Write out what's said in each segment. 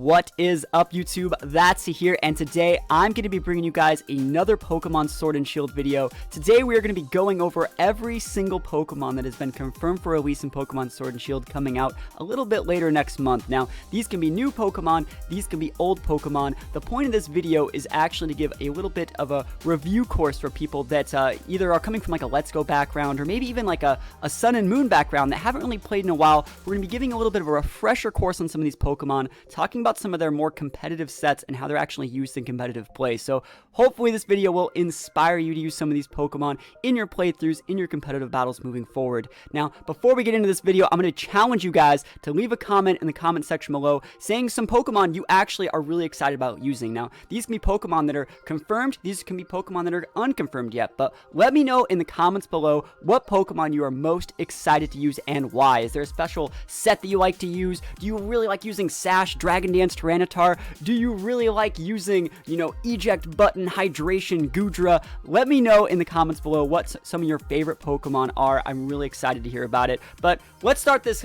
What is up, YouTube? That's here, and today I'm going to be bringing you guys another Pokemon Sword and Shield video. Today we are going to be going over every single Pokemon that has been confirmed for release in Pokemon Sword and Shield coming out a little bit later next month. Now, these can be new Pokemon, these can be old Pokemon. The point of this video is actually to give a little bit of a review course for people that either are coming from like a Let's Go background or maybe even like a Sun and Moon background that haven't really played in a while. We're going to be giving a little bit of a refresher course on some of these Pokemon, talking about some of their more competitive sets and how they're actually used in competitive play. So hopefully this video will inspire you to use some of these Pokemon in your playthroughs, in your competitive battles moving forward. Now, before we get into this video, I'm going to challenge you guys to leave a comment in the comment section below saying some Pokemon you actually are really excited about using. Now, these can be Pokemon that are confirmed, these can be Pokemon that are unconfirmed yet, but let me know in the comments below what Pokemon you are most excited to use and why. Is there a special set that you like to use? Do you really like using Sash, Dragon Dance, Tyranitar? Do you really like using, Eject Button, Hydration, Goodra? Let me know in the comments below what some of your favorite Pokemon are. I'm really excited to hear about it. But let's start this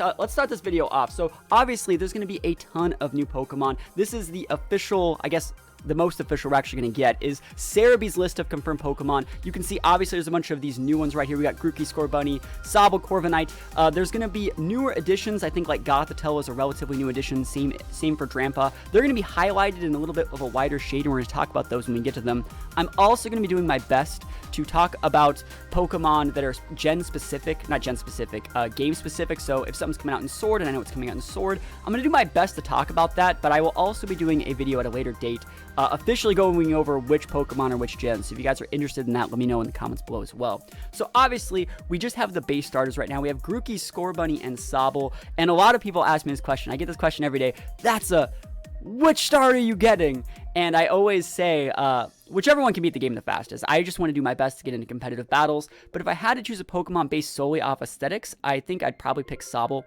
video off. So obviously there's going to be a ton of new Pokemon. This is the official, I guess, the most official we're actually going to get is Cerebee's list of confirmed Pokemon. You can see, obviously, there's a bunch of these new ones right here. We got Grookey, Scorbunny, Sobble, Corviknight. There's going to be newer additions. I think, like, Gothitelle is a relatively new addition. Same for Drampa. They're going to be highlighted in a little bit of a wider shade, and we're going to talk about those when we get to them. I'm also going to be doing my best to talk about Pokemon that are gen-specific, not gen-specific, game-specific. So if something's coming out in Sword, and I know it's coming out in Sword, I'm going to do my best to talk about that, but I will also be doing a video at a later date officially going over which Pokemon are which gens. So if you guys are interested in that, let me know in the comments below as well. So obviously, we just have the base starters right now. We have Grookey, Scorbunny, and Sobble. And a lot of people ask me this question. I get this question every day. Which starter are you getting? And I always say, whichever one can beat the game the fastest. I just want to do my best to get into competitive battles. But if I had to choose a Pokemon based solely off aesthetics, I think I'd probably pick Sobble.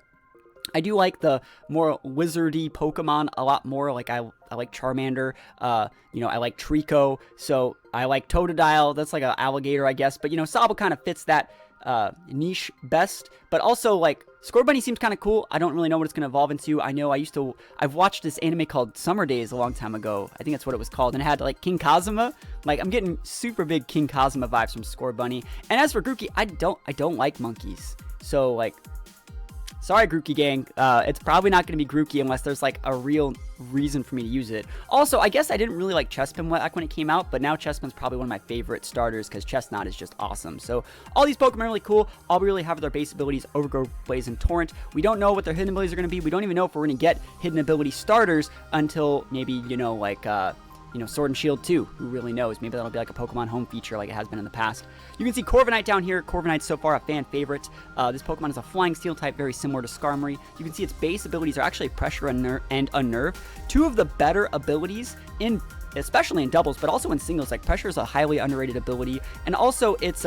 I do like the more wizardy Pokemon a lot more. Like I like Charmander, I like Trico, so I like Totodile. That's like an alligator, I guess. But Sobble kind of fits that niche best. But also, like, Scorbunny seems kind of cool. I don't really know what it's going to evolve into. I know I've watched this anime called Summer Days a long time ago. I think that's what it was called. And it had, like, King Kazuma. Like, I'm getting super big King Kazuma vibes from Scorbunny. And as for Grookey, I don't like monkeys. So, like, sorry, Grookey gang. It's probably not going to be Grookey unless there's like a real reason for me to use it. Also, I guess I didn't really like Chespin back when it came out, but now Chespin's probably one of my favorite starters because Chestnut is just awesome. So all these Pokemon are really cool. All we really have are their base abilities, Overgrowth, Blaze, and Torrent. We don't know what their hidden abilities are going to be. We don't even know if we're going to get hidden ability starters until maybe, Sword and Shield 2. Who really knows? Maybe that'll be like a Pokemon home feature like it has been in the past. You can see Corviknight down here. Corviknight's so far a fan favorite. This Pokemon is a flying steel type, very similar to Skarmory. You can see its base abilities are actually Pressure and Unnerve. Two of the better abilities especially in doubles, but also in singles. Like Pressure is a highly underrated ability, and also its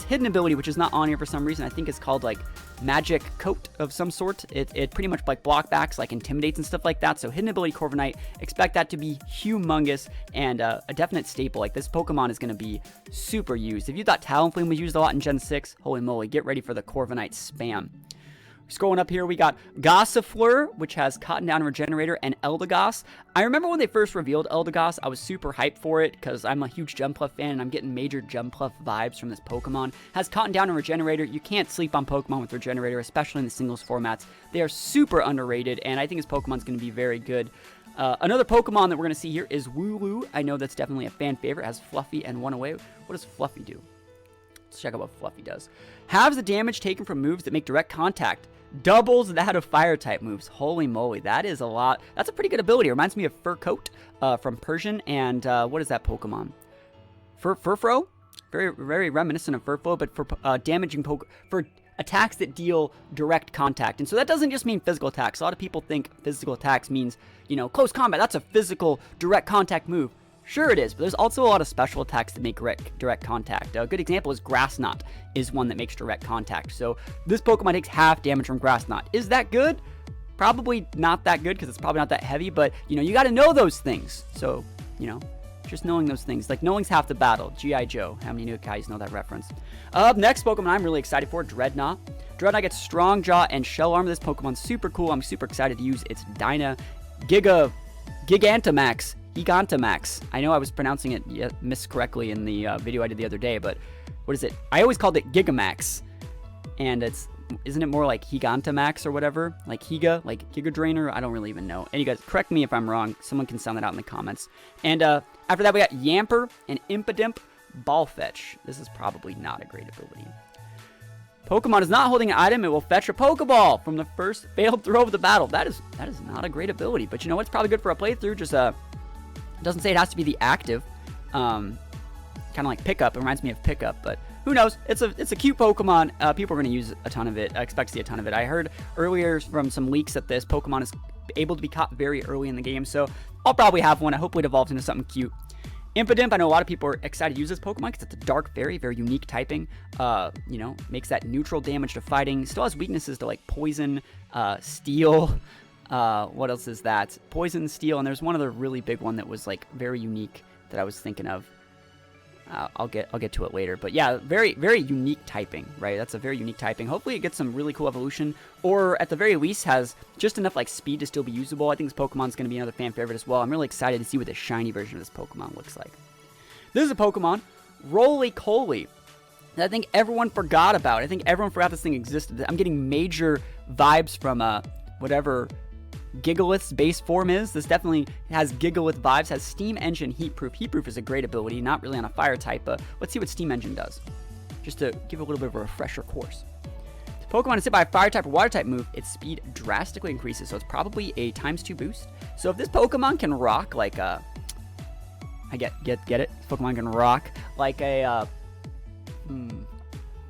hidden ability, which is not on here for some reason. I think it's called like Magic Coat of some sort. It pretty much like blockbacks, like intimidates and stuff like that. So hidden ability Corviknight, expect that to be humongous and a definite staple. Like this Pokemon is going to be super used. If you thought Talonflame was used a lot in Gen 6, holy moly, get ready for the Corviknight spam. Scrolling up here, we got Gossifleur, which has Cotton Down Regenerator, and Eldegoss. I remember when they first revealed Eldegoss, I was super hyped for it because I'm a huge Jumpluff fan and I'm getting major Jumpluff vibes from this Pokemon. Has Cotton Down and Regenerator. You can't sleep on Pokemon with Regenerator, especially in the singles formats. They are super underrated, and I think this Pokemon's going to be very good. Another Pokemon that we're going to see here is Wooloo. I know that's definitely a fan favorite. It has Fluffy and One Away. What does Fluffy do? Let's check out what Fluffy does. Halves the damage taken from moves that make direct contact. Doubles that of fire-type moves. Holy moly, that is a lot. That's a pretty good ability. It reminds me of Fur Coat from Persian. And what is that Pokemon? Furfro? Very, very reminiscent of Furflo, but for for attacks that deal direct contact. And so that doesn't just mean physical attacks. A lot of people think physical attacks means, close combat. That's a physical direct contact move. Sure it is, but there's also a lot of special attacks that make direct contact. A good example is Grass Knot is one that makes direct contact. So this Pokemon takes half damage from Grass Knot. Is that good? Probably not that good because it's probably not that heavy, but, you got to know those things. So, just knowing those things. Like, knowing's half the battle. G.I. Joe. How many new guys know that reference? Next Pokemon I'm really excited for, Dreadnought. Dreadnought gets Strong Jaw and Shell Armor. This Pokemon's super cool. I'm super excited to use its Gigantamax. Gigantamax. I know I was pronouncing it miscorrectly in the video I did the other day, but what is it? I always called it Gigamax. And isn't it more like Gigantamax or whatever? Like Giga, like Giga Drainer? I don't really even know. And you guys, correct me if I'm wrong. Someone can sound that out in the comments. And after that, we got Yamper and Impidimp Ball Fetch. This is probably not a great ability. Pokemon is not holding an item. It will fetch a Pokeball from the first failed throw of the battle. That is not a great ability. But you know what? It's probably good for a playthrough. Just it doesn't say it has to be the active. Kind of like Pickup. It reminds me of Pickup, but who knows? It's a cute Pokemon. People are going to use a ton of it. I expect to see a ton of it. I heard earlier from some leaks that this Pokemon is able to be caught very early in the game, so I'll probably have one. Hopefully it evolves into something cute. Impidimp, I know a lot of people are excited to use this Pokemon because it's a dark fairy, very unique typing. You know, makes that neutral damage to fighting. Still has weaknesses to like poison, steel. What else is that? Poison, steel, and there's one other really big one that was like very unique that I was thinking of. I'll get to it later, but yeah, very unique typing, right? That's a very unique typing. Hopefully it gets some really cool evolution, or at the very least has just enough like speed to still be usable. I think this Pokemon's going to be another fan favorite as well. I'm really excited to see what the shiny version of this Pokemon looks like. This is a Pokemon, Roly-Coly, that I think everyone forgot about. I think everyone forgot this thing existed. I'm getting major vibes from whatever Gigalith's base form is. This definitely has Gigalith vibes, has Steam Engine Heatproof. Heatproof is a great ability, not really on a fire type, but let's see what Steam Engine does, just to give a little bit of a refresher course. If Pokemon is hit by a fire type or water type move, its speed drastically increases, so it's probably a ×2 boost. So if this Pokemon can rock like a... I get it? This Pokemon can rock like a...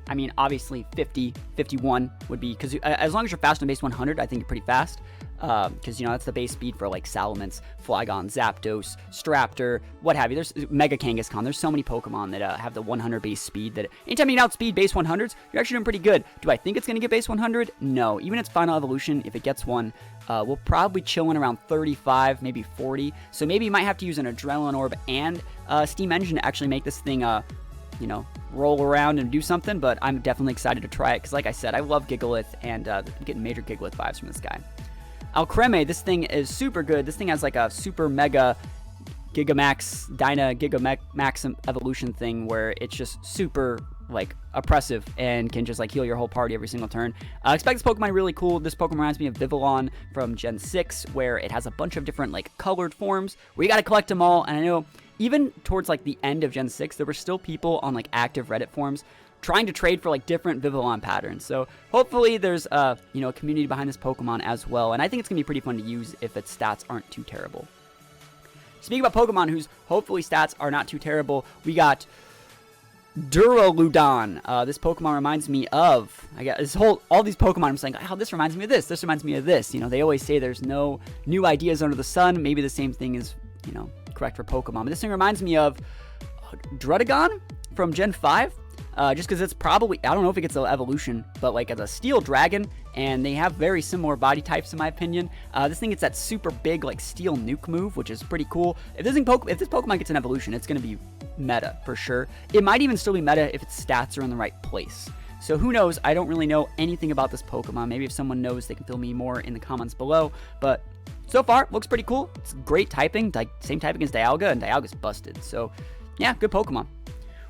I mean, obviously 50, 51 would be, because as long as you're fast on base 100, I think you're pretty fast. Because, you know, that's the base speed for, like, Salamence, Flygon, Zapdos, Staraptor, what have you. There's Mega Kangaskhan. There's so many Pokemon that have the 100 base speed that anytime you can outspeed base 100s, you're actually doing pretty good. Do I think it's going to get base 100? No. Even its final evolution, if it gets one, we'll probably chilling around 35, maybe 40. So maybe you might have to use an Adrenaline Orb and Steam Engine to actually make this thing, you know, roll around and do something, but I'm definitely excited to try it, because like I said, I love Gigalith, and I'm getting major Gigalith vibes from this guy. Alcremie, this thing is super good. This thing has like a super mega Gigamax, Dynamax evolution thing where it's just super like oppressive and can just like heal your whole party every single turn. I expect this Pokemon really cool. This Pokemon reminds me of Vivillon from Gen 6, where it has a bunch of different like colored forms where you got to collect them all. And I know even towards like the end of Gen 6, there were still people on like active Reddit forums trying to trade for like different Vivillon patterns. So hopefully there's you know, a community behind this Pokemon as well, and I think it's gonna be pretty fun to use if its stats aren't too terrible. Speaking about Pokemon whose hopefully stats are not too terrible, we got Duraludon. This Pokemon reminds me of, I got this all these Pokemon, I'm saying, oh, this reminds me of this reminds me of this. You know, they always say there's no new ideas under the sun. Maybe the same thing is, you know, correct for Pokemon. But this thing reminds me of Druddigon from Gen 5. Just because it's probably, I don't know if it gets an evolution, but like as a steel dragon, and they have very similar body types in my opinion. This thing gets that super big like steel nuke move, which is pretty cool. If this Pokemon gets an evolution, it's going to be meta for sure. It might even still be meta if its stats are in the right place. So who knows? I don't really know anything about this Pokemon. Maybe if someone knows, they can fill me more in the comments below. But so far, looks pretty cool. It's great typing, like same typing as Dialga, and Dialga's busted. So yeah, good Pokemon.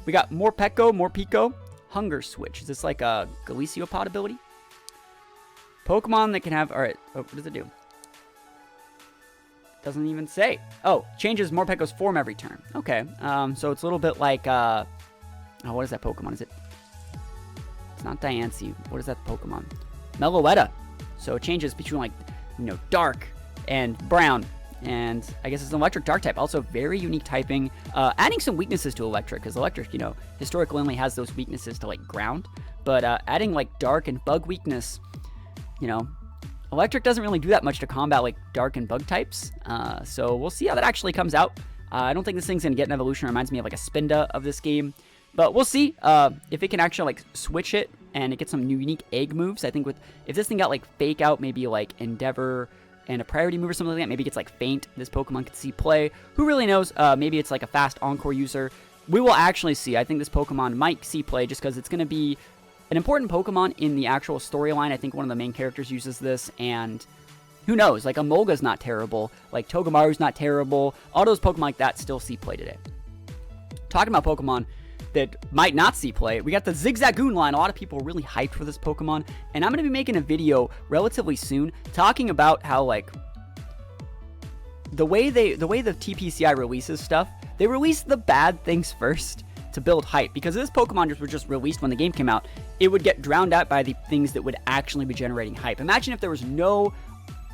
We got Morpeko, Morpeko, Hunger Switch. Is this like a Galiciopod ability? Pokemon that can have... Alright, oh, what does it do? Doesn't even say. Oh, changes Morpeko's form every turn. Okay, so it's a little bit like... oh, what is that Pokemon? Is it... It's not Diancie. What is that Pokemon? Meloetta. So it changes between like, you know, dark and brown. And I guess it's an electric dark type. Also very unique typing. Adding some weaknesses to electric, because electric, you know, historically only has those weaknesses to like ground. But adding like dark and bug weakness, you know, electric doesn't really do that much to combat like dark and bug types. So we'll see how that actually comes out. I don't think this thing's going to get an evolution. It reminds me of like a Spinda of this game. But we'll see if it can actually like switch it and it gets some new unique egg moves. I think if this thing got like Fake Out, maybe like Endeavor and a priority move or something like that, maybe it gets like Faint, this Pokemon could see play. Who really knows? Maybe it's like a fast Encore user. We will actually see. I think this Pokemon might see play just because it's going to be an important Pokemon in the actual storyline. I think one of the main characters uses this, and who knows? Like, Emolga's not terrible. Like, Togamaru's not terrible. All those Pokemon like that still see play today. Talking about Pokemon that might not see play, we got the Zigzagoon line. A lot of people are really hyped for this Pokemon, and I'm going to be making a video relatively soon talking about how, like, the way the TPCI releases stuff, they release the bad things first to build hype, because if this Pokemon was just released when the game came out, it would get drowned out by the things that would actually be generating hype. Imagine if there was no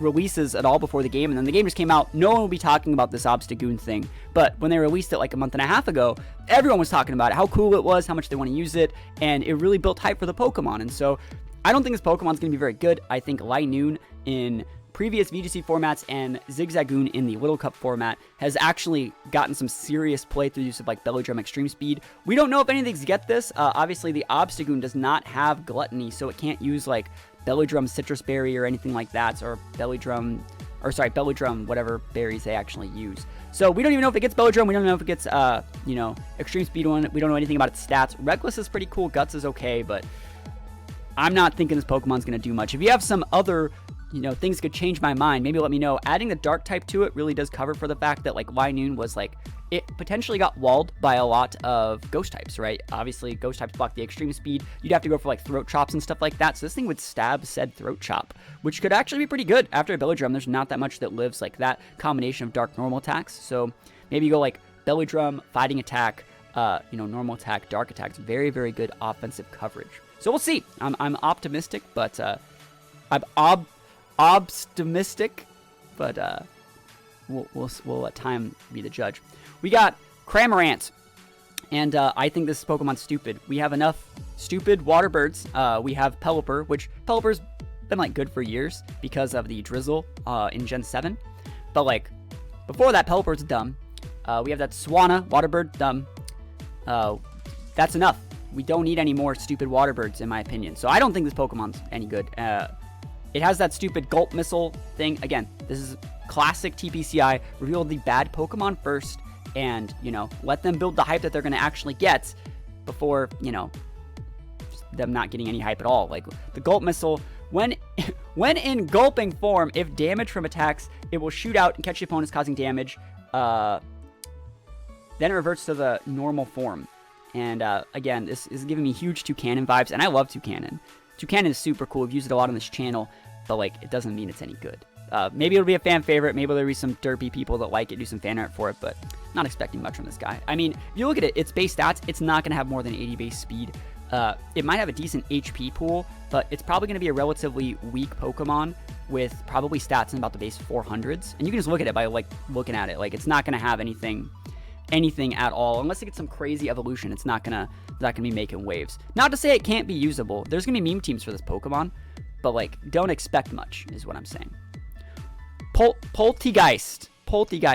releases at all before the game, and then the game just came out, no one would be talking about this Obstagoon thing. But when they released it like a month and a half ago, everyone was talking about it, how cool it was, how much they want to use it, and it really built hype for the Pokemon. And so I don't think this Pokemon's going to be very good. I think Linoon in previous VGC formats and Zigzagoon in the Little Cup format has actually gotten some serious play through use of like Belly Drum Extreme Speed. We don't know if anything's get this. Obviously, the Obstagoon does not have Gluttony, so it can't use like Belly Drum Citrus Berry or anything like that, or Belly Drum, whatever berries they actually use. So we don't even know if it gets Belly Drum. We don't know if it gets, Extreme Speed one. We don't know anything about its stats. Reckless is pretty cool. Guts is okay, but I'm not thinking this Pokemon's going to do much. If you have some other, things could change my mind, maybe let me know. Adding the Dark type to it really does cover for the fact that, like, Linoon was, like, it potentially got walled by a lot of Ghost types, right? Obviously, Ghost types block the Extreme Speed. You'd have to go for, like, Throat Chops and stuff like that. So this thing would stab said Throat Chop, which could actually be pretty good. After a Belly Drum, there's not that much that lives like that combination of Dark normal attacks. So maybe you go, like, Belly Drum, Fighting Attack, normal attack, Dark attacks. Very, very good offensive coverage. So we'll see. I'm optimistic, but I'm optimistic, but we'll let time be the judge. We got Cramorant, and I think this Pokemon's stupid. We have enough stupid water birds. We have Pelipper, which Pelipper's been like good for years because of the Drizzle in Gen 7. But like before that, Pelipper's dumb. We have that Swanna, water bird, dumb. That's enough. We don't need any more stupid water birds, in my opinion. So I don't think this Pokemon's any good. It has that stupid Gulp Missile thing. Again, this is classic TPCI. Reveal the bad Pokemon first and, let them build the hype that they're going to actually get before, them not getting any hype at all. Like, the Gulp Missile, when in gulping form, if damaged from attacks, it will shoot out and catch the opponents, causing damage. Then it reverts to the normal form. And, again, this is giving me huge Toucanon vibes, and I love Toucanon. Toucanon is super cool. We've used it a lot on this channel, but, like, it doesn't mean it's any good. Maybe it'll be a fan favorite. Maybe there'll be some derpy people that like it, do some fan art for it, but not expecting much from this guy. I mean, if you look at it, its base stats, it's not going to have more than 80 base speed. It might have a decent HP pool, but it's probably going to be a relatively weak Pokemon with probably stats in about the base 400s. And you can just look at it by, like, looking at it. Like, it's not going to have anything at all, unless it gets some crazy evolution. It's not gonna be making waves. Not to say it can't be usable. There's gonna be meme teams for this Pokemon, but like, don't expect much is what I'm saying. Poltegeist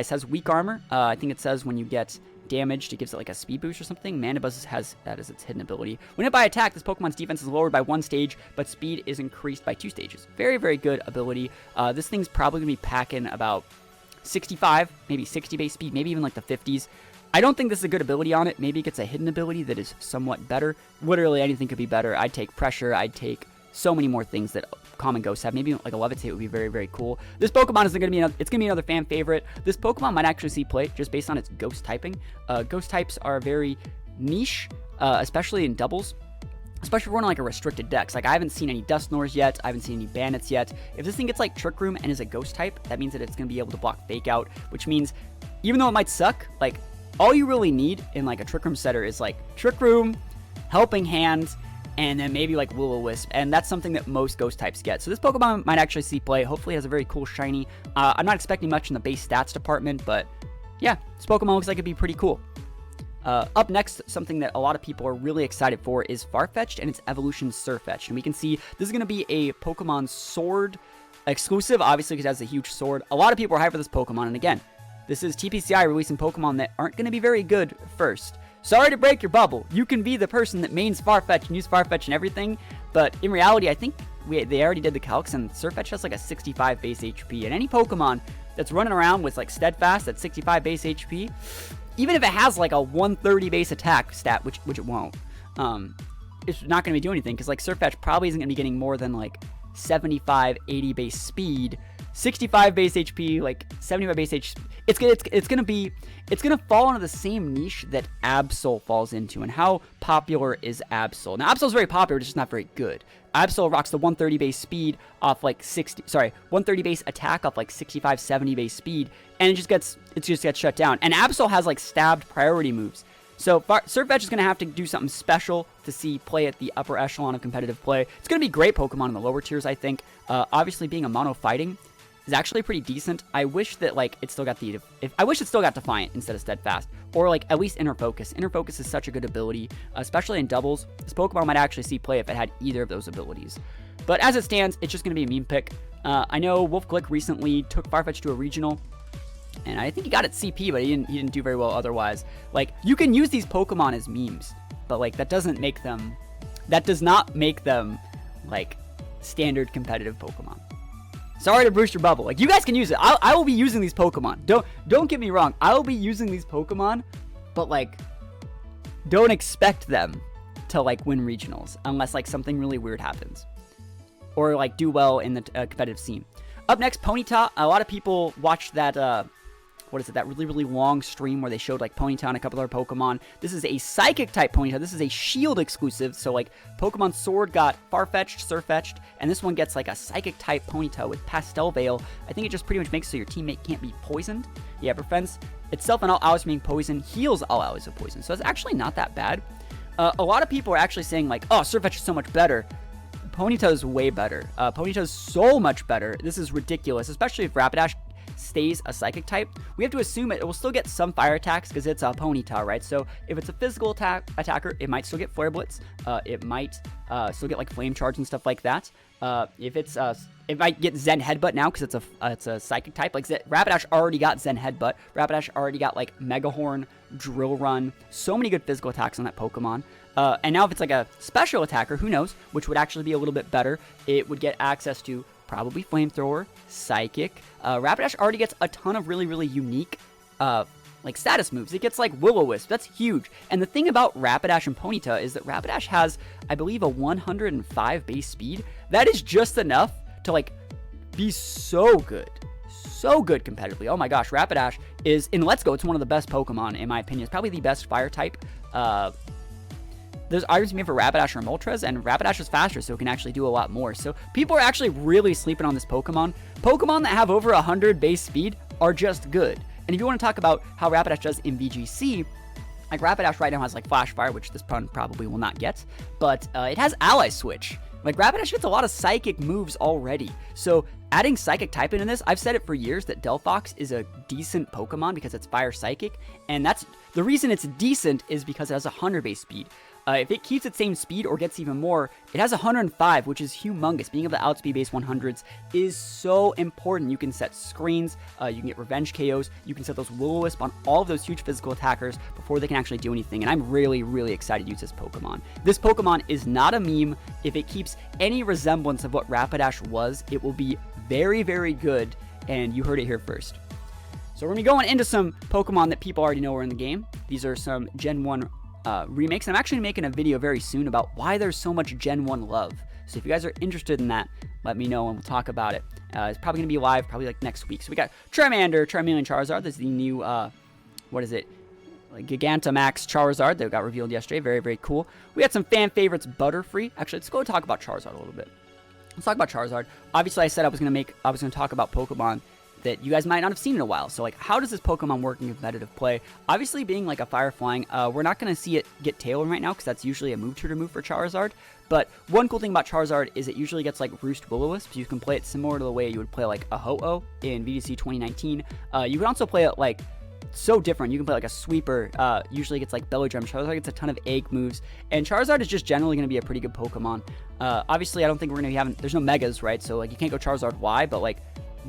has weak armor. I think it says when you get damaged, it gives it like a speed boost or something. Mandibuzz has that as its hidden ability. When hit by attack, this Pokemon's defense is lowered by 1 stage, but speed is increased by 2 stages. Very, very good ability. This thing's probably gonna be packing about 65, maybe 60 base speed, maybe even like the 50s. I don't think this is a good ability on it. Maybe it gets a hidden ability that is somewhat better. Literally anything could be better. I'd take Pressure. I'd take so many more things that common ghosts have. Maybe like a Levitate would be very, very cool. This Pokemon is going to be another fan favorite. This Pokemon might actually see play just based on its ghost typing. Ghost types are very niche, especially in doubles. Especially if we're on like a restricted dex. Like, I haven't seen any Dusknors yet. I haven't seen any Bandits yet. If this thing gets like Trick Room and is a ghost type, that means that it's going to be able to block Fake Out, which means even though it might suck, like, all you really need in like a Trick Room setter is like Trick Room, Helping Hand, and then maybe like Will-O-Wisp, and that's something that most ghost types get. So this Pokemon might actually see play. Hopefully it has a very cool shiny. I'm not expecting much in the base stats department, but yeah, this Pokemon looks like it'd be pretty cool. Up next, something that a lot of people are really excited for is Farfetch'd and its evolution Surfetch'd. And we can see this is going to be a Pokemon Sword exclusive, obviously because it has a huge sword. A lot of people are hyped for this Pokemon, and again, this is TPCI releasing Pokemon that aren't going to be very good first. Sorry to break your bubble. You can be the person that mains Farfetch'd and use Farfetch'd and everything, but in reality, I think they already did the calcs, and Surfetch'd has like a 65 base HP, and any Pokemon that's running around with like Steadfast at 65 base HP, even if it has like a 130 base attack stat, which it won't, it's not going to be doing anything, because like Surfetch'd probably isn't going to be getting more than like 75, 80 base speed 65 base HP, like 75 base HP. It's gonna fall into the same niche that Absol falls into. And how popular is Absol? Now Absol's very popular, it's just not very good. Absol rocks the 130 base speed off like 130 base attack off like 65, 70 base speed, and it just gets shut down. And Absol has like stabbed priority moves. So Surfetch is going to have to do something special to see play at the upper echelon of competitive play. It's going to be great Pokemon in the lower tiers, I think. Obviously, being a mono fighting is actually pretty decent. I wish that like it still got I wish it still got Defiant instead of Steadfast, or like at least Inner Focus. Inner Focus is such a good ability, especially in doubles. This Pokemon might actually see play if it had either of those abilities. But as it stands, it's just going to be a meme pick. I know Wolf Glick recently took Farfetch to a regional, and I think he got it CP, but he didn't do very well otherwise. Like, you can use these Pokemon as memes, but like that does not make them like standard competitive Pokemon. Sorry to burst your bubble. Like, you guys can use it. I will be using these Pokemon. Don't get me wrong. I will be using these Pokemon, but like, don't expect them to like win regionals unless like something really weird happens, or like do well in the competitive scene. Up next, Ponyta. A lot of people watched that that really long stream where they showed like Ponyta and a couple other Pokemon. This is a Psychic type Ponyta. This is a Shield exclusive. So like Pokemon Sword got Farfetch'd, Surfetch'd, and this one gets like a Psychic type Ponyta with Pastel Veil. I think it just pretty much makes so your teammate can't be poisoned. Yeah, prevents itself and all allies from being poisoned, heals all allies of poison. So it's actually not that bad. A lot of people are actually saying like, oh, Surfetch is so much better. Ponyta is way better. Ponyta is so much better. This is ridiculous, especially if Rapidash stays a Psychic type. We have to assume it will still get some fire attacks because it's a Ponyta, right? So if it's a physical attacker, it might still get Flare Blitz. It might still get like Flame Charge and stuff like that. It might get Zen Headbutt now because it's a Psychic type. Like Rapidash already got Zen Headbutt. Rapidash already got like Mega Horn, Drill Run. So many good physical attacks on that Pokemon. And now if it's like a special attacker, who knows, which would actually be a little bit better, it would get access to probably Flamethrower, Psychic. Rapidash already gets a ton of really unique like status moves. It gets like Will-O-Wisp. That's huge. And the thing about Rapidash and Ponyta is that Rapidash has, I believe, a 105 base speed. That is just enough to like be so good competitively. Oh my gosh, Rapidash is, in Let's Go, it's one of the best Pokemon in my opinion. It's probably the best fire type. There's arguments made for Rapidash or Moltres, and Rapidash is faster, so it can actually do a lot more. So people are actually really sleeping on this Pokemon. Pokemon that have over 100 base speed are just good. And if you want to talk about how Rapidash does in VGC, like Rapidash right now has like Flash Fire, which this pun probably will not get, but it has Ally Switch. Like Rapidash gets a lot of Psychic moves already. So adding Psychic type into this, I've said it for years that Delphox is a decent Pokemon because it's Fire Psychic, and that's the reason it's decent is because it has 100 base speed. If it keeps its same speed or gets even more, it has 105, which is humongous. Being able to outspeed base 100s is so important. You can set screens, you can get revenge KOs, you can set those Will-O-Wisp on all of those huge physical attackers before they can actually do anything, and I'm really excited to use this Pokemon. This Pokemon is not a meme. If it keeps any resemblance of what Rapidash was, it will be very good, and you heard it here first. So we're going to be going into some Pokemon that people already know are in the game. These are some Gen 1 remakes. I'm actually making a video very soon about why there's so much Gen 1 love. So if you guys are interested in that, let me know and we'll talk about it. It's probably going to be live probably like next week. So we got Charmander, Charmeleon, Charizard. This is the new, what is it? Like Gigantamax Charizard that got revealed yesterday. Very cool. We had some fan favorites, Butterfree. Actually, let's go talk about Charizard a little bit. Let's talk about Charizard. Obviously, I said I was going to talk about Pokemon that you guys might not have seen in a while. So like, how does this Pokemon work in competitive play? Obviously, being like a Fire Flying, we're not going to see it get Tailwind right now because that's usually a move tutor move for Charizard. But one cool thing about Charizard is it usually gets like Roost Will-O-Wisp. You can play it similar to the way you would play like a Ho-Oh in VGC 2019. You can also play it like so different. You can play like a Sweeper, usually gets like Belly Drum. Charizard gets a ton of egg moves, and Charizard is just generally going to be a pretty good Pokemon. Obviously, I don't think we're going to be having, there's no Megas, right? So like, you can't go Charizard Y, but like,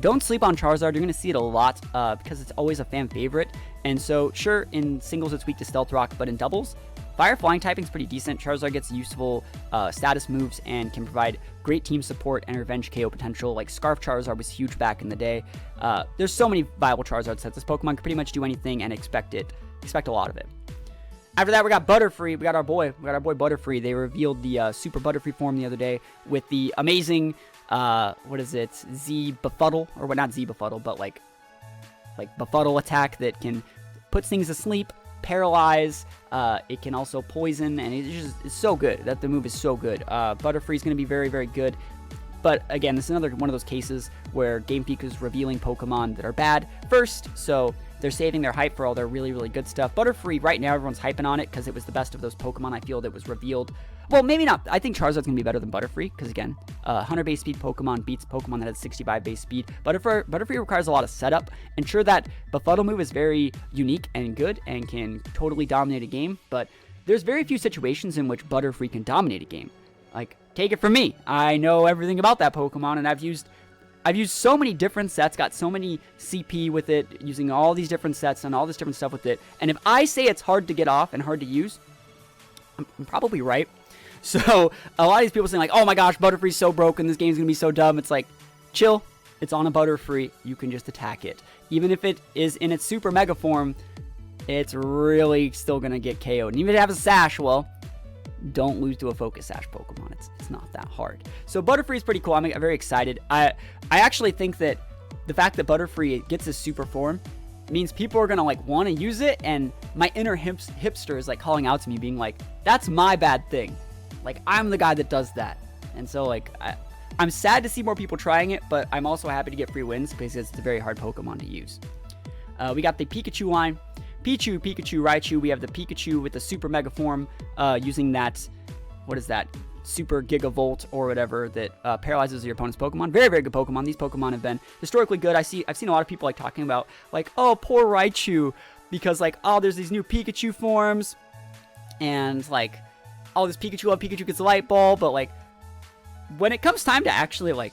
don't sleep on Charizard. You're going to see it a lot because it's always a fan favorite. And so, sure, in singles it's weak to Stealth Rock, but in doubles, Fire Flying typing is pretty decent. Charizard gets useful status moves and can provide great team support and revenge KO potential. Like Scarf Charizard was huge back in the day. There's so many viable Charizard sets. This Pokemon can pretty much do anything and expect a lot of it. After that, we got Butterfree. We got our boy Butterfree. They revealed the Super Butterfree form the other day with the amazing what is it? Z Befuddle, or what? Not Z Befuddle, but like Befuddle attack that can put things to sleep, paralyze. It can also poison, and it's so good. That the move is so good. Butterfree is going to be very, very good. But again, this is another one of those cases where Game Freak is revealing Pokemon that are bad first, so they're saving their hype for all their really, really good stuff. Butterfree, right now, everyone's hyping on it because it was the best of those Pokemon, I feel, that was revealed. Well, maybe not. I think Charizard's going to be better than Butterfree because, again, 100 base speed Pokemon beats Pokemon that has 65 base speed. Butterfree requires a lot of setup. And sure, that Befuddle move is very unique and good and can totally dominate a game, but there's very few situations in which Butterfree can dominate a game. Like, take it from me. I know everything about that Pokemon, and I've used so many different sets, got so many CP with it, using all these different sets and all this different stuff with it. And if I say it's hard to get off and hard to use, I'm probably right. So a lot of these people saying like, oh my gosh, Butterfree's so broken, this game's going to be so dumb. It's like, chill. It's on a Butterfree. You can just attack it. Even if it is in its super mega form, it's really still going to get KO'd. And even if it has a Sash, well, don't lose to a Focus Sash Pokemon. It's not that hard. So Butterfree is pretty cool. I'm very excited. I actually think that the fact that Butterfree gets this super form means people are going to like want to use it, and my inner hipster is like calling out to me being like, that's my bad thing. Like, I'm the guy that does that. And so like I'm sad to see more people trying it, but I'm also happy to get free wins because it's a very hard Pokemon to use. We got the Pikachu line. Pichu, Pikachu, Raichu. We have the Pikachu with the super mega form using that, what is that, super gigavolt or whatever that paralyzes your opponent's Pokemon. Very, very good Pokemon. These Pokemon have been historically good. I've seen a lot of people like talking about like, oh, poor Raichu, because like, oh, there's these new Pikachu forms and like, oh, this Pikachu gets a light ball, but like when it comes time to actually win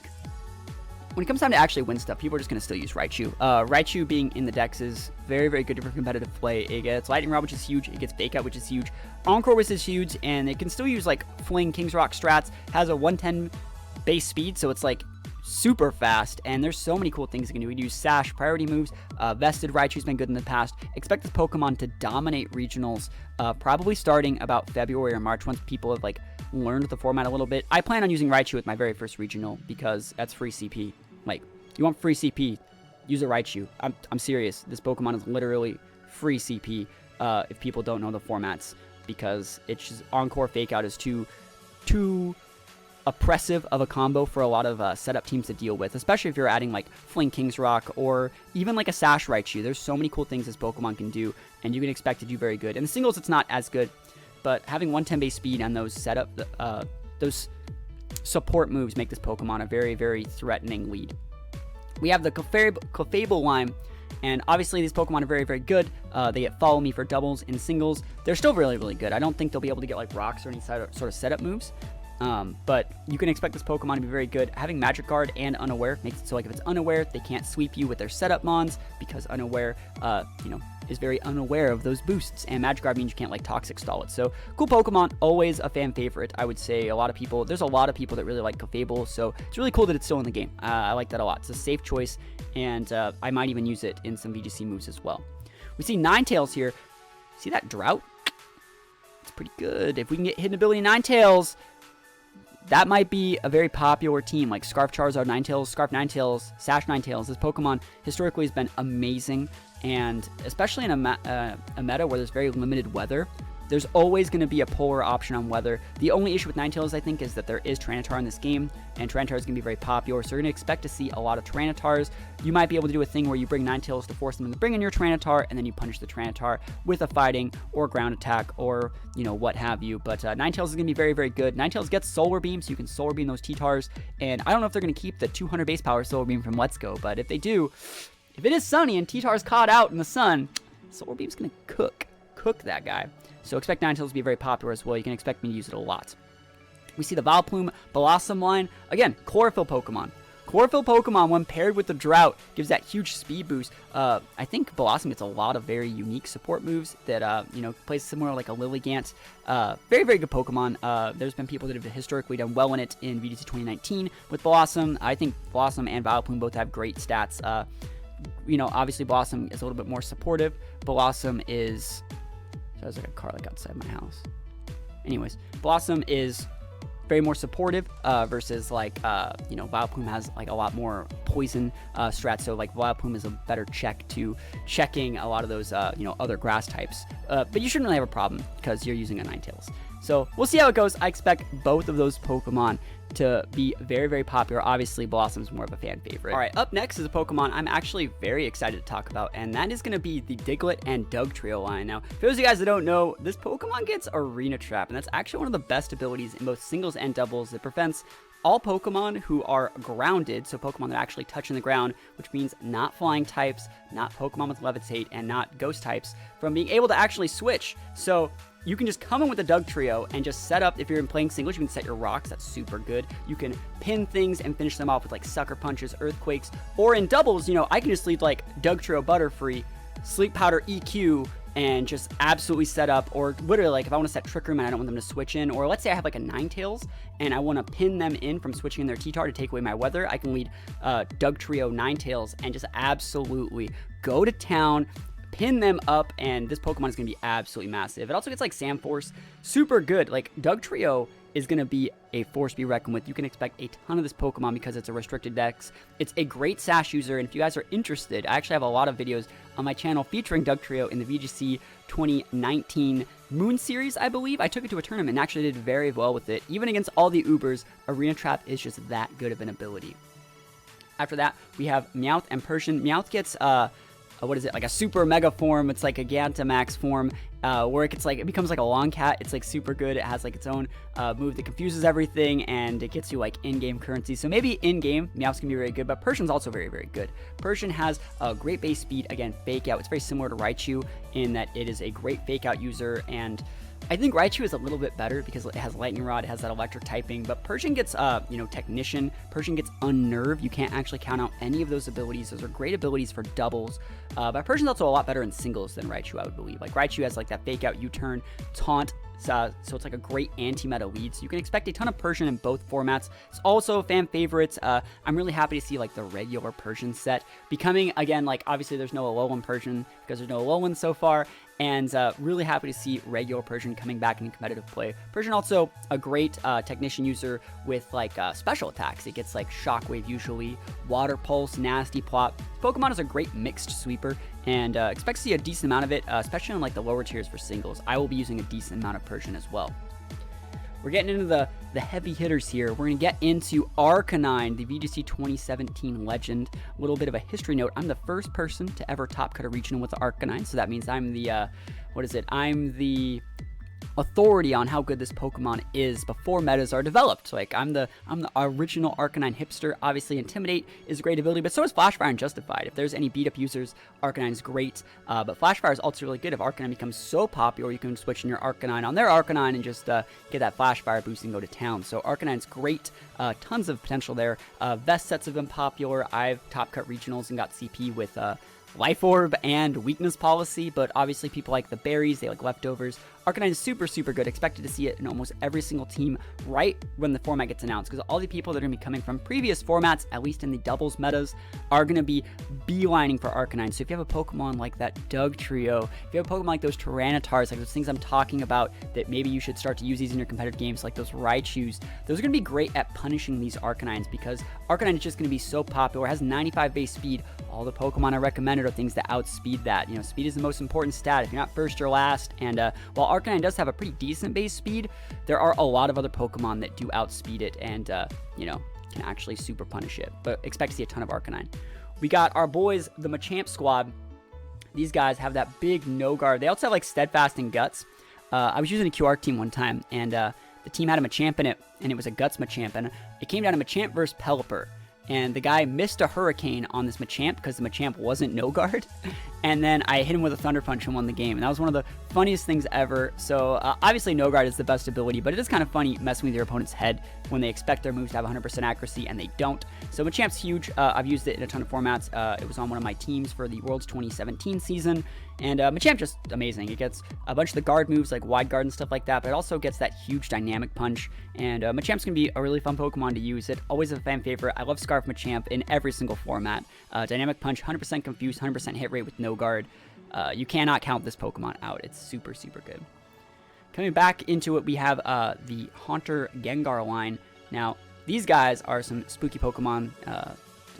stuff, people are just going to still use Raichu. Raichu being in the decks is very, very good for competitive play. It gets Lightning Rod, which is huge. It gets Fake Out, which is huge. Encore, which is huge. And it can still use, like, Fling, King's Rock strats. Has a 110 base speed, so it's, like, super fast. And there's so many cool things it can do. We use Sash, priority moves. Vested Raichu's been good in the past. Expect this Pokemon to dominate regionals, probably starting about February or March once people have, like, learned the format a little bit. I plan on using Raichu with my very first regional because that's free CP. Like, you want free CP, use a Raichu. I'm serious. This Pokemon is literally free CP if people don't know the formats, because it's just Encore Fake Out is too oppressive of a combo for a lot of setup teams to deal with, especially if you're adding like Fling King's Rock or even like a Sash Raichu. There's so many cool things this Pokemon can do, and you can expect to do very good. In the singles, it's not as good, but having 110 base speed and those those support moves make this Pokemon a very, very threatening lead. We have the Clefable line, and obviously these Pokemon are very, very good. They get Follow Me for doubles in singles. They're still really, really good. I don't think they'll be able to get like rocks or any sort of setup moves, but you can expect this Pokemon to be very good. Having Magic Guard and Unaware makes it so like if it's Unaware, they can't sweep you with their setup mons, because Unaware, is very unaware of those boosts, and Magic Guard means you can't like Toxic Stall it. So cool Pokemon, always a fan favorite. I would say there's a lot of people that really like Clefable, so it's really cool that it's still in the game. I like that a lot. It's a safe choice, and I might even use it in some VGC moves as well. We see Ninetales here. See that Drought? It's pretty good. If we can get hidden ability Ninetales, that might be a very popular team, like Scarf Charizard Ninetales, Scarf Ninetales, Sash Ninetales. This Pokemon historically has been amazing, and especially in a meta where there's very limited weather, there's always going to be a polar option on weather. The only issue with Ninetales, I think, is that there is Tyranitar in this game, and Tyranitar is going to be very popular, so you're going to expect to see a lot of Tyranitars. You might be able to do a thing where you bring Ninetales to force them to bring in your Tyranitar, and then you punish the Tyranitar with a fighting or ground attack or, what have you. But Ninetales is going to be very, very good. Ninetales gets Solar Beam, so you can Solar Beam those T-Tars, and I don't know if they're going to keep the 200 base power Solar Beam from Let's Go, but if they do, if it is sunny and T-Tar's caught out in the sun, Solar Beam's going to cook that guy. So expect Ninetales to be very popular as well. You can expect me to use it a lot. We see the Vileplume Blossom line. Again, Chlorophyll Pokemon. Chlorophyll Pokemon, when paired with the Drought, gives that huge speed boost. I think Blossom gets a lot of very unique support moves that, plays similar like a Lilligant. Very, very good Pokemon. There's been people that have historically done well in it in VGC 2019 with Blossom. I think Blossom and Vileplume both have great stats. Obviously Blossom is a little bit more supportive. Blossom is... There's like a car like outside my house. Anyways, Blossom is very more supportive versus like, you know, Vileplume has like a lot more poison strats. So like Vileplume is a better check to checking a lot of those, you know, other grass types. But you shouldn't really have a problem because you're using a Ninetales. So we'll see how it goes. I expect both of those Pokemon to be very, very popular. Obviously, Blossom's more of a fan favorite. All right, up next is a Pokemon I'm actually very excited to talk about, and that is going to be the Diglett and Dugtrio line. Now, for those of you guys that don't know, this Pokemon gets Arena Trap, and that's actually one of the best abilities in both singles and doubles. It prevents all Pokemon who are grounded, so Pokemon that are actually touching the ground, which means not flying types, not Pokemon with Levitate, and not ghost types, from being able to actually switch. So you can just come in with the Dugtrio and just set up, if you're playing singles, you can set your rocks, that's super good. You can pin things and finish them off with like Sucker Punches, Earthquakes, or in doubles, you know, I can just leave like Dugtrio Butterfree, Sleep Powder EQ, and just absolutely set up, or literally like if I want to set Trick Room and I don't want them to switch in, or let's say I have like a Ninetales and I want to pin them in from switching in their T-Tar to take away my weather, I can lead Dugtrio Ninetales and just absolutely go to town, pin them up, and this Pokemon is going to be absolutely massive. It also gets like Sandforce, super good. Like Dugtrio is going to be a force to be reckoned with. You can expect a ton of this Pokemon because it's a restricted dex. It's a great Sash user, and if you guys are interested, I actually have a lot of videos on my channel featuring Dugtrio in the VGC 2019 Moon Series, I believe. I took it to a tournament and actually did very well with it. Even against all the Ubers, Arena Trap is just that good of an ability. After that, we have Meowth and Persian. Meowth gets what is it, like a super mega form. It's like a Gigantamax form, where it becomes like a long cat. It's like super good. It has like its own move that confuses everything, and it gets you like in-game currency. So maybe in-game, Meowth's gonna be very good, but Persian's also very, very good. Persian has a great base speed. Again, Fake Out. It's very similar to Raichu in that it is a great Fake Out user, and I think Raichu is a little bit better because it has Lightning Rod, it has that electric typing, but Persian gets, you know, Technician, Persian gets Unnerve. You can't actually count out any of those abilities. Those are great abilities for doubles, but Persian's also a lot better in singles than Raichu, I would believe. Like, Raichu has, like, that Fake Out, U-Turn, Taunt, so it's like a great anti-meta lead, so you can expect a ton of Persian in both formats. It's also fan favorites. I'm really happy to see like the regular Persian set becoming, again, like obviously there's no Alolan Persian because there's no Alolan so far, and really happy to see regular Persian coming back in competitive play. Persian also a great Technician user with like special attacks. It gets like Shockwave usually, Water Pulse, Nasty Plot. Pokemon is a great mixed sweeper, and expect to see a decent amount of it, especially on like the lower tiers for singles. I will be using a decent amount of Persian as well. We're getting into the heavy hitters here. We're going to get into Arcanine, the VGC 2017 legend. A little bit of a history note. I'm the first person to ever top cut a regional with the Arcanine, so that means I'm the, I'm the authority on how good this Pokemon is before metas are developed. Like I'm the original Arcanine hipster. Obviously, Intimidate is a great ability, but so is Flashfire and Justified. If there's any beat up users, Arcanine is great. But Flashfire is also really good. If Arcanine becomes so popular, you can switch in your Arcanine on their Arcanine and just get that Flashfire boost and go to town. So Arcanine's great. Tons of potential there. Vest sets have been popular. I've top cut regionals and got CP with Life Orb and Weakness Policy, but obviously people like the berries, they like leftovers. Arcanine is super, super good. Expected to see it in almost every single team right when the format gets announced, because all the people that are going to be coming from previous formats, at least in the doubles metas, are going to be beelining for Arcanine. So if you have a Pokemon like that Dugtrio, if you have a Pokemon like those Tyrannitars, like those things I'm talking about that maybe you should start to use these in your competitive games, like those Raichus, those are going to be great at punishing these Arcanines, because Arcanine is just going to be so popular. It has 95 base speed. All the Pokemon I recommended are things that outspeed that. You know, speed is the most important stat. If you're not first, you're last. And while Arcanine does have a pretty decent base speed, there are a lot of other Pokemon that do outspeed it and, you know, can actually super punish it. But expect to see a ton of Arcanine. We got our boys, the Machamp squad. These guys have that big no guard. They also have like Steadfast and Guts. I was using a QR team one time, and the team had a Machamp in it, and it was a Guts Machamp, and it came down to Machamp versus Pelipper. And the guy missed a Hurricane on this Machamp because the Machamp wasn't no guard. And then I hit him with a Thunder Punch and won the game. And that was one of the funniest things ever. So obviously no guard is the best ability, but it is kind of funny messing with your opponent's head when they expect their moves to have 100% accuracy and they don't. So Machamp's huge. I've used it in a ton of formats. It was on one of my teams for the Worlds 2017 season. And Machamp just amazing. It gets a bunch of the guard moves like Wide Guard and stuff like that, but it also gets that huge dynamic punch. And Machamp's going to be a really fun Pokemon to use. It always a fan favorite. I love Scarf Machamp in every single format. Dynamic punch, 100% confused, 100% hit rate with no guard. You cannot count this Pokemon out. It's super, super good. Coming back into it, we have the Haunter Gengar line. Now, these guys are some spooky Pokemon.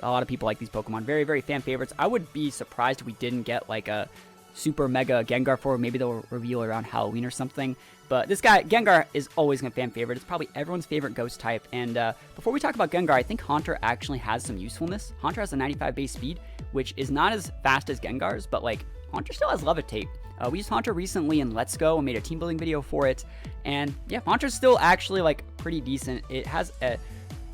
A lot of people like these Pokemon. Very, very fan favorites. I would be surprised if we didn't get like a super mega Gengar for. Maybe they'll reveal around Halloween or something. But this guy, Gengar, is always a fan favorite. It's probably everyone's favorite ghost type. And before we talk about Gengar, I think Haunter actually has some usefulness. Haunter has a 95 base speed, which is not as fast as Gengar's, but like Haunter still has Levitate. We used Haunter recently in Let's Go and made a team building video for it. And yeah, Haunter's still actually like pretty decent. It has a,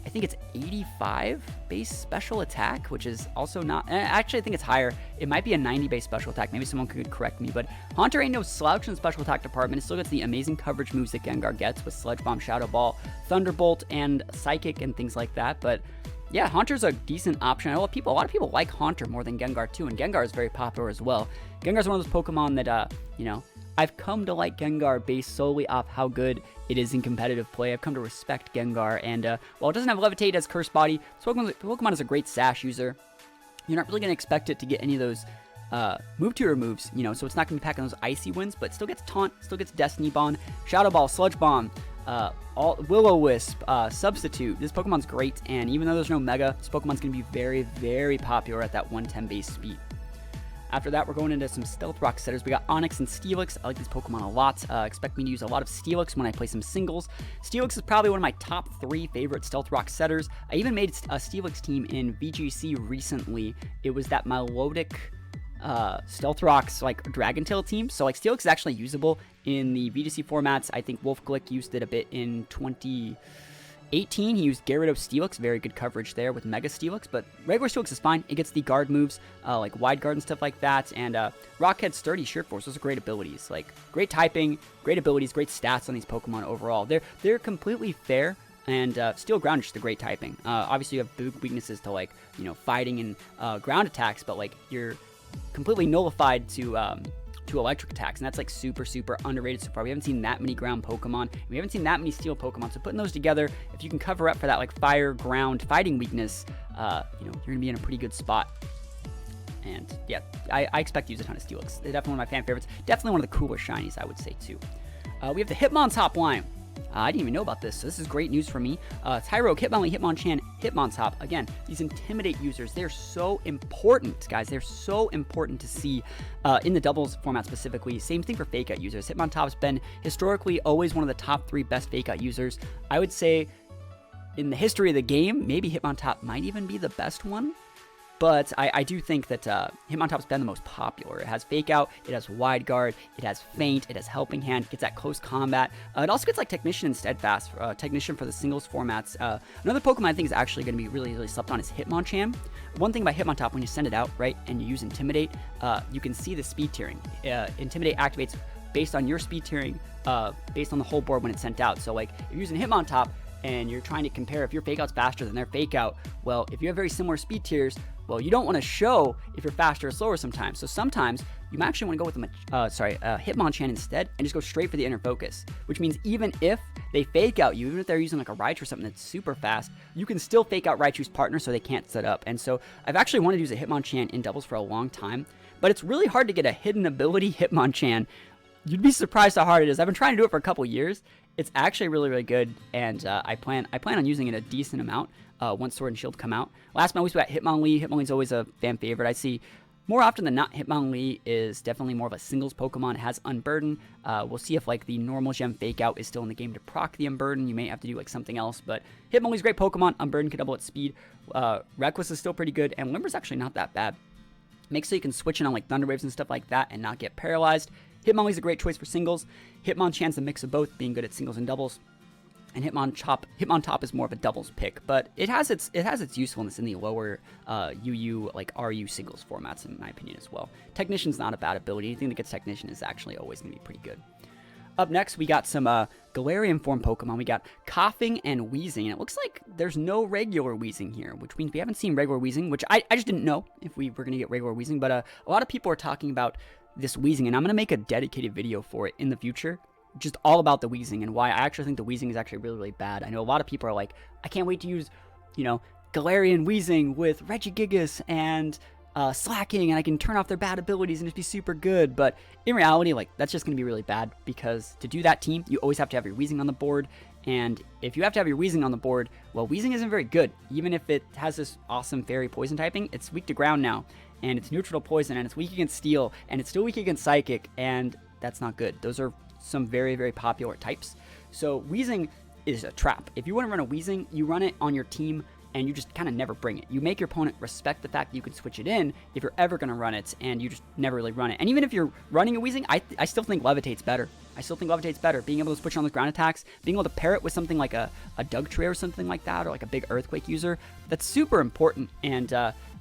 I think it's 85 base special attack, which is also not, actually I think it's higher. It might be a 90 base special attack. Maybe someone could correct me, but Haunter ain't no slouch in the special attack department. It still gets the amazing coverage moves that Gengar gets with Sludge Bomb, Shadow Ball, Thunderbolt, and Psychic and things like that. But yeah, Haunter's a decent option. A lot of people like Haunter more than Gengar too, and Gengar is very popular as well. Gengar's one of those Pokemon that, you know, I've come to like Gengar based solely off how good it is in competitive play. I've come to respect Gengar, and while it doesn't have Levitate as Curse Body, this Pokemon is a great Sash user. You're not really going to expect it to get any of those move tutor moves, you know, so it's not going to be packing those Icy Winds, but it still gets Taunt, still gets Destiny Bond, Shadow Ball, Sludge Bomb, Will-O-Wisp, Substitute. This Pokemon's great, and even though there's no Mega, this Pokemon's going to be very, very popular at that 110 base speed. After that, we're going into some Stealth Rock setters. We got Onix and Steelix. I like these Pokemon a lot. Expect me to use a lot of Steelix when I play some singles. Steelix is probably one of my top 3 favorite Stealth Rock setters. I even made a Steelix team in VGC recently. It was that Melodic Stealth Rock's like Dragon Tail team. So like Steelix is actually usable in the VGC formats. I think Wolf Glick used it a bit in 2018. He used Gyarados Steelix, very good coverage there with Mega Steelix, but regular Steelix is fine. It gets the guard moves, like Wide Guard and stuff like that, and Rockhead, Sturdy, Sheer Force, those are great abilities. Like, great typing, great abilities, great stats on these Pokemon overall. They're completely fair, and Steel Ground is just a great typing. Obviously, you have big weaknesses to, like, you know, fighting and ground attacks, but, like, you're completely nullified to electric attacks, and that's like super, super underrated so far. We haven't seen that many ground Pokemon. We haven't seen that many steel Pokemon, so putting those together, if you can cover up for that like fire, ground, fighting weakness, you know, you're gonna be in a pretty good spot. And yeah, I expect to use a ton of Steelix. They're definitely one of my fan favorites. Definitely one of the cooler shinies, I would say too. We have the Hitmontop line. I didn't even know about this, so this is great news for me. Tyrogue, Hitmonlee, Hitmonchan, Hitmontop. Again, these Intimidate users, they're so important, guys. They're so important to see in the doubles format specifically. Same thing for Fake Out users. Hitmontop's been historically always one of the top 3 best Fake Out users. I would say in the history of the game, maybe Hitmontop might even be the best one. But I do think that Hitmontop's been the most popular. It has Fake Out, it has Wide Guard, it has Feint, it has Helping Hand, it gets that close combat. It also gets like Technician and Steadfast, Technician for the singles formats. Another Pokemon I think is actually going to be really, really slept on is Hitmonchan. One thing about Hitmontop, when you send it out, right, and you use Intimidate, you can see the speed tiering. Intimidate activates based on your speed tiering, based on the whole board when it's sent out. So like, if you're using Hitmontop, and you're trying to compare if your Fake Out's faster than their Fake Out, well, if you have very similar speed tiers, well, you don't want to show if you're faster or slower sometimes. So sometimes you might actually want to go with Hitmonchan instead and just go straight for the inner focus, which means even if they Fake Out you, even if they're using like a Raichu or something that's super fast, you can still Fake Out Raichu's partner so they can't set up. And so I've actually wanted to use a Hitmonchan in doubles for a long time, but it's really hard to get a hidden ability Hitmonchan. You'd be surprised how hard it is. I've been trying to do it for a couple years. It's actually really, really good, and I plan on using it a decent amount once Sword and Shield come out. Last but not least, we got Hitmonlee. Hitmonlee's always a fan favorite. I see more often than not, Hitmonlee is definitely more of a singles Pokemon. It has Unburden. We'll see if like the normal gem Fake Out is still in the game to proc the Unburden. You may have to do like something else, but Hitmonlee's a great Pokemon. Unburden can double its speed. Reckless is still pretty good, and Limber's actually not that bad. Makes so you can switch in on like Thunder Waves and stuff like that and not get paralyzed. Hitmonlee's a great choice for singles. Hitmonchan's a mix of both, being good at singles and doubles. And Hitmontop is more of a doubles pick, but it has its usefulness in the lower UU like RU singles formats in my opinion as well. Technician's not a bad ability. Anything that gets Technician is actually always going to be pretty good. Up next, we got some Galarian form Pokemon. We got Coughing and Wheezing, and it looks like there's no regular Wheezing here, which means we haven't seen regular Wheezing, which I just didn't know if we were going to get regular Wheezing, but a lot of people are talking about this Wheezing, and I'm going to make a dedicated video for it in the future, just all about the Wheezing and why I actually think the Wheezing is actually really, really bad. I know a lot of people are like, I can't wait to use, you know, Galarian Wheezing with Regigigas and slacking and I can turn off their bad abilities and just be super good. But in reality, like, that's just going to be really bad, because to do that team, you always have to have your Weezing on the board. And if you have to have your Weezing on the board, well, Weezing isn't very good. Even if it has this awesome fairy poison typing, it's weak to ground now, and it's neutral to poison, and it's weak against steel, and it's still weak against psychic, and that's not good. Those are some very, very popular types. So Weezing is a trap. If you want to run a Weezing, you run it on your team and you just kind of never bring it. You make your opponent respect the fact that you can switch it in if you're ever going to run it, and you just never really run it. And even if you're running a Weezing, I still think Levitate's better. I still think Levitate's better. Being able to switch on those ground attacks, being able to pair it with something like a Dugtray or something like that, or like a big Earthquake user, that's super important. And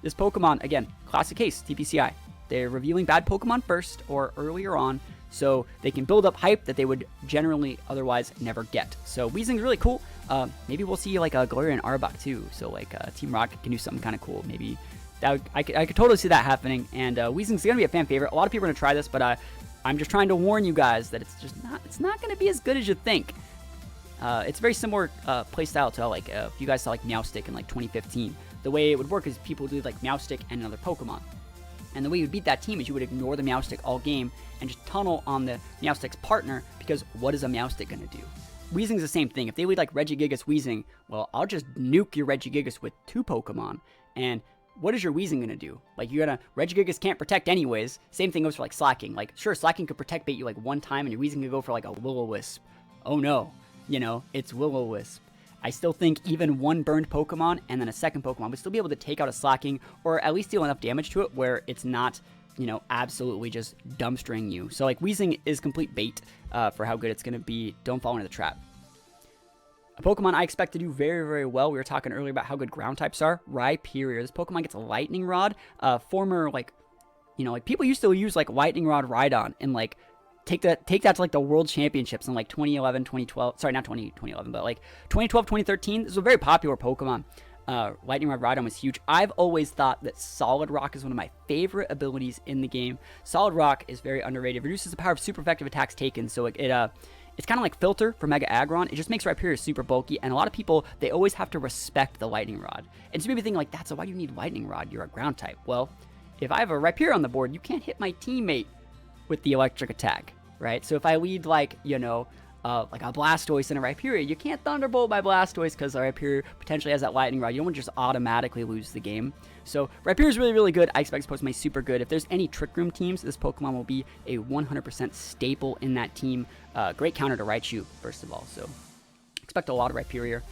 this Pokemon, again, classic case, TPCI. They're revealing bad Pokemon first or earlier on, so they can build up hype that they would generally otherwise never get. So Weezing's really cool. Maybe we'll see like a Galar and Arbok too. So like Team Rocket can do something kind of cool. Maybe that I could totally see that happening. And Weezing's gonna be a fan favorite. A lot of people are gonna try this, but I'm just trying to warn you guys that it's not gonna be as good as you think. It's a very similar playstyle to like if you guys saw like Meowstic in like 2015. The way it would work is people would do like Meowstic and another Pokemon. And the way you would beat that team is you would ignore the Meowstic all game and just tunnel on the Meowstic's partner, because what is a Meowstic going to do? Weezing's the same thing. If they lead like Regigigas Weezing, well, I'll just nuke your Regigigas with 2 Pokemon. And what is your Weezing going to do? Like, Regigigas can't protect anyways. Same thing goes for like Slacking. Like, sure, Slacking could protect bait you like one time, and your Weezing could go for like a Will-O-Wisp. Oh no, it's Will-O-Wisp. I still think even one burned Pokemon and then a second Pokemon would still be able to take out a Slacking, or at least deal enough damage to it where it's not, absolutely just dumbstering you. So like Weezing is complete bait for how good it's going to be. Don't fall into the trap. A Pokemon I expect to do very, very well. We were talking earlier about how good ground types are. Rhyperior. This Pokemon gets a Lightning Rod. Former people used to use like Lightning Rod Rhydon and like take that to like the World Championships in like 2011, 2012. Sorry, not 2011, but like 2012, 2013. This was a very popular Pokemon. Lightning Rod Rhydon was huge. I've always thought that Solid Rock is one of my favorite abilities in the game. Solid Rock is very underrated. It reduces the power of super effective attacks taken, so it's kind of like Filter for Mega Aggron. It just makes Rhyperior super bulky, and a lot of people, they always have to respect the Lightning Rod. And so maybe think like, why do you need Lightning Rod? You're a ground type. Well, if I have a Rhyperior on the board, you can't hit my teammate with the electric attack, right? So if I lead like a Blastoise and a Rhyperior, you can't Thunderbolt my Blastoise because our Rhyperior potentially has that Lightning Rod. You don't want to just automatically lose the game. So Rhyperior is really, really good. I expect this Pokemon to be super good. If there's any Trick Room teams, this Pokemon will be a 100% staple in that team. Great counter to Raichu, first of all. So expect a lot of Rhyperior.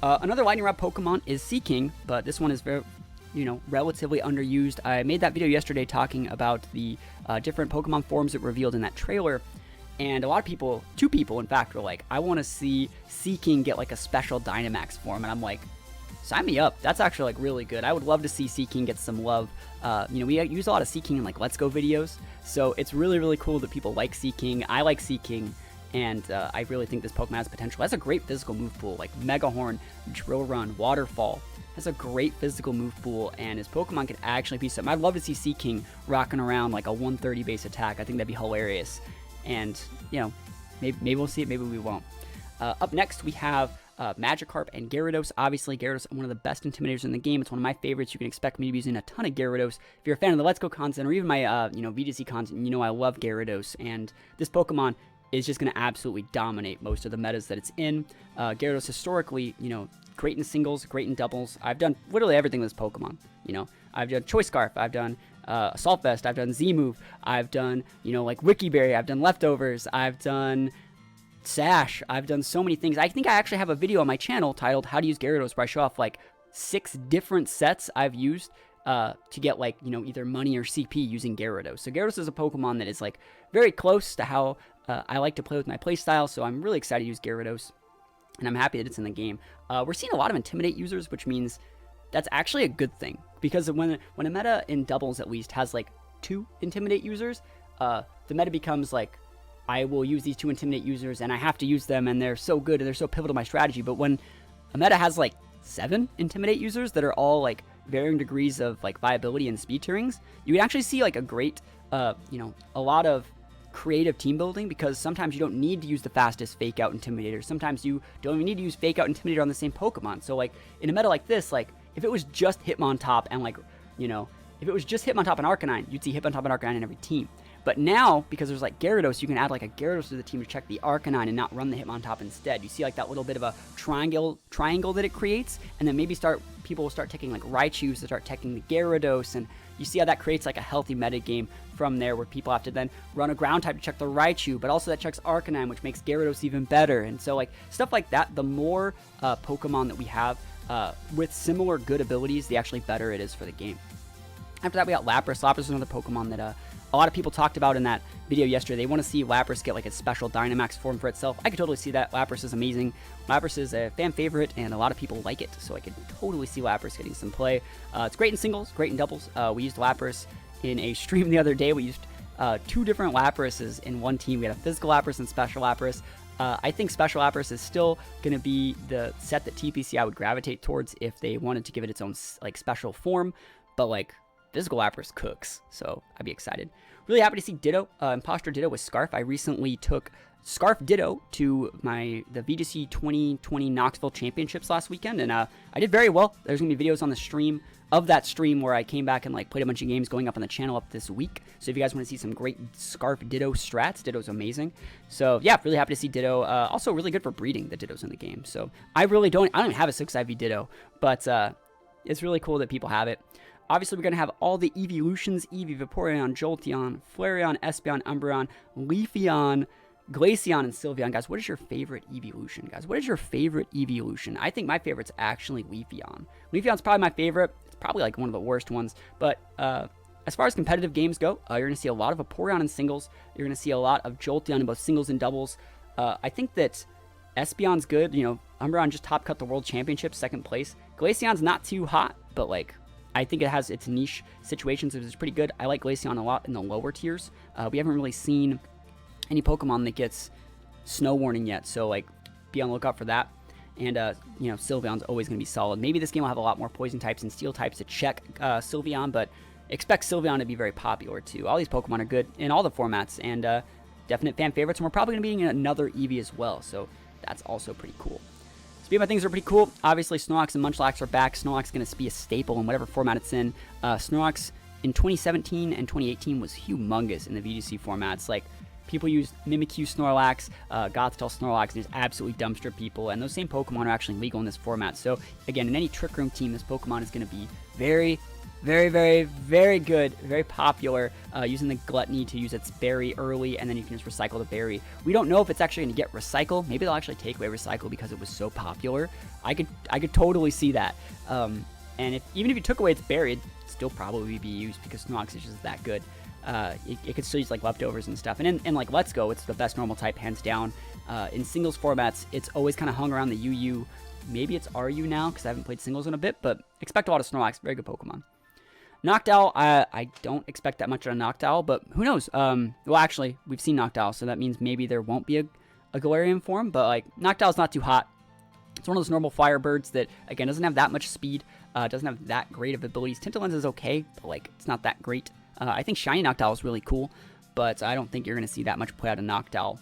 Another Lightning Rod Pokemon is Seaking, but this one is very, relatively underused. I made that video yesterday talking about the different Pokemon forms that were revealed in that trailer. And a lot of people, 2 people in fact, were like, I want to see Seaking get like a special Dynamax form. And I'm like, sign me up. That's actually like really good. I would love to see Seaking get some love. We use a lot of Seaking in like Let's Go videos. So it's really, really cool that people like Seaking. I like Seaking. And I really think this Pokemon has potential. It has a great physical move pool, like Mega Horn, Drill Run, Waterfall. Has a great physical move pool, and his Pokemon could actually be something. I'd love to see Seaking rocking around like a 130 base attack. I think that'd be hilarious. And, maybe we'll see it, maybe we won't. Up next, we have Magikarp and Gyarados. Obviously, Gyarados is one of the best Intimidators in the game. It's one of my favorites. You can expect me to be using a ton of Gyarados. If you're a fan of the Let's Go content, or even my, VGC content, I love Gyarados. And this Pokemon is just going to absolutely dominate most of the metas that it's in. Gyarados historically, great in singles, great in doubles. I've done literally everything with this Pokemon. I've done Choice Scarf, I've done Assault Vest, I've done Z-Move, I've done, like Wiki Berry, I've done Leftovers, I've done Sash, I've done so many things. I think I actually have a video on my channel titled How to Use Gyarados, where I show off like 6 different sets I've used to get like, either money or CP using Gyarados. So Gyarados is a Pokemon that is like very close to how I like to play with my playstyle, so I'm really excited to use Gyarados, and I'm happy that it's in the game. We're seeing a lot of Intimidate users, which means that's actually a good thing, because when a meta in doubles at least has like 2 Intimidate users, the meta becomes like, I will use these 2 Intimidate users and I have to use them and they're so good and they're so pivotal to my strategy. But when a meta has like 7 Intimidate users that are all like varying degrees of like viability and speed tierings, you can actually see like a great, a lot of creative team building, because sometimes you don't need to use the fastest Fake Out Intimidator. Sometimes you don't even need to use Fake Out Intimidator on the same Pokemon. So like in a meta like this, like if it was just Hitmontop and like, if it was just Hitmontop and Arcanine, you'd see Hitmontop and Arcanine in every team. But now, because there's like Gyarados, you can add like a Gyarados to the team to check the Arcanine and not run the Hitmontop instead. You see like that little bit of a triangle that it creates, and then maybe people will start taking like Raichus to start taking the Gyarados, and you see how that creates like a healthy metagame from there, where people have to then run a ground type to check the Raichu, but also that checks Arcanine, which makes Gyarados even better. And so like stuff like that, the more Pokemon that we have with similar good abilities, the actually better it is for the game. After that, we got Lapras. Lapras is another Pokemon that a lot of people talked about in that video yesterday. They want to see Lapras get like a special Dynamax form for itself. I could totally see that. Lapras is amazing. Lapras is a fan favorite, and a lot of people like it, so I could totally see Lapras getting some play. It's great in singles, great in doubles. We used Lapras in a stream the other day. We used 2 different Laprases in one team. We had a physical Lapras and special Lapras. I think Special Lapras is still going to be the set that TPCI would gravitate towards if they wanted to give it its own like special form, but like Physical Lapras cooks, so I'd be excited. Really happy to see Ditto, Imposter Ditto with Scarf. I recently took Scarf Ditto to the VGC 2020 Knoxville Championships last weekend, and I did very well. There's going to be videos on the stream of that stream where I came back and like played a bunch of games going up on the channel up this week. So if you guys want to see some great Scarf Ditto strats, Ditto's amazing. So yeah, really happy to see Ditto. Also really good for breeding, the Dittos in the game. So I don't even have a 6 IV Ditto, but it's really cool that people have it. Obviously, we're going to have all the evolutions: Eevee, Vaporeon, Jolteon, Flareon, Espeon, Umbreon, Leafeon, Glaceon, and Sylveon. Guys, what is your favorite evolution? Guys, what is your favorite evolution? I think my favorite's actually Leafeon. Leafeon's probably my favorite. It's probably like one of the worst ones. But as far as competitive games go, you're going to see a lot of Vaporeon in singles. You're going to see a lot of Jolteon in both singles and doubles. I think that Espeon's good. You know, Umbreon just top cut the World Championship, 2nd place. Glaceon's not too hot, but like, I think it has its niche situations. It's pretty good. I like Glaceon a lot in the lower tiers. We haven't really seen any Pokemon that gets Snow Warning yet, so like be on the lookout for that. And you know, Sylveon's always going to be solid. Maybe this game will have a lot more Poison types and Steel types to check Sylveon, but expect Sylveon to be very popular too. All these Pokemon are good in all the formats, and definite fan favorites. And we're probably going to be getting another Eevee as well, so that's also pretty cool. Speaking of things that are pretty cool, obviously Snorlax and Munchlax are back. Snorlax is going to be a staple in whatever format it's in. Snorlax in 2017 and 2018 was humongous in the VGC formats. Like, people used Mimikyu Snorlax, Gothitelle Snorlax, and just absolutely dumpster people. And those same Pokemon are actually legal in this format. So, again, in any Trick Room team, this Pokemon is going to be very, very, very, very good, very popular, using the Gluttony to use its berry early, and then you can just recycle the berry. We don't know if it's actually going to get recycle. Maybe they'll actually take away recycle because it was so popular. I could totally see that. And even if you took away its berry, it'd still probably be used because Snorlax is just that good. It could still use like leftovers and stuff. And in like Let's Go, it's the best normal type, hands down. In singles formats, it's always kind of hung around the UU. Maybe it's RU now because I haven't played singles in a bit, but expect a lot of Snorlax. Very good Pokemon. Noctowl, I don't expect that much out of Noctowl, but who knows? Well, actually, we've seen Noctowl, so that means maybe there won't be a Galarian form, but like, Noctowl's not too hot. It's one of those normal fire birds that, again, doesn't have that much speed, doesn't have that great of abilities. Tintalens is okay, but like, it's not that great. I think Shiny Noctowl is really cool, but I don't think you're going to see that much play out of Noctowl.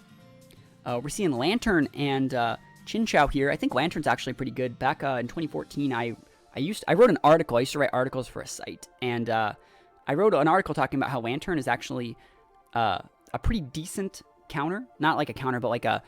We're seeing Lantern and Chinchou here. I think Lantern's actually pretty good. Back in 2014, I wrote an article. I used to write articles for a site, and I wrote an article talking about how Lantern is actually a pretty decent counter. Not like a counter, but like a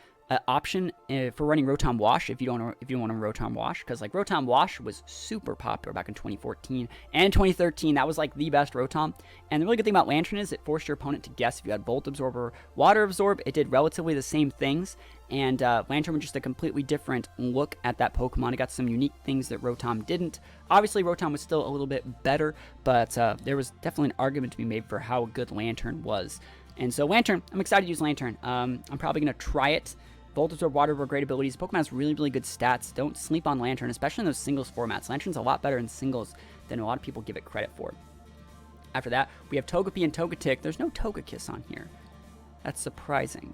option for running Rotom Wash if you don't want to Rotom Wash, because like Rotom Wash was super popular back in 2014 and 2013. That was like the best Rotom. And the really good thing about Lantern is it forced your opponent to guess if you had Volt Absorb or Water Absorb. It did relatively the same things, and Lantern was just a completely different look at that Pokemon. It got some unique things that Rotom didn't. Obviously, Rotom was still a little bit better, but there was definitely an argument to be made for how good Lantern was. And so Lantern, I'm excited to use Lantern. I'm probably going to try it. Volt Absorb, Water Absorb, great abilities. Pokemon has really, really good stats. Don't sleep on Lantern, especially in those singles formats. Lantern's a lot better in singles than a lot of people give it credit for. After that, we have Togepi and Togetic. There's no Togekiss on here. That's surprising.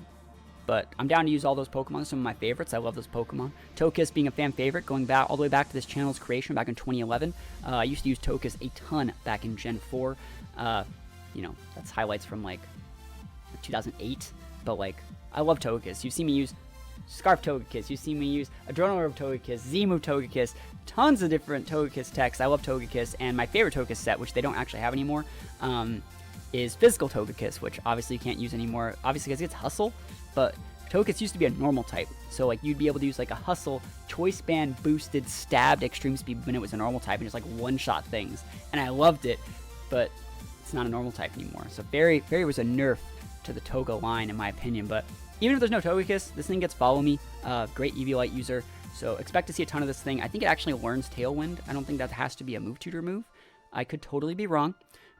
But I'm down to use all those Pokemon. Some of my favorites. I love those Pokemon. Togekiss being a fan favorite, going back all the way back to this channel's creation back in 2011. I used to use Togekiss a ton back in Gen 4. You know, that's highlights from like 2008. But like, I love Togekiss. You've seen me use Scarf Togekiss. You've seen me use Adrenal Orb Togekiss, Z-Move Togekiss, tons of different Togekiss techs. I love Togekiss, and my favorite Togekiss set, which they don't actually have anymore, is Physical Togekiss, which obviously you can't use anymore, obviously because it's Hustle, but Togekiss used to be a normal type, so like you'd be able to use like a Hustle, Choice Band boosted, stabbed Extreme Speed when it was a normal type, and just like one-shot things, and I loved it, but it's not a normal type anymore. So Fairy was a nerf to the Toga line in my opinion, but even if there's no Togekiss, this thing gets Follow Me, great Eviolite user, so expect to see a ton of this thing. I think it actually learns Tailwind. I don't think that has to be a move tutor move. I could totally be wrong,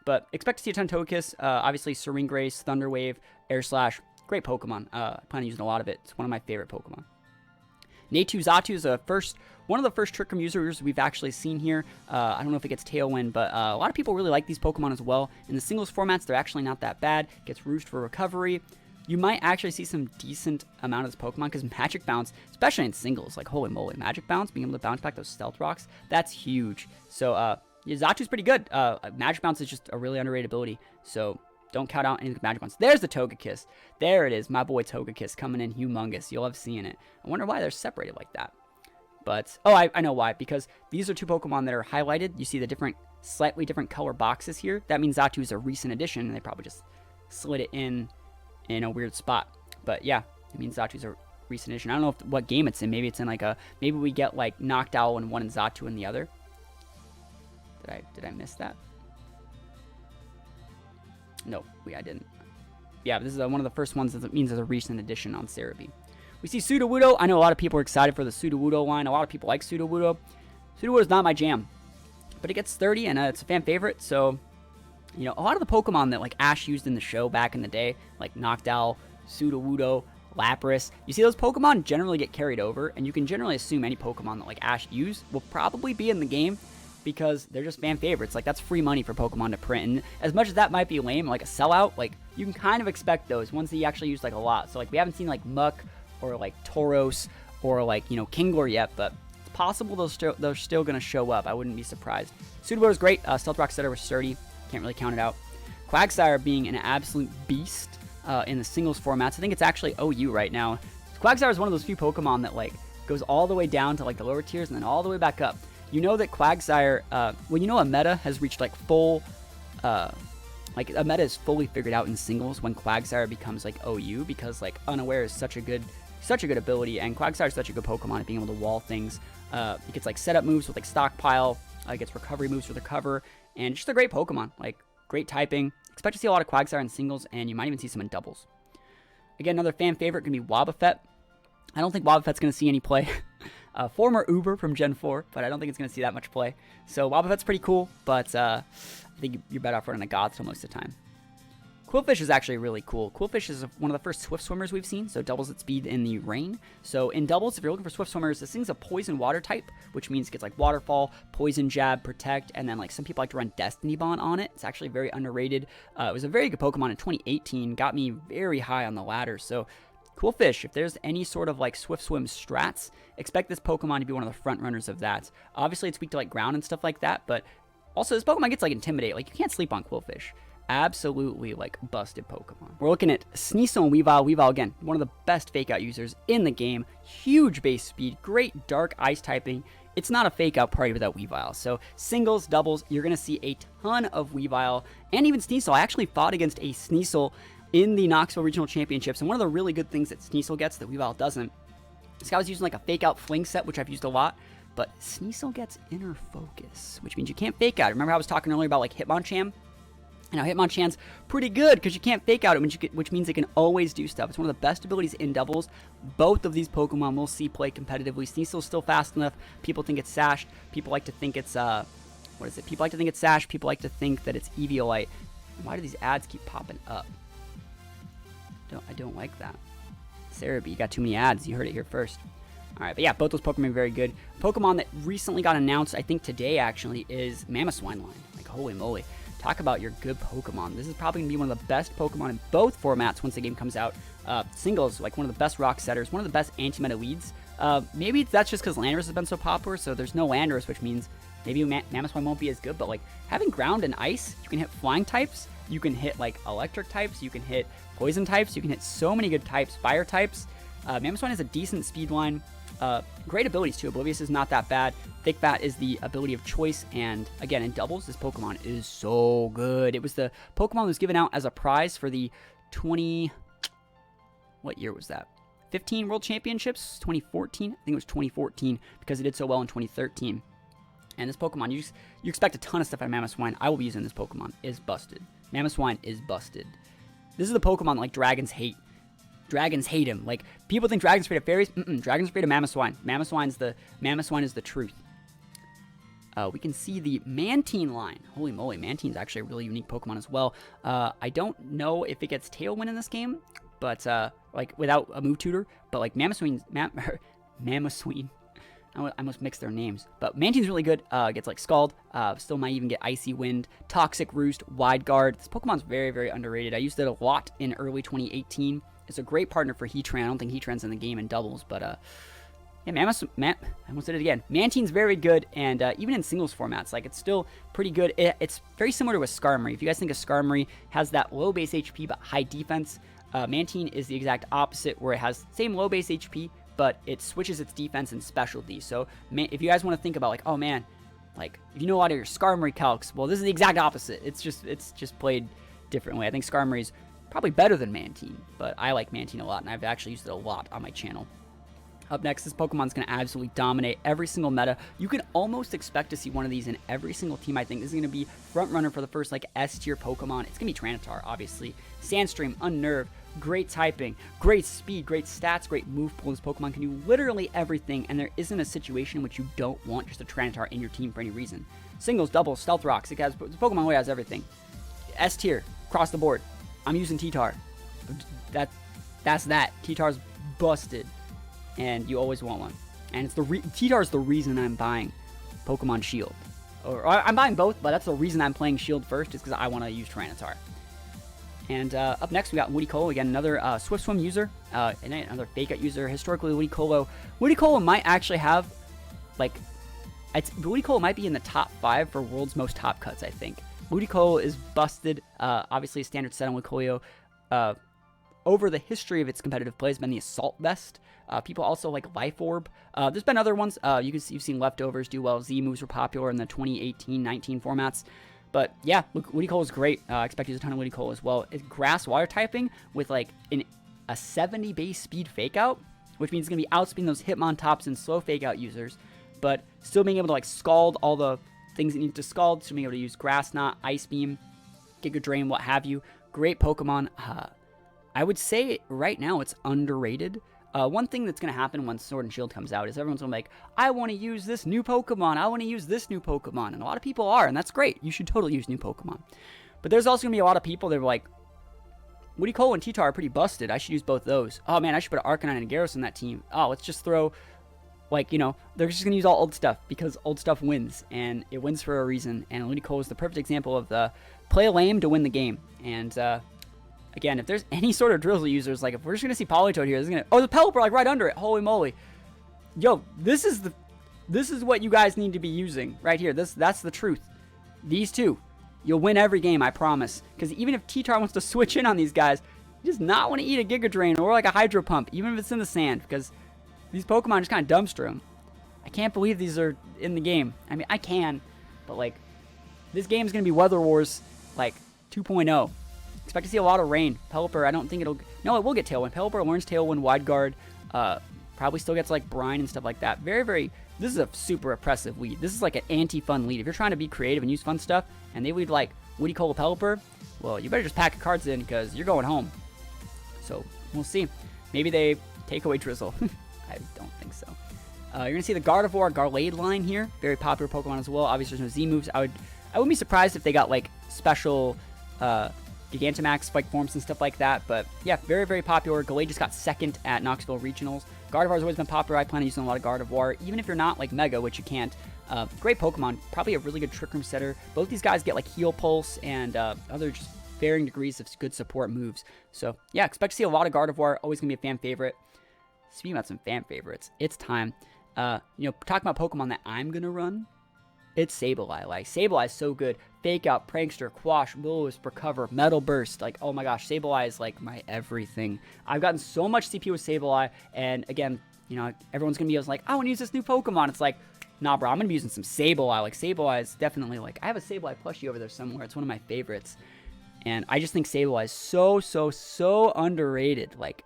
but expect to see a ton of Togekiss. Obviously Serene Grace, Thunder Wave, Air Slash, great Pokemon. I plan on using a lot of it. It's one of my favorite Pokemon. Natu Xatu is one of the first Trick Room users we've actually seen here. I don't know if it gets Tailwind, but a lot of people really like these Pokemon as well. In the singles formats, they're actually not that bad. Gets Roost for recovery. You might actually see some decent amount of this Pokemon because Magic Bounce, especially in singles, like holy moly, Magic Bounce, being able to bounce back those Stealth Rocks, that's huge. So yeah, Xatu's pretty good. Magic Bounce is just a really underrated ability, so don't count out any of the Magic Bounce. There's the Togekiss. There it is, my boy Togekiss coming in humongous. You'll love seeing it. I wonder why they're separated like that. But, oh, I know why. Because these are two Pokemon that are highlighted. You see the slightly different color boxes here. That means Xatu is a recent addition, and they probably just slid it in a weird spot. But yeah, it means Xatu's a recent addition. I don't know what game it's in. Maybe it's in like maybe we get like Noctowl in one and Xatu in the other. Did I miss that? No, I didn't. Yeah, this is one of the first ones that means there's a recent addition on Cerebi. We see Sudowoodo. I know a lot of people are excited for the Sudowoodo line. A lot of people like Sudowoodo. Sudowoodo is not my jam, but it gets 30 and it's a fan favorite. So, you know, a lot of the Pokemon that like Ash used in the show back in the day, like Noctowl, Sudowoodo, Lapras, you see those Pokemon generally get carried over, and you can generally assume any Pokemon that like Ash used will probably be in the game because they're just fan favorites. Like, that's free money for Pokemon to print, and as much as that might be lame, like a sellout, like you can kind of expect those ones that you actually use like a lot. So like we haven't seen like Muck or like Tauros or like, you know, Kingler yet, but it's possible they're still going to show up. I wouldn't be surprised. Sudowoodo is great. Stealth Rock Setter was sturdy. Can't really count it out. Quagsire being an absolute beast in the singles formats. I think it's actually OU right now. Quagsire is one of those few Pokemon that like goes all the way down to like the lower tiers and then all the way back up. You know that Quagsire, when you know a meta has reached like full, like a meta is fully figured out in singles when Quagsire becomes like OU, because like Unaware is such a good ability, and Quagsire is such a good Pokemon at being able to wall things. It gets like setup moves with like Stockpile, it gets recovery moves with Recover, and just a great Pokemon, like great typing. Expect to see a lot of Quagsire in singles, and you might even see some in doubles. Again, another fan favorite going to be Wobbuffet. I don't think Wobbuffet's going to see any play. Former Uber from Gen 4, but I don't think it's going to see that much play. So Wobbuffet's pretty cool, but I think you're better off running a Gothitelle most of the time. Quillfish is actually really cool. Quillfish is one of the first Swift Swimmers we've seen, so doubles its speed in the rain. So in doubles, if you're looking for Swift Swimmers, this thing's a Poison Water type, which means it gets like Waterfall, Poison Jab, Protect, and then like some people like to run Destiny Bond on it. It's actually very underrated. It was a very good Pokemon in 2018, got me very high on the ladder, so Quillfish, if there's any sort of like Swift Swim strats, expect this Pokemon to be one of the front runners of that. Obviously, it's weak to like ground and stuff like that, but also this Pokemon gets like Intimidate. Like, you can't sleep on Quillfish. Absolutely like busted Pokemon. We're looking at Sneasel and Weavile. Weavile, again, one of the best fake out users in the game. Huge base speed, great dark ice typing. It's not a fake out party without Weavile. So singles, doubles, you're going to see a ton of Weavile and even Sneasel. I actually fought against a Sneasel in the Knoxville Regional Championships, and one of the really good things that Sneasel gets that Weavile doesn't, this guy was using like a fake out fling set, which I've used a lot, but Sneasel gets inner focus, which means you can't fake out. Remember how I was talking earlier about like Hitmonchan? And now Hitmonchan's pretty good because you can't fake out it, which means it can always do stuff. It's one of the best abilities in doubles. Both of these Pokemon we'll see play competitively. Sneasel's still fast enough. People think it's Sashed. People like to think it's, what is it? People like to think it's Sash. People like to think that it's Eviolite. Why do these ads keep popping up? I don't like that. Cerebi, you got too many ads. You heard it here first. Alright, but yeah, both those Pokemon are very good. Pokemon that recently got announced, I think today actually, is Mamoswine line. Like, holy moly. Talk about your good Pokemon. This is probably going to be one of the best Pokemon in both formats once the game comes out. Singles, like one of the best rock setters, one of the best anti-meta leads. Maybe that's just because Landorus has been so popular, so there's no Landorus, which means maybe Mamoswine won't be as good, but like having ground and ice, you can hit flying types, you can hit like electric types, you can hit poison types, you can hit so many good types, fire types. Mamoswine has a decent speed line. Great abilities too. Oblivious is not that bad. Thick Fat is the ability of choice, and again, in doubles, this Pokemon is so good. It was the Pokemon that was given out as a prize for the what year was that? 15 World Championships? 2014? I think it was 2014, because it did so well in 2013. And this Pokemon, you expect a ton of stuff out of Mamoswine. I will be using this Pokemon. Is busted. Mamoswine is busted. This is the Pokemon like dragons hate. Dragons hate him. Like, people think dragons are afraid of fairies. Dragons are afraid of Mamoswine. Mamoswine is the truth. We can see the Mantine line. Holy moly, Mantine's actually a really unique Pokemon as well. I don't know if it gets Tailwind in this game, but like without a move tutor. But like Mamoswine. I almost mixed their names. But Mantine's really good. Gets like Scald. Still might even get Icy Wind, Toxic Roost, Wide Guard. This Pokemon's very, very underrated. I used it a lot in early 2018. It's a great partner for Heatran. I don't think Heatran's in the game in doubles, but yeah, I almost did it again. Mantine's very good, and even in singles formats, like, it's still pretty good. It's very similar to a Skarmory. If you guys think a Skarmory has that low base HP but high defense, Mantine is the exact opposite, where it has same low base HP, but it switches its defense and specialty. So if you guys want to think about, like, oh man, like, if you know a lot of your Skarmory calcs, well, this is the exact opposite. It's just played differently. I think Skarmory's probably better than Mantine, but I like Mantine a lot, and I've actually used it a lot on my channel. Up next, this Pokemon's going to absolutely dominate every single meta. You can almost expect to see one of these in every single team, I think. This is going to be front runner for the first, like, S-tier Pokemon. It's going to be Tranitar, obviously. Sandstream, Unnerve, great typing, great speed, great stats, great move pool. This Pokemon can do literally everything, and there isn't a situation in which you don't want just a Tranitar in your team for any reason. Singles, doubles, Stealth Rocks. This Pokemon really has everything. S-tier, across the board. I'm using T-Tar. That's that. T-Tar's busted, and you always want one. And it's T-Tar's the reason I'm buying Pokemon Shield. Or I'm buying both, but that's the reason I'm playing Shield first, is because I want to use Tyranitar. And up next, we got Ludicolo, again, another Swift Swim user, and another Fake Out user. Historically, Ludicolo might actually have, like, Ludicolo might be in the top 5 for world's most top cuts, I think. Ludicolo is busted. Obviously, a standard set on Lucario. Over the history of its competitive play has been the Assault Vest. People also like Life Orb. There's been other ones. You've seen Leftovers do well. Z moves were popular in the 2018-19 formats. But yeah, Ludicolo is great. I expect to use a ton of Ludicolo as well. It's grass water typing with like a 70 base speed Fake Out, which means it's going to be outspeeding those Hitmontops and slow Fake Out users, but still being able to like scald all the things it needs to scald, so being able to use Grass Knot, Ice Beam, Giga Drain, what have you. Great Pokemon. I would say right now it's underrated. One thing that's going to happen when Sword and Shield comes out is everyone's going to be like, I want to use this new Pokemon. I want to use this new Pokemon. And a lot of people are, and that's great. You should totally use new Pokemon. But there's also going to be a lot of people that are like, Ludicolo and T-Tar are pretty busted. I should use both those. Oh man, I should put an Arcanine and a Gyarados in that team. Oh, let's just throw, like, you know, they're just going to use all old stuff because old stuff wins. And it wins for a reason. And Ludicolo is the perfect example of the play lame to win the game. And, again, if there's any sort of Drizzle users, like, if we're just going to see Politoed here, this is going to... Oh, the Pelipper, like, right under it. Holy moly. Yo, this is what you guys need to be using right here. That's the truth. These two. You'll win every game, I promise. Because even if T-Tar wants to switch in on these guys, he does not want to eat a Giga Drain or, like, a Hydro Pump, even if it's in the sand, because these Pokemon just kind of dumpster him. I can't believe these are in the game. I mean, I can, but, like, this game is going to be Weather Wars, like, 2.0. Expect to see a lot of rain. Pelipper, I don't think it'll... No, it will get Tailwind. Pelipper learns Tailwind, Wide Guard. Probably still gets, like, Brine and stuff like that. Very, very... This is a super oppressive lead. This is, like, an anti-fun lead. If you're trying to be creative and use fun stuff, and they lead, like, Ludicolo Pelipper, well, you better just pack your cards in, because you're going home. So, we'll see. Maybe they take away Drizzle. I don't think so. You're going to see the Gardevoir, Garlade line here. Very popular Pokemon as well. Obviously, there's no Z moves. I wouldn't be surprised if they got, like, special... Gigantamax spike forms and stuff like that, but yeah, very, very popular. Galade just got second at Knoxville Regionals. Gardevoir's always been popular. I plan on using a lot of Gardevoir, even if you're not like Mega, which you can't. Great Pokemon, probably a really good Trick Room setter. Both these guys get like Heal Pulse and other just varying degrees of good support moves. So yeah, expect to see a lot of Gardevoir. Always gonna be a fan favorite. Speaking about some fan favorites, it's time. You know, talking about Pokemon that I'm gonna run. it's Sableye. Like, Sableye is so good. Fake Out, Prankster, Quash, Will-O-Wisp, Recover, Metal Burst. Like, oh my gosh, Sableye is like my everything. I've gotten so much CP with Sableye, and again, you know, everyone's gonna be like, I want to use this new Pokemon. It's like, nah, bro, I'm gonna be using some Sableye. Like, Sableye is definitely like, I have a Sableye plushie over there somewhere. It's one of my favorites, and I just think Sableye is so underrated. Like,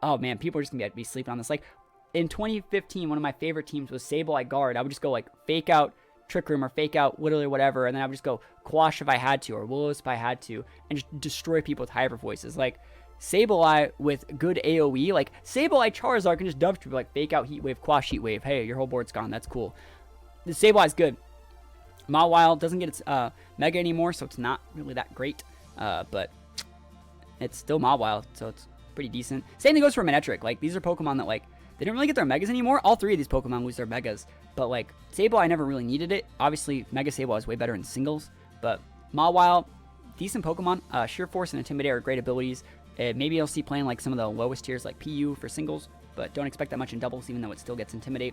oh man, people are just gonna be sleeping on this. Like, in 2015, one of my favorite teams was Sableye Guard. I would just go like Fake Out, Trick Room, or Fake Out, literally whatever, and then I would just go Quash if I had to, or Will-O-Wisp if I had to, and just destroy people with Hyper Voices. Like, Sableye with good AoE, like Sableye Charizard can just dove people like Fake Out, Heat Wave, Quash, Heat Wave. Hey, your whole board's gone. That's cool. The Sableye is good. Mawile doesn't get its Mega anymore, so it's not really that great, but it's still Mawile, so it's pretty decent. Same thing goes for Manectric. Like, these are Pokemon that, like, they don't really get their Megas anymore. All three of these Pokemon lose their Megas, but like Sableye, I never really needed it. Obviously, Mega Sableye is way better in singles, but Mawile, decent Pokemon. Sheer Force and Intimidate are great abilities. Maybe you'll see playing like some of the lowest tiers like PU for singles, but don't expect that much in doubles, even though it still gets Intimidate.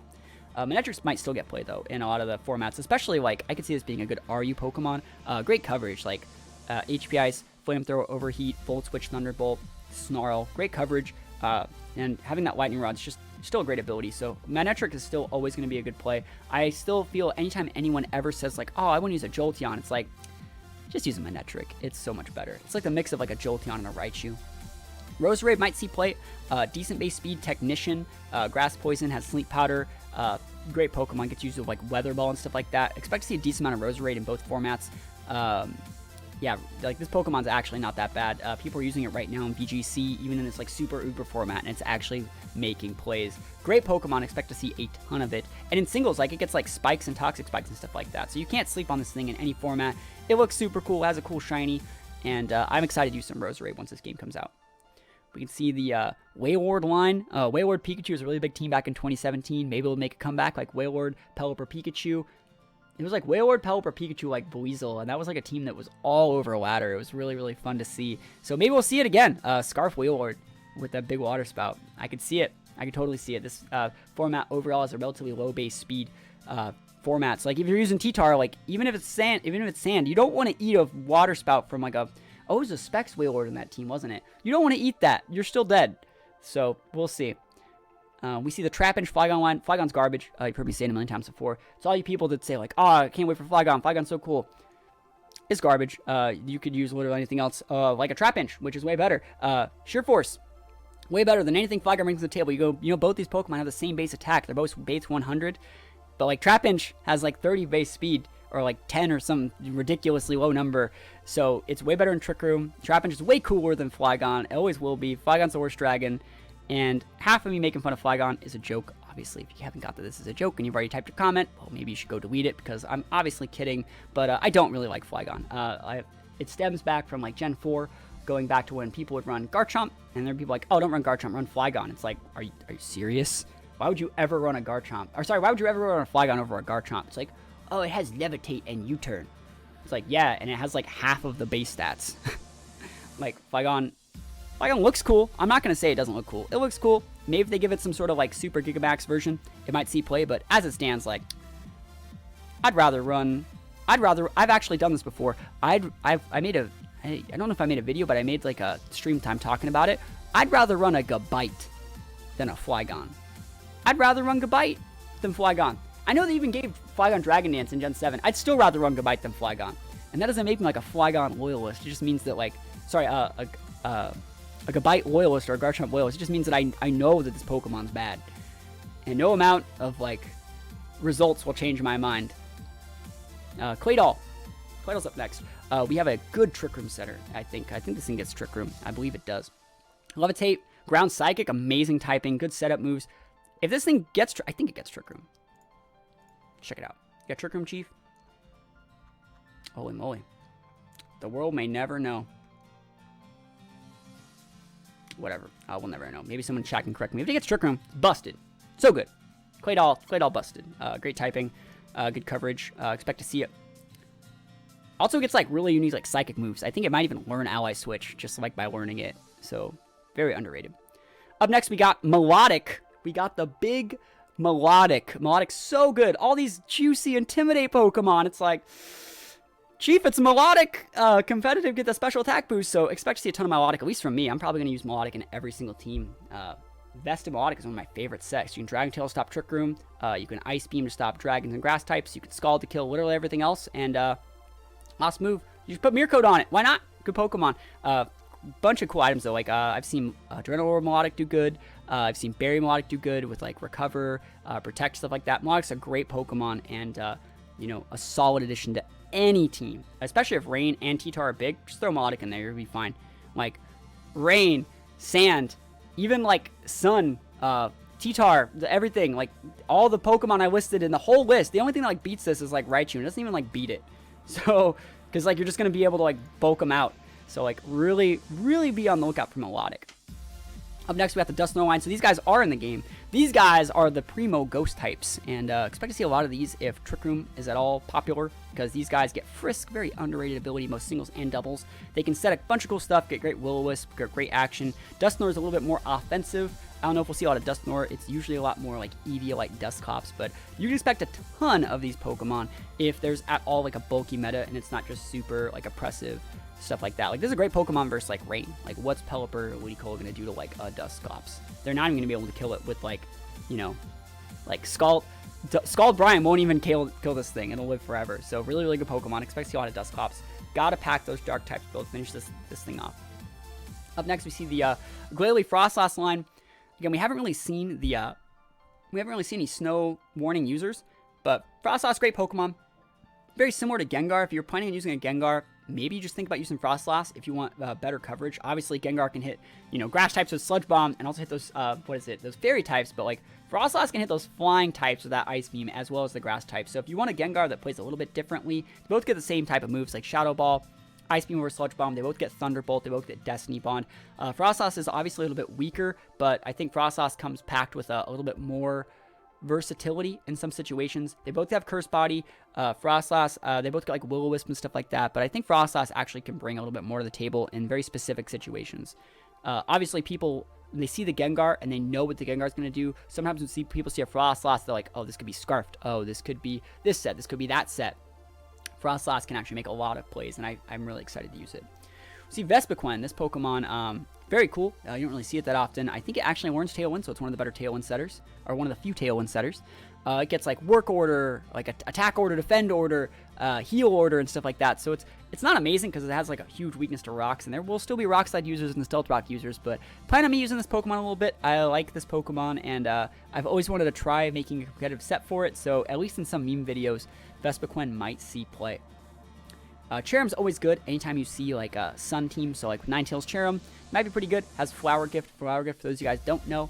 Manectric might still get played though in a lot of the formats, especially like I could see this being a good RU Pokemon. Great coverage, like HP Ice, Flamethrower, Overheat, Volt Switch, Thunderbolt, Snarl, great coverage, and having that Lightning Rod is just still a great ability. So Manectric is still always going to be a good play. I still feel anytime anyone ever says like, oh, I want to use a Jolteon, it's like, just use a Manectric. It's so much better. It's like the mix of like a Jolteon and a Raichu. Roserade might see play. Decent base speed, Technician, Grass Poison, has Sleep Powder. Great Pokemon, gets used with like Weather Ball and stuff like that. Expect to see a decent amount of Roserade in both formats. Yeah, like this Pokemon's actually not that bad. People are using it right now in VGC, even in this like super uber format, and it's actually making plays. Great Pokemon, expect to see a ton of it. And in singles, like it gets like spikes and toxic spikes and stuff like that. So you can't sleep on this thing in any format. It looks super cool, has a cool shiny, and I'm excited to use some Roserade once this game comes out. We can see the Wayward line. Wayward Pikachu was a really big team back in 2017. Maybe it'll make a comeback like Wayward, Pelipper, Pikachu. It was like Wayward, Pelipper, Pikachu, like Buizel, and that was like a team that was all over a ladder. It was really fun to see. So maybe we'll see it again. Scarf Wayward with that big water spout. I could see it. I could totally see it. This format overall is a relatively low base speed format. So like if you're using T-Tar, like even if it's sand, you don't want to eat a water spout from like a, oh, it was a Specs Wayward in that team, wasn't it? You don't want to eat that. You're still dead. So we'll see. We see the Trapinch Flygon line. Flygon's garbage. You've heard me say it a million times before. It's all you people that say like, oh, I can't wait for Flygon. Flygon's so cool. It's garbage. You could use literally anything else, like a Trapinch, which is way better. Sheer Force, way better than anything Flygon brings to the table. You know, both these Pokemon have the same base attack. They're both base 100, but like Trapinch has like 30 base speed, or like 10 or some ridiculously low number. So it's way better in Trick Room. Trapinch is way cooler than Flygon. It always will be. Flygon's the worst dragon. And half of me making fun of Flygon is a joke. Obviously, if you haven't got that this is a joke and you've already typed your comment, well, maybe you should go delete it because I'm obviously kidding. But I don't really like Flygon. It stems back from like Gen 4, going back to when people would run Garchomp, and there are people like, oh, don't run Garchomp, run Flygon. It's like, are you serious? Why would you ever run a Garchomp? Or sorry, why would you ever run a Flygon over a Garchomp? It's like, oh, it has Levitate and U-Turn. It's like, yeah, and it has like half of the base stats. Like Flygon looks cool. I'm not going to say it doesn't look cool. It looks cool. Maybe if they give it some sort of like Super Gigamax version, it might see play, but as it stands, like, I've actually done this before. I don't know if I made a video, but I made like a stream time talking about it. I'd rather run a Gabite than a Flygon. I'd rather run Gabite than Flygon. I know they even gave Flygon Dragon Dance in Gen 7. I'd still rather run Gabite than Flygon. And that doesn't make me like a Flygon loyalist. It just means that like, sorry, a Gabite loyalist or a Garchomp loyalist. It just means that I know that this Pokemon's bad. And no amount of like results will change my mind. Claydol. Claydol's up next. We have a good Trick Room setter, I think. I think this thing gets Trick Room. I believe it does. Levitate, Ground Psychic, amazing typing, good setup moves. If this thing gets, I think it gets Trick Room. Check it out. You got Trick Room, Chief? Holy moly. The world may never know. Whatever. We'll never know. Maybe someone in chat can correct me. If it gets Trick Room, busted. So good. Claydol busted. Great typing. Good coverage. Expect to see it. Also gets like really unique like psychic moves. I think it might even learn Ally Switch just like by learning it. So very underrated. Up next we got Melodic. We got the big Melodic. Melodic's so good. All these juicy Intimidate Pokemon. It's like, Chief, it's Melodic. Competitive, get the special attack boost. So expect to see a ton of Melodic, at least from me. I'm probably going to use Melodic in every single team. Vested Melodic is one of my favorite sets. You can Dragon Tail to stop Trick Room. You can Ice Beam to stop Dragons and Grass types. You can Scald to kill literally everything else. And last move, you just put Mirror Coat on it. Why not? Good Pokemon. Bunch of cool items though. Like I've seen Adrenaline Melodic do good. I've seen Berry Melodic do good with like Recover, Protect, stuff like that. Melodic's a great Pokemon and you know, a solid addition to any team, especially if Rain and T-Tar are big. Just throw Melodic in there, you'll be fine. Like Rain, Sand, even like Sun, T-Tar, everything, like all the Pokemon I listed in the whole list. The only thing that like beats this is like Raichu. It doesn't even like beat it. So, because like you're just gonna be able to like bulk them out. So like really be on the lookout for Melodic. Up next we got the Dusknoir line. So these guys are in the game. These guys are the primo ghost types, and expect to see a lot of these if Trick Room is at all popular, because these guys get Frisk, very underrated ability, most singles and doubles. They can set a bunch of cool stuff, get great Will-O-Wisp, get great action. Dusknoir is a little bit more offensive. I don't know if we'll see a lot of Dusknoir. It's usually a lot more like Eevee, like Dusclops, but you can expect a ton of these Pokemon if there's at all like a bulky meta and it's not just super like oppressive stuff like that. Like this is a great Pokemon versus like Rain. Like what's Pelipper or Ludicolo gonna do to like a Dusclops? They're not even gonna be able to kill it with like, you know, like Scald Brian won't even kill this thing. It'll live forever. So really good Pokemon. Expect to see a lot of Dusclops. Gotta pack those Dark types builds. Finish this thing off. Up next we see the Glalie Frostlass line. Again, we haven't really seen any Snow Warning users, but Frostlass, great Pokemon. Very similar to Gengar. If you're planning on using a Gengar, maybe you just think about using Frostlass if you want better coverage. Obviously, Gengar can hit, you know, grass types with Sludge Bomb and also hit those, those fairy types, but like Frostlass can hit those flying types with that Ice Beam as well as the grass types. So if you want a Gengar that plays a little bit differently, they both get the same type of moves like Shadow Ball, Ice Beam over Sludge Bomb. They both get Thunderbolt. They both get Destiny Bond. Frostlass is obviously a little bit weaker, but I think Frostlass comes packed with a little bit more versatility in some situations. They both have Curse Body. Frostlass, they both got like Will-O-Wisp and stuff like that, but I think Frostlass actually can bring a little bit more to the table in very specific situations. Obviously, people, when they see the Gengar and they know what the Gengar is going to do, sometimes when people see a Frostlass, they're like, oh, this could be Scarfed. Oh, this could be this set. This could be that set. Frostlass can actually make a lot of plays, and I'm really excited to use it. See Vespiquen, this Pokemon, very cool. You don't really see it that often. I think it actually learns Tailwind, so it's one of the better Tailwind setters, or one of the few Tailwind setters. It gets like Work Order, like Attack Order, Defend Order, Heal Order, and stuff like that. So it's not amazing because it has like a huge weakness to rocks, and there will still be Rock Slide users and Stealth Rock users, but plan on me using this Pokemon a little bit. I like this Pokemon, and I've always wanted to try making a competitive set for it, so at least in some meme videos, Vespiquen might see play. Cherum's always good anytime you see like a Sun team, so like Ninetales Cherum might be pretty good. Has Flower Gift. Flower Gift, for those of you guys don't know,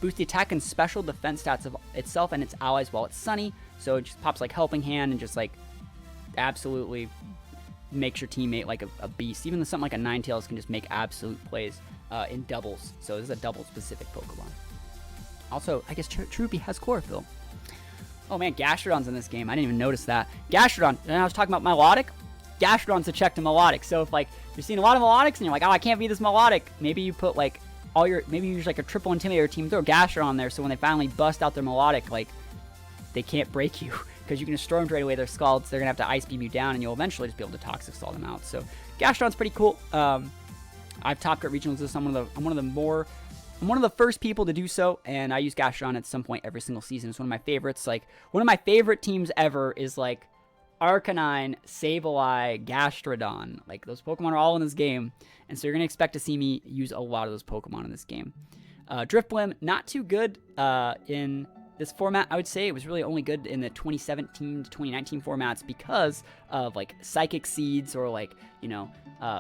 boosts the attack and special defense stats of itself and its allies while it's sunny, so it just pops like Helping Hand and just like absolutely makes your teammate like a beast. Even something like a Ninetales can just make absolute plays in doubles, so this is a double specific Pokemon. Also, I guess Troopy has Chlorophyll. Oh man, Gastrodon's in this game. I didn't even notice that. Gastrodon, and I was talking about Melodic. Gastrodon's a check to Melodic. So if like you're seeing a lot of Melodics and you're like, oh, I can't beat this Melodic, maybe you put like maybe you use like a triple Intimidator team, throw Gastrodon on there, so when they finally bust out their Melodic, like they can't break you because you can destroy them right away. Their Scalds, they're gonna have to Ice Beam you down, and you'll eventually just be able to Toxic Stall them out. So Gastrodon's pretty cool. I've top cut regionals this. I'm one of the first people to do so, and I use Gastrodon at some point every single season. It's one of my favorites. Like one of my favorite teams ever is like Arcanine, Sableye, Gastrodon. Like those Pokemon are all in this game, and so you're gonna expect to see me use a lot of those Pokemon in this game. Drifblim, not too good in this format. I would say it was really only good in the 2017 to 2019 formats because of like Psychic Seeds or like, you know,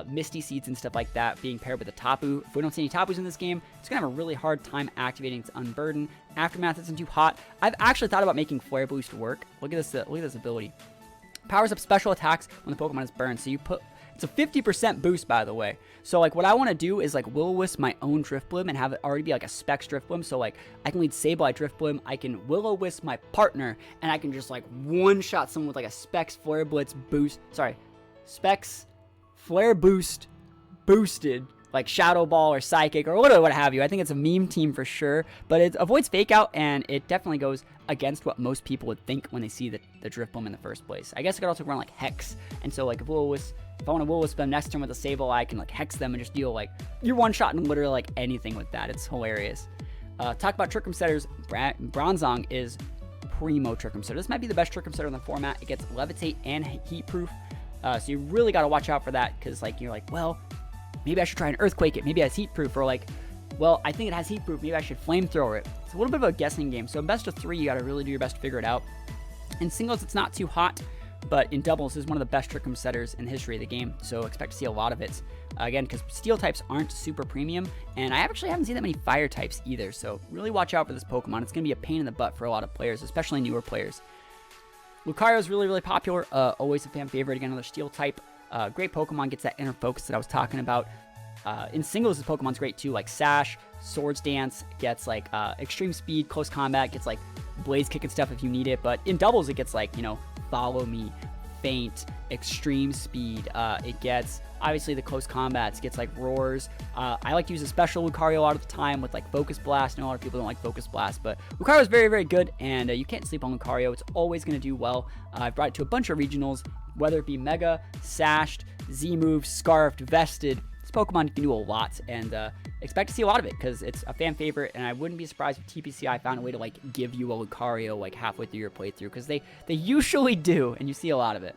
Misty Seeds and stuff like that being paired with a Tapu. If we don't see any Tapus in this game, it's gonna have a really hard time activating its Unburden. Aftermath isn't too hot. I've actually thought about making Flare Boost work. Look at this ability. Powers up special attacks when the Pokemon is burned. So it's a 50% boost, by the way. So like what I want to do is like Will-O-Wisp my own Drifblim and have it already be like a Specs Drifblim. So like I can lead Sableye Drifblim, I can Will-O-Wisp my partner, and I can just like one-shot someone with like a Specs Flare Blitz boost. Sorry, Specs Flare Boost boosted like Shadow Ball or Psychic or what have you. I think it's a meme team for sure, but it avoids Fake Out, and it definitely goes against what most people would think when they see the Drifblim in the first place. I guess I could also run like Hex, and so like if I want to Will-O-Wisp them next turn with a Sable, I can like Hex them and just deal like your one shot and literally like anything with that. It's hilarious. Talk about Trick Room Setters. Bronzong is primo Trick Room Setter. This might be the best Trick Room Setter in the format. It gets Levitate and Heat Proof, so you really got to watch out for that, because like you're like, well, maybe I should try an Earthquake it. Maybe it has Heat Proof, or like, well, I think it has Heat Proof. Maybe I should Flamethrower it. It's a little bit of a guessing game. So in best of 3, you got to really do your best to figure it out. In singles, it's not too hot, but in doubles, this is one of the best Trick Room Setters in the history of the game. So expect to see a lot of it. Again, because Steel types aren't super premium, and I actually haven't seen that many Fire types either. So really watch out for this Pokemon. It's going to be a pain in the butt for a lot of players, especially newer players. Lucario is really, really popular. Always a fan favorite. Again, another Steel type. Great Pokemon, gets that inner focus that I was talking about. In singles, this Pokemon's great too, like Sash, Swords Dance, gets like extreme speed, close combat, gets like Blaze Kick and stuff if you need it, but in doubles it gets like, you know, Follow Me, Faint, extreme speed. It gets, obviously, the close combats, gets like Roars. I like to use a special Lucario a lot of the time with like Focus Blast. I know a lot of people don't like Focus Blast, but Lucario is very, very good, and you can't sleep on Lucario. It's always going to do well. I've brought it to a bunch of regionals, whether it be Mega, Sashed, Z-Move, Scarfed, Vested. This Pokemon can do a lot, and expect to see a lot of it, because it's a fan favorite, and I wouldn't be surprised if TPCI found a way to like give you a Lucario like halfway through your playthrough, because they usually do, and you see a lot of it.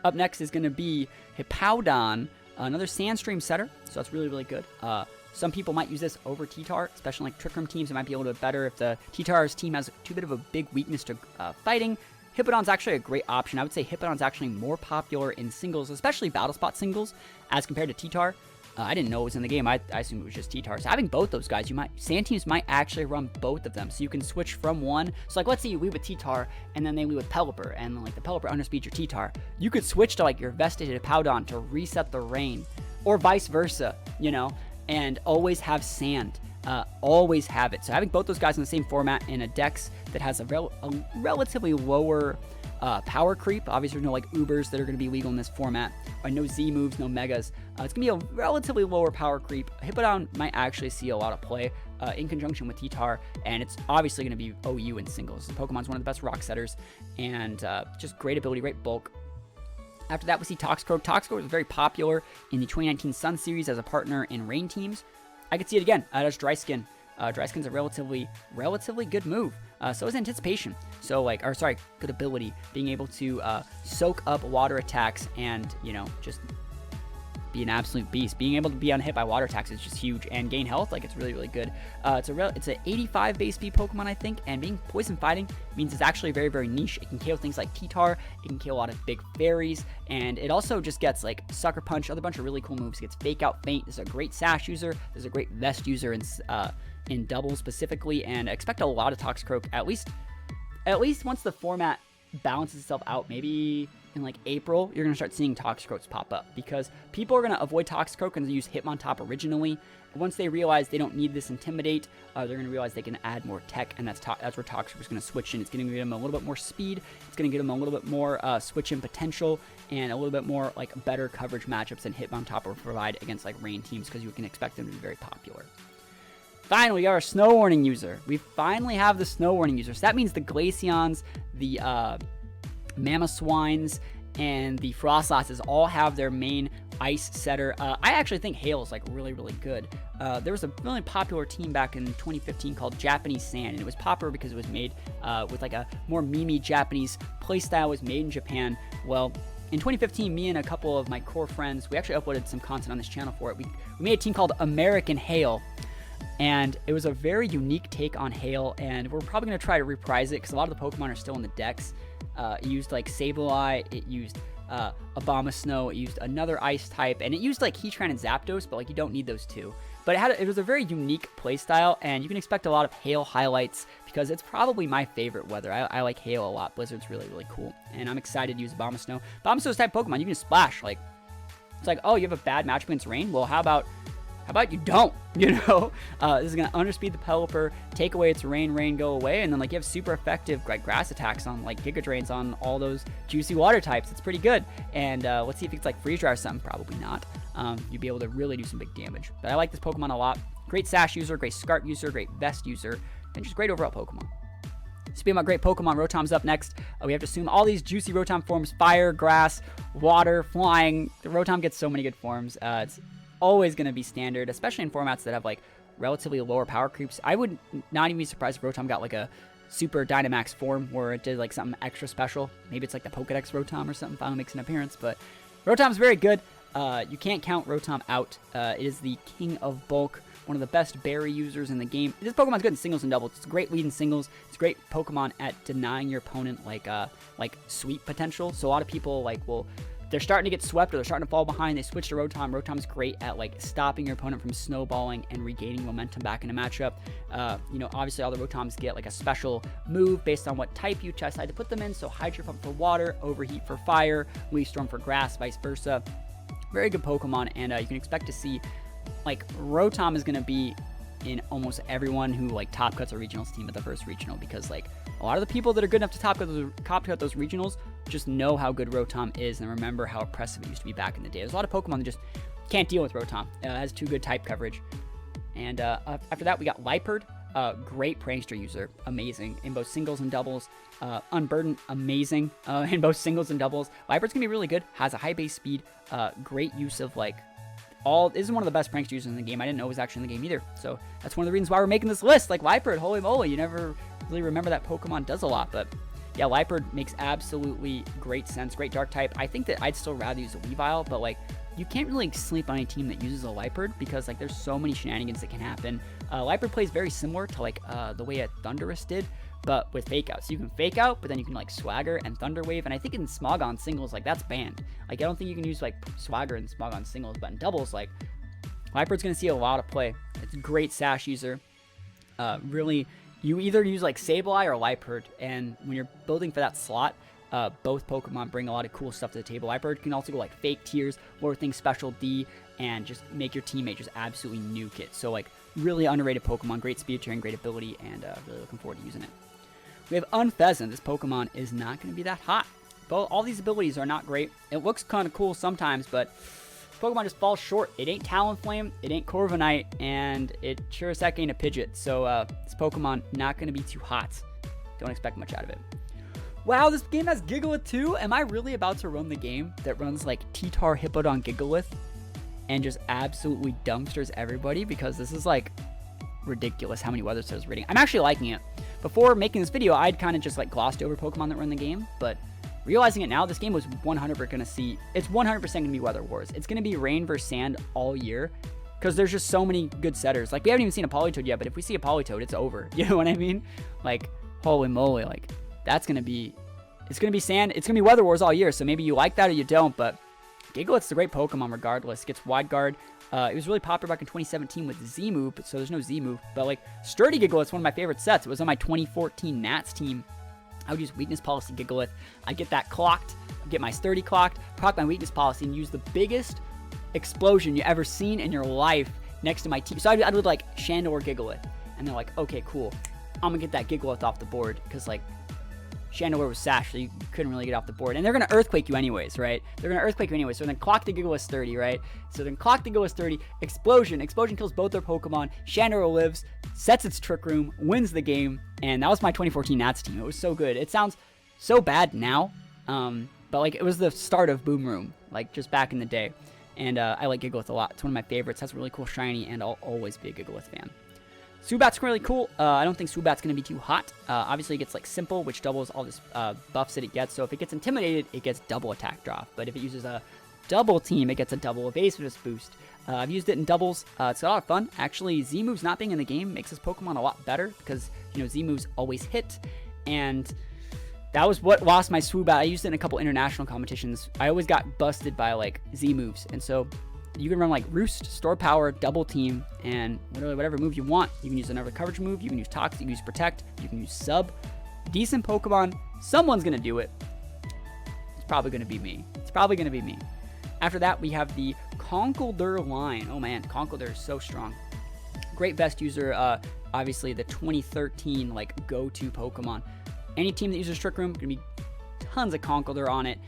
Up next is going to be Hippowdon, another Sandstream setter, so that's really, really good. Some people might use this over T-Tar, especially like Trick Room teams. It might be a little bit better if the T-Tar's team has too bit of a big weakness to fighting. Hippowdon's actually a great option. I would say Hippowdon's actually more popular in singles, especially Battle Spot singles, as compared to T-Tar. I didn't know it was in the game. I assumed it was just T-Tar. So having both those guys, sand teams might actually run both of them. So you can switch from one. So like, let's say you lead with T-Tar, and then they lead with Pelipper, and like the Pelipper underspeeds your T-Tar. You could switch to like your Vested Hippowdon to reset the rain, or vice versa, you know, and always have sand. Always have it. So having both those guys in the same format in a Dex that has a relatively lower power creep. Obviously, there's no like Ubers that are going to be legal in this format. No Z moves, no Megas. It's going to be a relatively lower power creep. Hippowdon might actually see a lot of play in conjunction with T-Tar, and it's obviously going to be OU in singles. The Pokemon's one of the best rock setters, and just great ability, great bulk. After that, we see Toxicroak. Toxicroak was very popular in the 2019 Sun Series as a partner in Rain teams. I could see it again as Dry Skin. Dry Skin's a relatively good move. So is Anticipation. So good ability, being able to soak up water attacks and, you know, just be an absolute beast. Being able to be unhit by water attacks is just huge, and gain health, like, it's really, really good. It's an 85 base speed Pokemon, I think, and being poison fighting means it's actually very, very niche. It can KO things like T-Tar, it can KO a lot of big fairies, and it also just gets like Sucker Punch, other bunch of really cool moves. It gets Fake Out, Faint. This is a great Sash user. This is a great Vest user in doubles specifically, and expect a lot of Toxicroak at least once the format balances itself out. Maybe in like April, you're going to start seeing Toxicroaks pop up, because people are going to avoid Toxicroak and use Hitmontop originally. Once they realize they don't need this Intimidate, they're going to realize they can add more tech, and that's where Toxicroak is going to switch in. It's going to give them a little bit more speed, it's going to give them a little bit more switch in potential, and a little bit more like better coverage matchups than Hitmontop will provide against like Rain teams, because you can expect them to be very popular. Finally, we got our Snow Warning user. We finally have the Snow Warning user. So that means the Glaceons, the Mamoswines, and the Frostlosses all have their main ice setter. I actually think Hail is like really, really good. There was a really popular team back in 2015 called Japanese Sand, and it was popular because it was made with like a more memey Japanese playstyle. Was made in Japan. Well, in 2015, me and a couple of my core friends, we actually uploaded some content on this channel for it. We made a team called American Hail. And it was a very unique take on Hail, and we're probably going to try to reprise it, because a lot of the Pokemon are still in the Dex. It used like Sableye, it used Abomasnow, it used another ice type, and it used like Heatran and Zapdos, but like you don't need those two. But it was a very unique playstyle, and you can expect a lot of Hail highlights, because it's probably my favorite weather. I like Hail a lot. Blizzard's really, really cool, and I'm excited to use Abomasnow. Abomasnow's type Pokemon, you can splash. Like, it's like, oh, you have a bad matchup against Rain? Well, how about how about you don't, you know? This is going to underspeed the Pelipper, take away its rain, go away, and then like you have super effective like grass attacks on like Giga Drains on all those juicy water types. It's pretty good. And let's see if it's like Freeze Dry or something. Probably not. You'd be able to really do some big damage. But I like this Pokemon a lot. Great Sash user, great Scarp user, great Vest user, and just great overall Pokemon. Speaking about great Pokemon, Rotom's up next. We have to assume all these juicy Rotom forms, fire, grass, water, flying. The Rotom gets so many good forms. It's always going to be standard, especially in formats that have like relatively lower power creeps. I would not even be surprised if Rotom got like a super Dynamax form where it did like something extra special. Maybe it's like the Pokedex Rotom or something finally makes an appearance, but Rotom's very good. You can't count Rotom out. It is the king of bulk, one of the best berry users in the game. This Pokemon's good in singles and doubles. It's a great lead in singles. It's a great Pokemon at denying your opponent like sweep potential. So a lot of people like they're starting to get swept or they're starting to fall behind. They switch to Rotom. Rotom's great at like stopping your opponent from snowballing and regaining momentum back in a matchup. Obviously all the Rotoms get like a special move based on what type you decide to put them in. So Hydro Pump for water, Overheat for fire, Leaf Storm for grass, vice versa. Very good Pokemon, and you can expect to see like Rotom is going to be in almost everyone who like top cuts a regionals team at the first regional, because like a lot of the people that are good enough to top cut those regionals just know how good Rotom is and remember how impressive it used to be back in the day. There's a lot of Pokemon that just can't deal with Rotom. It has too good type coverage. And after that, we got Liepard. Great prankster user, amazing in both singles and doubles. Unburdened, amazing in both singles and doubles. Liepard's gonna be really good, has a high base speed, great use of like this is one of the best prankster users in the game. I didn't know it was actually in the game either, so that's one of the reasons why we're making this list. Like Liepard, holy moly, you never really remember that Pokemon does a lot, but yeah, Liepard makes absolutely great sense. Great dark type. I think that I'd still rather use a Weavile, but like you can't really sleep on a team that uses a Liepard because like there's so many shenanigans that can happen. Liepard plays very similar to like the way a Thundurus did, but with fake out. So you can fake out, but then you can like Swagger and Thunder Wave. And I think in Smogon singles, like that's banned. Like I don't think you can use like Swagger and Smogon singles, but in doubles, like Liepard's gonna see a lot of play. It's a great Sash user. Really, you either use like Sableye or Liepard, and when you're building for that slot, both Pokemon bring a lot of cool stuff to the table. Liepard can also go like Fake Tears, Lord Thing Special D, and just make your teammate just absolutely nuke it. So like really underrated Pokemon, great speed tiering, great ability, and really looking forward to using it. We have Unfezant. This Pokemon is not going to be that hot. But all these abilities are not great. It looks kind of cool sometimes, but Pokemon just falls short. It ain't Talonflame, it ain't Corviknight, and it sure as heck ain't a Pidgeot. So this Pokemon not going to be too hot. Don't expect much out of it. Wow, this game has Gigalith too? Am I really about to run the game that runs like T-Tar Hippowdon Gigalith and just absolutely dumpsters everybody? Because this is like ridiculous how many weather stars reading. I'm actually liking it. Before making this video, I'd kind of just like glossed over Pokemon that run the game, but realizing it now, this game was 100% going to see, it's 100% going to be Weather Wars. It's going to be rain versus sand all year because there's just so many good setters. Like we haven't even seen a Politoed yet, but if we see a Politoed, it's over. You know what I mean? Like, holy moly, like that's going to be, it's going to be sand. It's going to be Weather Wars all year. So maybe you like that or you don't, but Gigalith's a great Pokemon regardless. It gets Wide Guard. It was really popular back in 2017 with Z-Move, so there's no Z-Move. But like Sturdy Gigalith's one of my favorite sets. It was on my 2014 Nats team. I would use Weakness Policy Gigalith. I'd get that clocked, get my Sturdy clocked, proc my Weakness Policy, and use the biggest explosion you ever seen in your life next to my team. So I'd like Shandor Gigalith. And they're like, okay, cool. I'm going to get that Gigalith off the board because like Shandor was Sash, so you couldn't really get off the board. And they're going to Earthquake you anyways, right? They're going to Earthquake you anyways. So then clock the Gigalith Sturdy, right? So then clock the Gigalith Sturdy, Explosion. Explosion kills both their Pokemon. Shandor lives, sets its Trick Room, wins the game. And that was my 2014 Nats team. It was so good. It sounds so bad now, but like it was the start of Boom Room, like just back in the day. And I like Gigalith a lot. It's one of my favorites. Has a really cool shiny, and I'll always be a Gigalith fan. Subat's really cool. I don't think Subat's going to be too hot. Obviously, it gets like Simple, which doubles all this buffs that it gets. So if it gets Intimidated, it gets double attack drop. But if it uses a double team, it gets a double evasiveness boost. I've used it in doubles. It's a lot of fun. Actually, Z-Moves not being in the game makes this Pokemon a lot better because, you know, Z-Moves always hit. And that was what lost my Swoobat. I used it in a couple international competitions. I always got busted by like Z-Moves. And so you can run like Roost, Store Power, Double Team, and literally whatever move you want. You can use another coverage move. You can use Toxic, you can use Protect, you can use Sub. Decent Pokemon. Someone's going to do it. It's probably going to be me. It's probably going to be me. After that, we have the Conkeldurr line. Oh man, Conkeldurr is so strong. Great vest user, obviously the 2013 like go-to Pokemon. Any team that uses Trick Room, gonna be tons of Conkeldurr on it.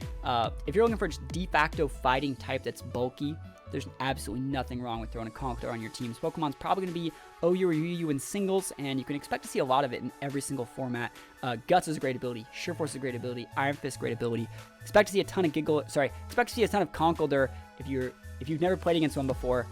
If you're looking for just de facto fighting type that's bulky, there's absolutely nothing wrong with throwing a Conkeldurr on your team. This Pokemon's probably going to be OU or UU in singles, and you can expect to see a lot of it in every single format. Guts is a great ability. Sheer Force is a great ability. Iron Fist, great ability. Expect to see a ton of expect to see a ton of Conkeldurr if you've never played against one before.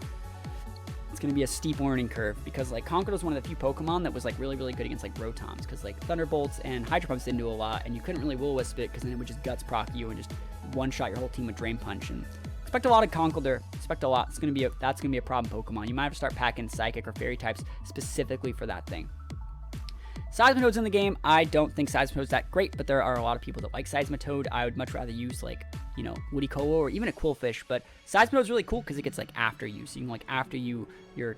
It's going to be a steep learning curve because like Conkeldurr is one of the few Pokemon that was like really good against like Rotoms because like Thunderbolts and Hydro Pumps didn't do a lot, and you couldn't really Will-O-Wisp it because then it would just Guts proc you and just one-shot your whole team with Drain Punch. And expect a lot of Conkeldurr. Expect a lot. That's gonna be a problem Pokemon. You might have to start packing Psychic or Fairy types specifically for that thing. Seismitoad's in the game. I don't think Seismitoad's that great, but there are a lot of people that like Seismitoad. I would much rather use like, you know, Woody Kolo or even a Quillfish, but Seismitoad's really cool because it gets like after you. So you can like after your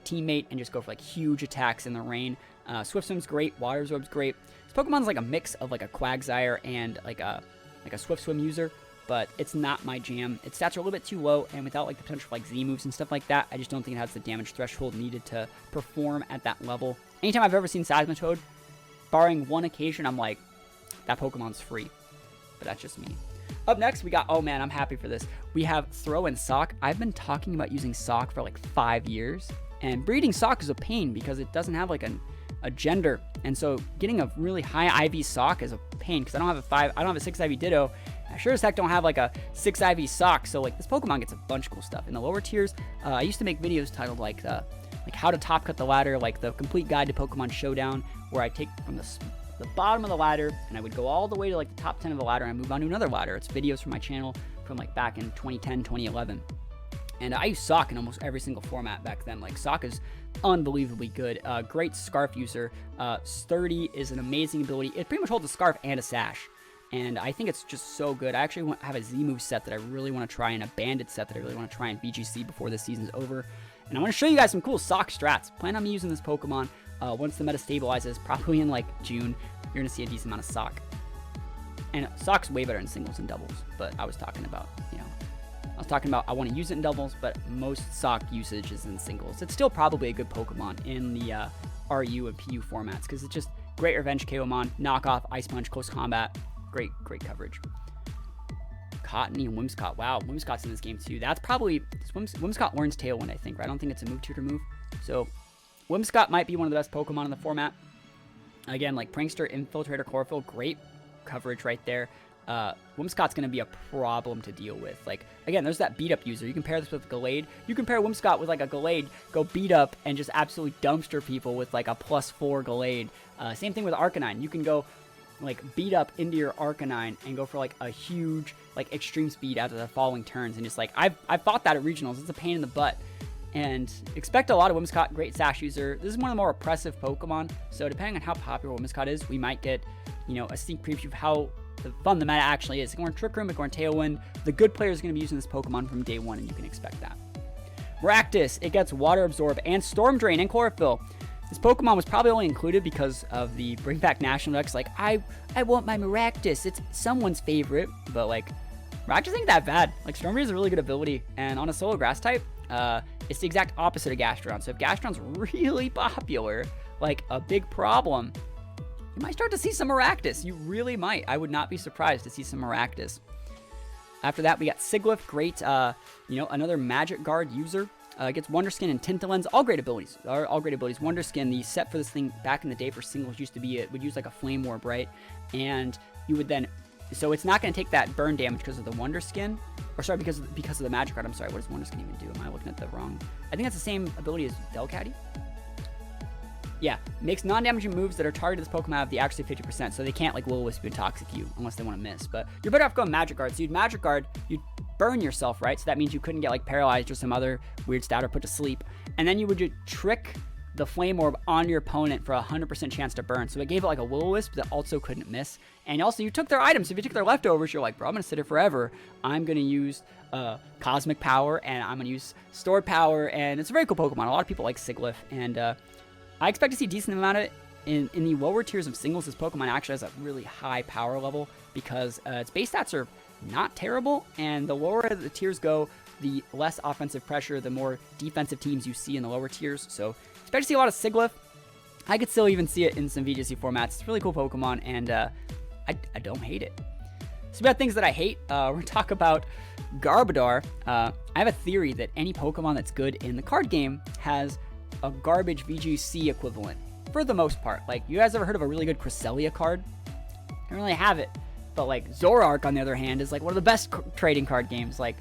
teammate and just go for like huge attacks in the rain. Swift Swim's great. Water Absorb's great. This Pokemon's like a mix of like a Quagsire and like a Swift Swim user, but it's not my jam. Its stats are a little bit too low, and without like the potential for like Z moves and stuff like that, I just don't think it has the damage threshold needed to perform at that level. Anytime I've ever seen Seismitoad, barring one occasion, I'm like, that Pokemon's free. But that's just me. Up next, we got, oh man, I'm happy for this. We have Throw and Sock. I've been talking about using Sock for like 5 years, and breeding Sock is a pain because it doesn't have like a gender, and so getting a really high IV Sock is a pain because I don't have a 6 IV Ditto. I sure as heck don't have like a 6 IV Sock, so like this Pokemon gets a bunch of cool stuff. In the lower tiers, I used to make videos titled like how to top cut the ladder, like the complete guide to Pokemon Showdown, where I take from the bottom of the ladder and I would go all the way to like the top 10 of the ladder and I move on to another ladder. It's videos from my channel from like back in 2010, 2011. And I used Sock in almost every single format back then. Like Sock is unbelievably good. Great Scarf user. Sturdy is an amazing ability. It pretty much holds a Scarf and a Sash. And I think it's just so good. I actually have a Z-Move set that I really want to try and a Bandit set that I really want to try in VGC before this season's over. And I want to show you guys some cool Sock strats. Plan on me using this Pokemon once the meta stabilizes, probably in like June. You're going to see a decent amount of Sock. And Sock's way better in singles and doubles, but I was talking about, I want to use it in doubles, but most Sock usage is in singles. It's still probably a good Pokemon in the RU and PU formats because it's just great revenge KOmon, knockoff, Ice Punch, close combat. Great coverage. Cottony and Whimsicott. Wow, Whimsicott's in this game too. That's probably Whimsicott learns Tailwind, I think, right? I don't think it's a move tier to move. So Whimsicott might be one of the best Pokemon in the format. Again, like Prankster, Infiltrator, Chlorophyll, great coverage right there. Whimsicott's going to be a problem to deal with. Like, again, there's that beat up user. You can pair this with Gallade. You can pair Whimsicott with like a Gallade, go beat up and just absolutely dumpster people with like a +4 Gallade. Same thing with Arcanine. You can go like beat up into your Arcanine and go for like a huge like extreme speed out of the following turns, and just like I've fought that at regionals. It's a pain in the butt. And expect a lot of Whimsicott, great Sash user. This is one of the more oppressive Pokemon, so depending on how popular Whimsicott is, we might get, a sneak preview of how fun the meta actually is. Going Trick Room, going Tailwind. The good player is going to be using this Pokemon from day one, and you can expect that. Maractus, it gets Water Absorb and Storm Drain and Chlorophyll. This Pokemon was probably only included because of the Bring Back National Dex. Like, I want my Maractus. It's someone's favorite, but like, Maractus ain't that bad. Like, Storm Drain is a really good ability, and on a solo grass type, it's the exact opposite of Gastrodon. So if Gastrodon's really popular, like a big problem, you might start to see some Maractus. You really might. I would not be surprised to see some Maractus. After that, we got Sigilyph, great, another Magic Guard user. Gets Wonder Skin and Tintalens, all great abilities. All great abilities. Wonder Skin, the set for this thing back in the day for singles used to be, it would use like a Flame Orb, right? And you would then, so it's not going to take that burn damage because of the Wonder Skin, or sorry, because of the Magic Card. I'm sorry, what does Wonder Skin even do? Am I looking at the wrong? I think that's the same ability as Delcatty. Yeah, makes non-damaging moves that are targeted to this Pokemon have the accuracy 50%, so they can't like Will-O-Wisp and Toxic you unless they want to miss. But you're better off going Magic Guard. So you'd Magic Guard, you'd burn yourself, right? So that means you couldn't get like paralyzed or some other weird stat or put to sleep. And then you would just trick the Flame Orb on your opponent for a 100% chance to burn. So it gave it like a Will-O-Wisp that also couldn't miss. And also you took their items. If you took their leftovers, you're like, bro, I'm going to sit here forever. I'm going to use Cosmic Power, and I'm going to use Stored Power. And it's a very cool Pokemon. A lot of people like Sigilyph. And I expect to see a decent amount of it. In the lower tiers of singles, this Pokemon actually has a really high power level because its base stats are not terrible, and the lower the tiers go, the less offensive pressure, the more defensive teams you see in the lower tiers. So expect to see a lot of Sigilyph. I could still even see it in some VGC formats. It's a really cool Pokemon, and I don't hate it. So about things that I hate, we're going to talk about Garbodor. I have a theory that any Pokemon that's good in the card game has a garbage VGC equivalent, for the most part. Like, you guys ever heard of a really good Cresselia card? I don't really have it. But, like, Zoroark, on the other hand, is, like, one of the best trading card games. Like,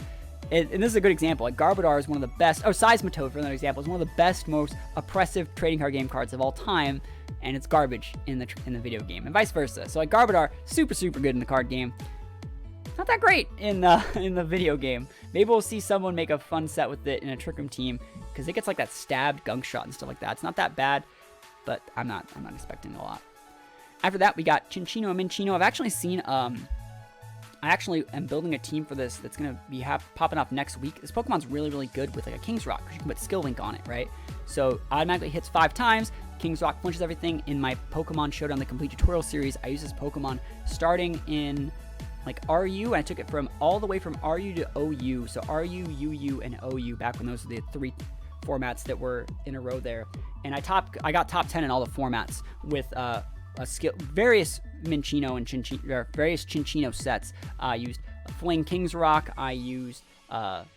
and this is a good example. Like, Garbodor is one of the best, Seismitoad, for another example, is one of the best, most oppressive trading card game cards of all time, and it's garbage in the video game, and vice versa. So, like, Garbodor, super, super good in the card game. Not that great in the video game. Maybe we'll see someone make a fun set with it in a Trick Room team, because it gets like that stabbed gunk shot and stuff like that. It's not that bad, but I'm not expecting a lot. After that, we got Chinchino and Minchino. I've actually seen I actually am building a team for this that's gonna be popping up next week. This Pokemon's really, really good with like a King's Rock, because you can put Skill Link on it, right? So automatically hits 5 times. King's Rock flinches everything. In my Pokemon Showdown, the complete tutorial series, I use this Pokemon starting in like RU, and I took it from all the way from RU to OU. So RU, UU, and OU back when those were the 3 formats that were in a row there. And I got top 10 in all the formats with various Minchino and various Chinchino sets. I used Fling King's Rock. I used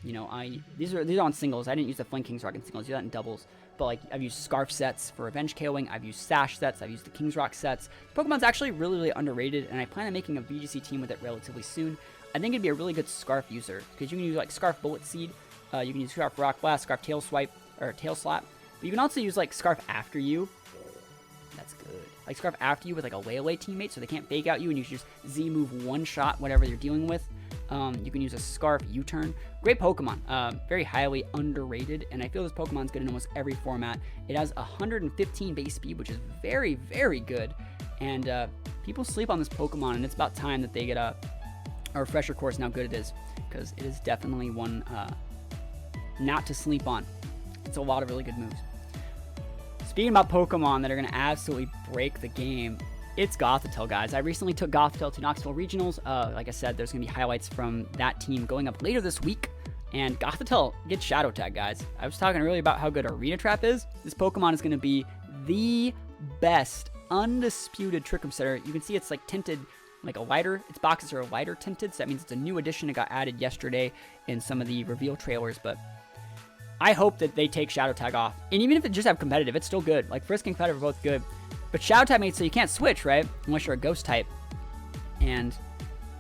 these are on singles. I didn't use the Fling King's Rock in singles. I do that in doubles. But like, I've used Scarf sets for Revenge KOing. I've used Sash sets. I've used the King's Rock sets. Pokemon's actually really, really underrated, and I plan on making a VGC team with it relatively soon. I think it'd be a really good Scarf user, because you can use like Scarf Bullet Seed. You can use Scarf Rock Blast, Scarf Tail Swipe, or Tail Slap. But you can also use like Scarf After You. That's good. Like Scarf After You with like a Layaway teammate, so they can't fake out you, and you just Z-move one shot whatever you're dealing with. You can use a Scarf U-turn. Great Pokemon. Very highly underrated, and I feel this Pokemon's good in almost every format. It has 115 base speed, which is very, very good. And people sleep on this Pokemon, and it's about time that they get a refresher course on how good it is, because it is definitely one not to sleep on. It's a lot of really good moves. Speaking about Pokemon that are going to absolutely break the game, it's Gothitelle, guys. I recently took Gothitelle to Knoxville Regionals. Like I said, there's going to be highlights from that team going up later this week. And Gothitelle gets Shadow Tag, guys. I was talking earlier about how good Arena Trap is. This Pokemon is going to be the best, undisputed Trick Room setter. You can see it's like tinted like a lighter. Its boxes are lighter tinted, so that means it's a new addition. It got added yesterday in some of the reveal trailers, but I hope that they take Shadow Tag off. And even if it just have competitive, it's still good. Like Frisk and competitive are both good. But Shadow Tag makes it so you can't switch, right? Unless you're a Ghost type. And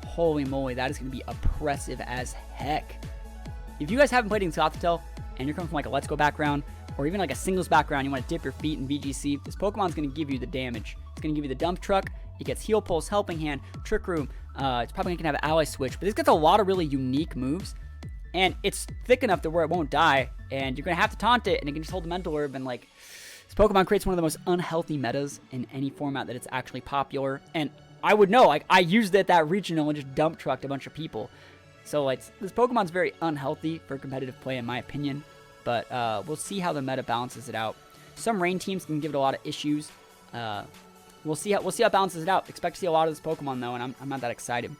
holy moly, that is going to be oppressive as heck. If you guys haven't played against Gothitelle, and you're coming from like a Let's Go background, or even like a singles background, you want to dip your feet in VGC, this Pokemon's going to give you the damage. It's going to give you the Dump Truck. It gets Heal Pulse, Helping Hand, Trick Room. It's probably going to have an Ally Switch, but this gets a lot of really unique moves. And it's thick enough to where it won't die, and you're going to have to taunt it, and it can just hold the Mental Herb, and like, this Pokemon creates one of the most unhealthy metas in any format that it's actually popular. And I would know, like, I used it at that regional and just dump trucked a bunch of people. So, like, this Pokemon's very unhealthy for competitive play, in my opinion. But we'll see how the meta balances it out. Some rain teams can give it a lot of issues. We'll see how it balances it out. Expect to see a lot of this Pokemon, though, and I'm not that excited.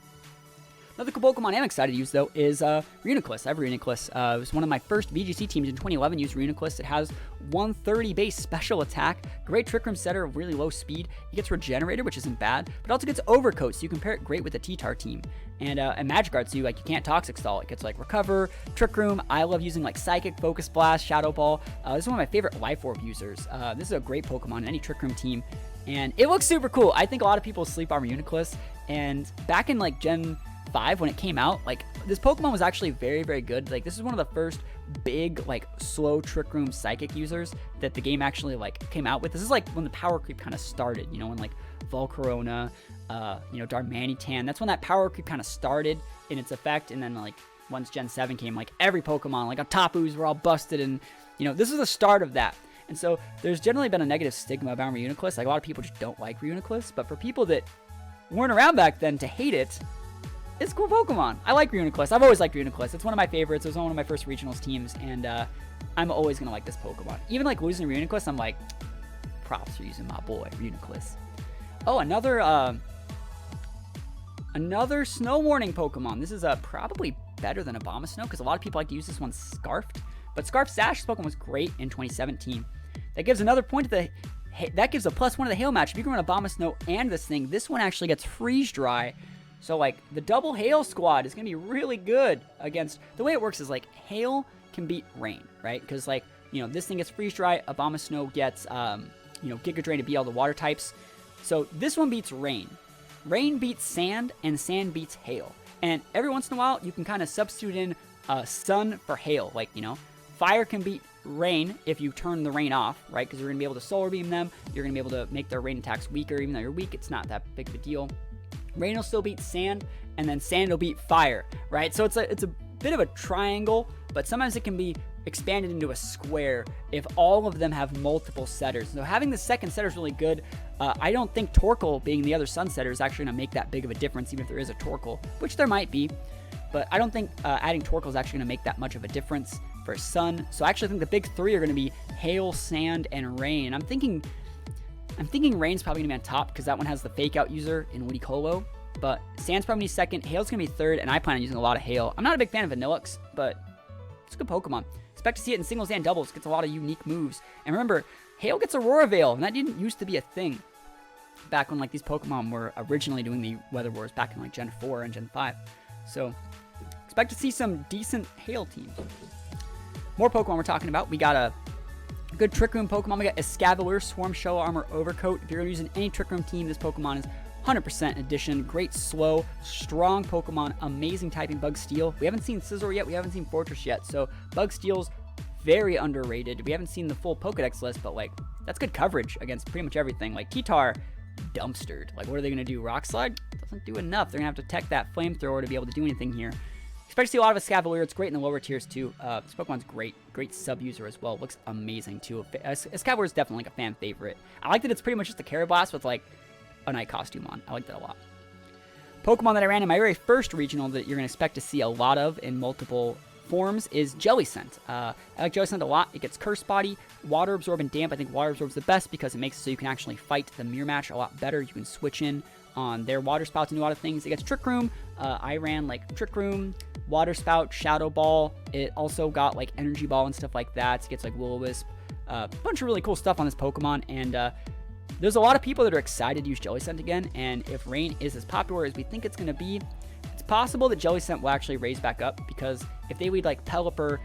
Another cool Pokemon I'm excited to use, though, is Reuniclus. I have Reuniclus. It was one of my first VGC teams in 2011, used Reuniclus. It has 130 base special attack, great Trick Room setter, really low speed. It gets Regenerated, which isn't bad, but also gets Overcoat, so you can pair it great with the T-Tar team. And Magic Guard, so you can't Toxic Stall. It gets like Recover, Trick Room. I love using like Psychic, Focus Blast, Shadow Ball. This is one of my favorite Life Orb users. This is a great Pokemon in any Trick Room team, and it looks super cool. I think a lot of people sleep on Reuniclus, and back in like Gen 5 when it came out, like, this Pokemon was actually very, very good. Like, this is one of the first big like slow Trick Room Psychic users that the game actually like came out with. This is like when the power creep kind of started, you know, when like Volcarona, Darmanitan, that's when that power creep kind of started in its effect. And then like once Gen 7 came, like every Pokemon, like Tapus were all busted, and you know, this is the start of that. And so there's generally been a negative stigma about Reuniclus. Like, a lot of people just don't like Reuniclus, but for people that weren't around back then to hate it, it's a cool Pokemon. I like Reuniclus. I've always liked Reuniclus. It's one of my favorites. It was on one of my first regionals teams, and I'm always going to like this Pokemon. Even like losing Reuniclus, I'm like, props for using my boy, Reuniclus. Oh, another Snow Warning Pokemon. This is probably better than Abomasnow because a lot of people like to use this one Scarfed. But Scarfed Sash, this Pokemon was great in 2017. That gives another point to the... That gives a +1 to the Hail match. If you can run Abomasnow and this thing, this one actually gets Freeze Dry. So, like, the double Hail squad is going to be really good against... The way it works is, like, Hail can beat Rain, right? Because, like, you know, this thing gets Freeze Dry. Abomasnow gets, you know, Giga Drain to beat all the water types. So, this one beats Rain. Rain beats Sand, and Sand beats Hail. And every once in a while, you can kind of substitute in Sun for Hail. Like, you know, Fire can beat Rain if you turn the Rain off, right? Because you're going to be able to Solar Beam them. You're going to be able to make their Rain attacks weaker. Even though you're weak, it's not that big of a deal. Rain will still beat Sand, and then Sand will beat Fire, right? So it's a bit of a triangle, but sometimes it can be expanded into a square if all of them have multiple setters. So having the second setter is really good. I don't think Torkoal being the other Sun setter is actually going to make that big of a difference, even if there is a Torkoal, which there might be. But I don't think adding Torkoal is actually going to make that much of a difference for Sun. So I actually think the big three are going to be Hail, Sand, and Rain. I'm thinking Rain's probably going to be on top because that one has the Fake Out user in Woody Colo. But Sand's probably second, Hail's going to be third, and I plan on using a lot of Hail. I'm not a big fan of Vanillux, but it's a good Pokemon. Expect to see it in singles and doubles. Gets a lot of unique moves. And remember, Hail gets Aurora Veil, and that didn't used to be a thing back when like these Pokemon were originally doing the Weather Wars back in like Gen 4 and Gen 5. So expect to see some decent Hail teams. More Pokemon we're talking about. We got a good Trick Room Pokemon. We got Escavalier Swarm Shell Armor Overcoat. If you're using any Trick Room team, this Pokemon is 100% edition. Great, slow, strong Pokemon. Amazing typing. Bug Steel. We haven't seen Scizor yet. We haven't seen Fortress yet. So Bug Steel's very underrated. We haven't seen the full Pokedex list, but like that's good coverage against pretty much everything. Like Kitar, dumpstered. Like what are they going to do? Rock Slide? Doesn't do enough. They're going to have to tech that Flamethrower to be able to do anything here. Expect to see a lot of Escavalier. It's great in the lower tiers too. This Pokemon's great. Great sub-user as well. Looks amazing too. Escavalier is definitely like a fan favorite. I like that it's pretty much just a Carablast with like a night costume on. I like that a lot. Pokemon that I ran in my very first regional that you're going to expect to see a lot of in multiple forms is Jellicent. I like Jellicent a lot. It gets Curse Body, Water Absorb, and Damp. I think Water Absorb's the best because it makes it so you can actually fight the Mirror Match a lot better. You can switch in on their Water Spouts and do a lot of things. It gets Trick Room. I ran like Trick Room, Water Spout, Shadow Ball. It also got like Energy Ball and stuff like that. It gets like Will-O-Wisp. A bunch of really cool stuff on this Pokemon, and there's a lot of people that are excited to use Jellicent again, and if Rain is as popular as we think it's going to be, it's possible that Jellicent will actually raise back up, because if they lead like Pelipper,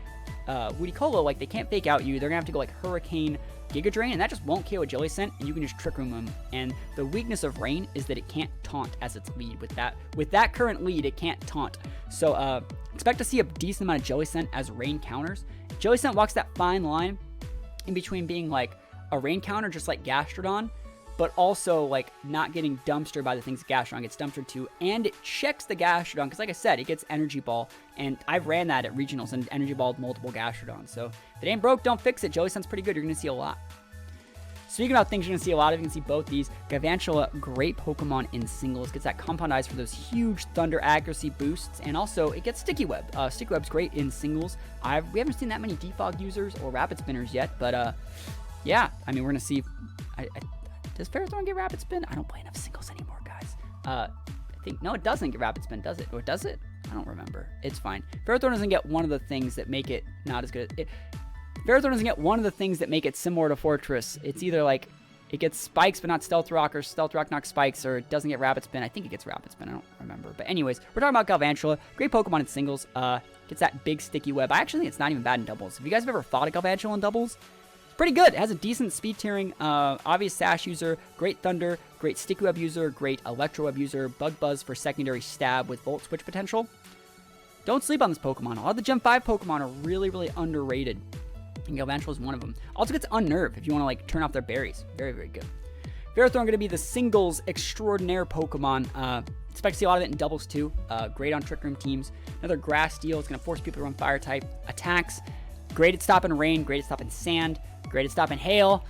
Woody Colo, like they can't Fake Out you, they're going to have to go like Hurricane, Giga Drain, and that just won't KO a Jellicent, and you can just Trick Room them. And the weakness of Rain is that it can't taunt as its lead. With that current lead, it can't taunt. So expect to see a decent amount of Jellicent as Rain counters. Jellicent walks that fine line in between being like a Rain counter just like Gastrodon, but also like not getting dumpstered by the things Gastrodon gets dumpstered to, and it checks the Gastrodon, because like I said, it gets Energy Ball, and I've ran that at regionals and Energy Balled multiple Gastrodons. So if it ain't broke, don't fix it. Jellicent's pretty good. You're going to see a lot. Speaking about things you're going to see a lot of, you can see both these. Galvantula, great Pokemon in singles. Gets that Compound Eyes for those huge Thunder accuracy boosts, and also it gets Sticky Web. Sticky Web's great in singles. We haven't seen that many Defog users or Rapid Spinners yet, but yeah, I mean, we're going to see... Does Ferrothorn get Rapid Spin? I don't play enough singles anymore, guys. I think... No, it doesn't get Rapid Spin, does it? Or does it? I don't remember. It's fine. Ferrothorn doesn't get one of the things that make it not as good. Ferrothorn doesn't get one of the things that make it similar to Fortress. It's either like it gets Spikes but not Stealth Rock, or Stealth Rock knocks Spikes, or it doesn't get Rapid Spin. I think it gets Rapid Spin. I don't remember. But anyways, we're talking about Galvantula. Great Pokemon in singles. Gets that big Sticky Web. I actually think it's not even bad in doubles. If you guys have ever fought a Galvantula in doubles, pretty good. It has a decent speed tiering, obvious Sash user, great Thunder, great Sticky Web user, great Electro Web user, Bug Buzz for secondary stab with Volt Switch potential. Don't sleep on this Pokemon. A lot of the Gen 5 Pokemon are really, really underrated, and Galvantula is one of them. Also gets Unnerve if you want to like turn off their berries. Very, very good. Ferrothorn going to be the singles extraordinaire Pokemon. Expect to see a lot of it in doubles too. Great on Trick Room teams. Another Grass Steel is going to force people to run Fire type attacks. Great at stopping Rain, great at stopping Sand, great at stopping Hail.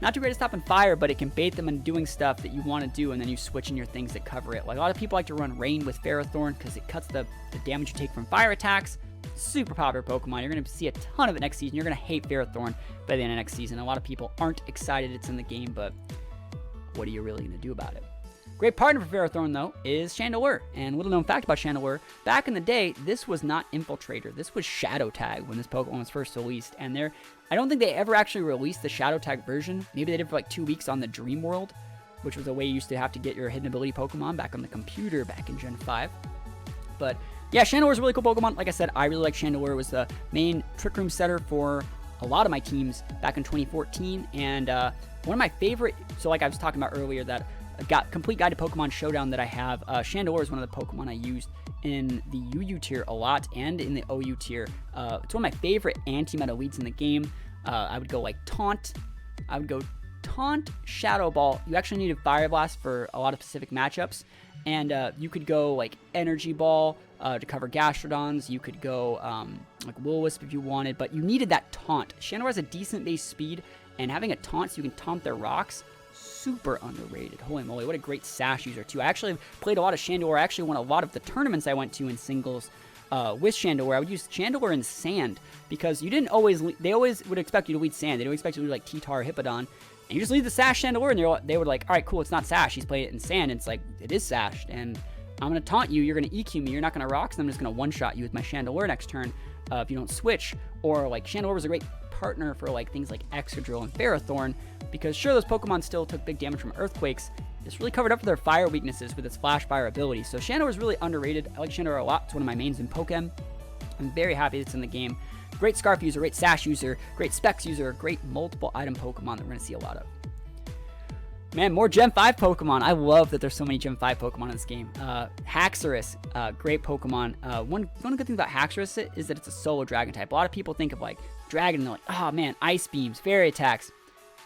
Not too great at stopping Fire, but it can bait them into doing stuff that you want to do, and then you switch in your things that cover it. Like a lot of people like to run Rain with Ferrothorn because it cuts the damage you take from Fire attacks. Super popular Pokemon. You're going to see a ton of it next season. You're going to hate Ferrothorn by the end of next season. A lot of people aren't excited it's in the game, but what are you really going to do about it? Great partner for Ferrothorn, though, is Chandelure. And little known fact about Chandelure, back in the day, this was not Infiltrator. This was Shadow Tag when this Pokemon was first released. And I don't think they ever actually released the Shadow Tag version. Maybe they did for like 2 weeks on the Dream World, which was a way you used to have to get your hidden ability Pokemon back on the computer back in Gen 5. But yeah, Chandelure is a really cool Pokemon. Like I said, I really like Chandelure. It was the main Trick Room setter for a lot of my teams back in 2014. And one of my favorite, so like I was talking about earlier, that got complete guide to Pokemon Showdown that I have. Chandelure is one of the Pokemon I used in the UU tier a lot and in the OU tier. It's one of my favorite anti-meta leads in the game. I would go like Taunt. I would go Taunt, Shadow Ball. You actually needed Fire Blast for a lot of specific matchups. And you could go like Energy Ball to cover Gastrodons. You could go like Will-O-Wisp if you wanted, but you needed that Taunt. Chandelure has a decent base speed, and having a Taunt so you can taunt their rocks, super underrated. Holy moly, what a great sash user too. I actually played a lot of Chandelure. I actually won a lot of the tournaments I went to in singles with Chandelure. I would use Chandelure in Sand because they always would expect you to lead Sand. They don't expect you to lead like T-Tar or Hippodon. And you just lead the Sash Chandelure, and they were like, all right, cool, it's not Sash. He's playing it in Sand. And it's like, it is Sashed, and I'm going to taunt you. You're going to EQ me. You're not going to rocks, and I'm just going to one-shot you with my Chandelure next turn if you don't switch. Or like Chandelure was a great partner for like things like Excadrill and Ferrothorn, because sure, those Pokemon still took big damage from earthquakes. It's really covered up for their fire weaknesses with its Flash Fire ability. So Chandelure is really underrated. I like Chandelure a lot. It's one of my mains in Pokem. I'm very happy it's in the game. Great Scarf user, great Sash user, great Specs user, great multiple item Pokemon that we're going to see a lot of. Man, more Gen 5 Pokemon. I love that there's so many Gen 5 Pokemon in this game. Haxorus, great Pokemon. One good thing about Haxorus is that it's a solo Dragon type. A lot of people think of like Dragon and they're like, oh man, Ice Beams, Fairy Attacks.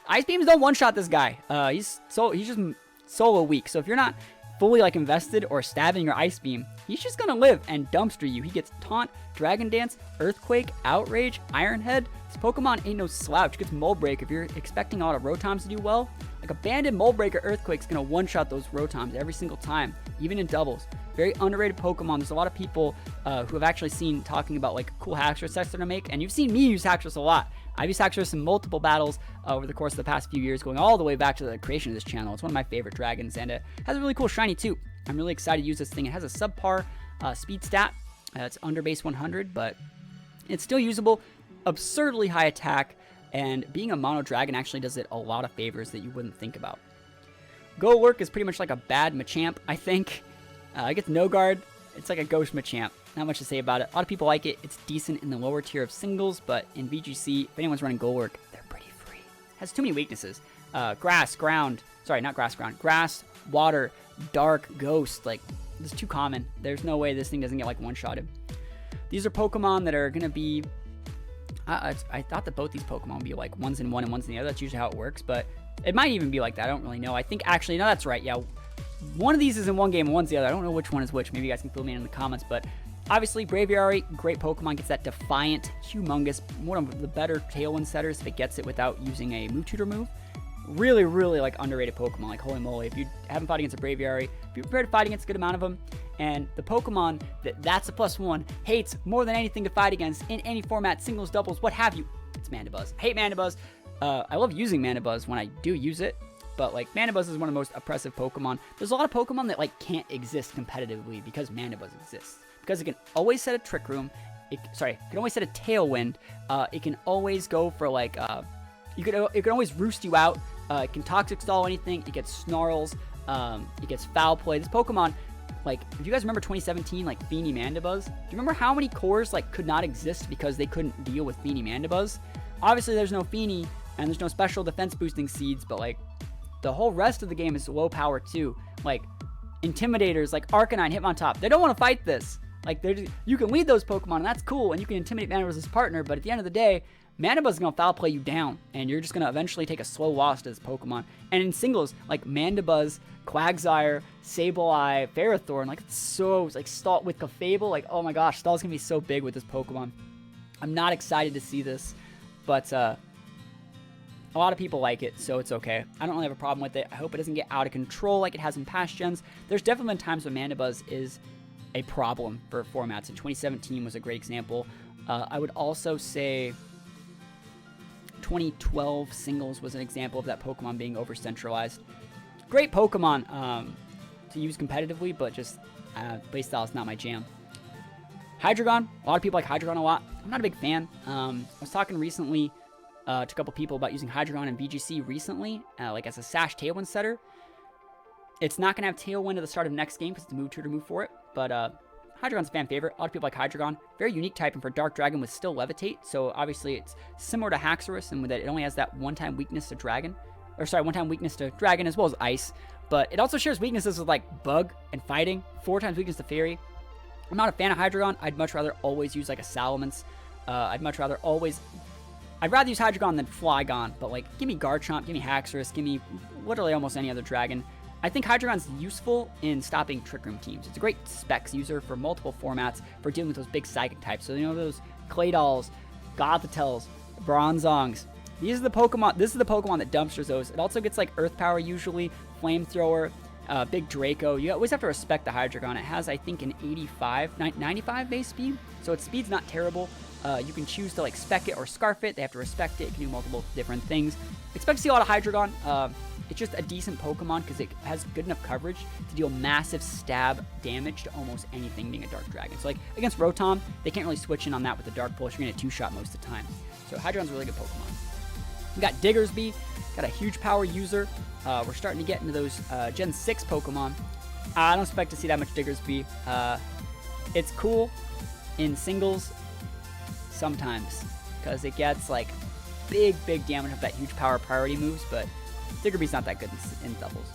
Ice Beams don't one-shot this guy. He's just solo weak. So if you're not fully like invested or stabbing your Ice Beam, he's just gonna live and dumpster you. He gets Taunt, Dragon Dance, Earthquake, Outrage, Iron Head. This Pokemon ain't no slouch. He gets Mold Break. If you're expecting a lot of Rotoms to do well, like Abandoned, Mold Breaker, Earthquake's gonna one-shot those Rotoms every single time, even in doubles. Very underrated Pokemon. There's a lot of people who have actually seen talking about like cool Haxorus sets they're gonna make, and you've seen me use Haxorus a lot. I've used Haxorus in multiple battles over the course of the past few years, going all the way back to the creation of this channel. It's one of my favorite dragons, and it has a really cool shiny too. I'm really excited to use this thing. It has a subpar speed stat. It's under base 100, but it's still usable. Absurdly high attack, and being a mono dragon actually does it a lot of favors that you wouldn't think about. Golurk is pretty much like a bad Machamp, I think. It gets no guard. It's like a ghost Machamp. Not much to say about it. A lot of people like it. It's decent in the lower tier of singles, but in VGC, if anyone's running Golurk, they're pretty free. Has too many weaknesses. Grass, ground. Sorry, not grass, ground. Grass, water, dark, ghost. Like, this is too common. There's no way this thing doesn't get like one-shotted. These are Pokemon that are going to be... I thought that both these Pokemon would be like one's in one and one's in the other. That's usually how it works, but it might even be like that. I don't really know. I think actually, no, that's right. Yeah, one of these is in one game and one's the other. I don't know which one is which. Maybe you guys can fill me in the comments, but obviously Braviary, great Pokemon, gets that Defiant, humongous, one of the better Tailwind setters if it gets it without using a move tutor move. Really, really like underrated Pokemon. Like holy moly, if you haven't fought against a Braviary, be prepared to fight against a good amount of them. And the Pokemon that's a +1 hates more than anything to fight against in any format, singles, doubles, what have you. It's Mandibuzz. I hate Mandibuzz. I love using Mandibuzz when I do use it, but like Mandibuzz is one of the most oppressive Pokemon. There's a lot of Pokemon that like can't exist competitively because Mandibuzz exists. Because it can always set a Trick Room. It can always set a Tailwind. It can always go for like it can always roost you out. It can Toxic Stall anything. It gets Snarls. It gets Foul Play. This Pokemon, like, if you guys remember 2017, like, Feeny Mandibuzz, do you remember how many cores, like, could not exist because they couldn't deal with Feeny Mandibuzz? Obviously, there's no Feeny, and there's no special defense boosting seeds, but, like, the whole rest of the game is low power, too. Like, Intimidators, like Arcanine, Hitmontop, they don't want to fight this. Like, you can lead those Pokemon, and that's cool, and you can intimidate Mandibuzz's partner, but at the end of the day, Mandibuzz is going to foul play you down, and you're just going to eventually take a slow loss to this Pokemon. And in singles, like Mandibuzz, Quagsire, Sableye, Ferrothorn, like it's so, like Stall with Clefable, like oh my gosh, Stall's going to be so big with this Pokemon. I'm not excited to see this, but a lot of people like it, so it's okay. I don't really have a problem with it. I hope it doesn't get out of control like it has in past gens. There's definitely been times when Mandibuzz is a problem for formats, and 2017 was a great example. I would also say 2012 singles was an example of that Pokemon being over-centralized. Great Pokemon. to use competitively, but just playstyle is not my jam. Hydreigon, a lot of people like Hydreigon a lot. I'm not a big fan. I was talking recently to a couple people about using Hydreigon in VGC recently, like as a Sash Tailwind setter. It's not going to have Tailwind at the start of next game because it's a move 2 to move for it, but Hydreigon's a fan favorite. A lot of people like Hydreigon. Very unique typing for Dark Dragon with still Levitate, so obviously it's similar to Haxorus in that it only has that one-time weakness to Dragon, or sorry, one-time weakness to Dragon as well as Ice, but it also shares weaknesses with like Bug and Fighting, 4 times weakness to Fairy. I'm not a fan of Hydreigon. I'd much rather always use like a Salamence. I'd rather use Hydreigon than Flygon, but like, give me Garchomp, give me Haxorus, give me literally almost any other dragon. I think Hydreigon's useful in stopping Trick Room teams. It's a great specs user for multiple formats for dealing with those big psychic types. So, you know, those Claydolls, Gothitels, Bronzongs. This is the Pokemon that dumpsters those. It also gets like Earth Power usually, Flamethrower, Big Draco. You always have to respect the Hydreigon. It has, I think, an 95 base speed, so its speed's not terrible. You can choose to like spec it or scarf it. They have to respect it. It can do multiple different things. Expect to see a lot of Hydreigon. It's just a decent Pokemon because it has good enough coverage to deal massive stab damage to almost anything being a Dark Dragon. So like against Rotom, they can't really switch in on that with the Dark Pulse. You're going to 2-shot most of the time. So Hydreigon's a really good Pokemon. We got Diggersby, got a huge power user. We're starting to get into those Gen 6 Pokemon. I don't expect to see that much Diggersby. It's cool in singles sometimes because it gets like big damage of that huge power priority moves, but Diggerby's not that good in doubles.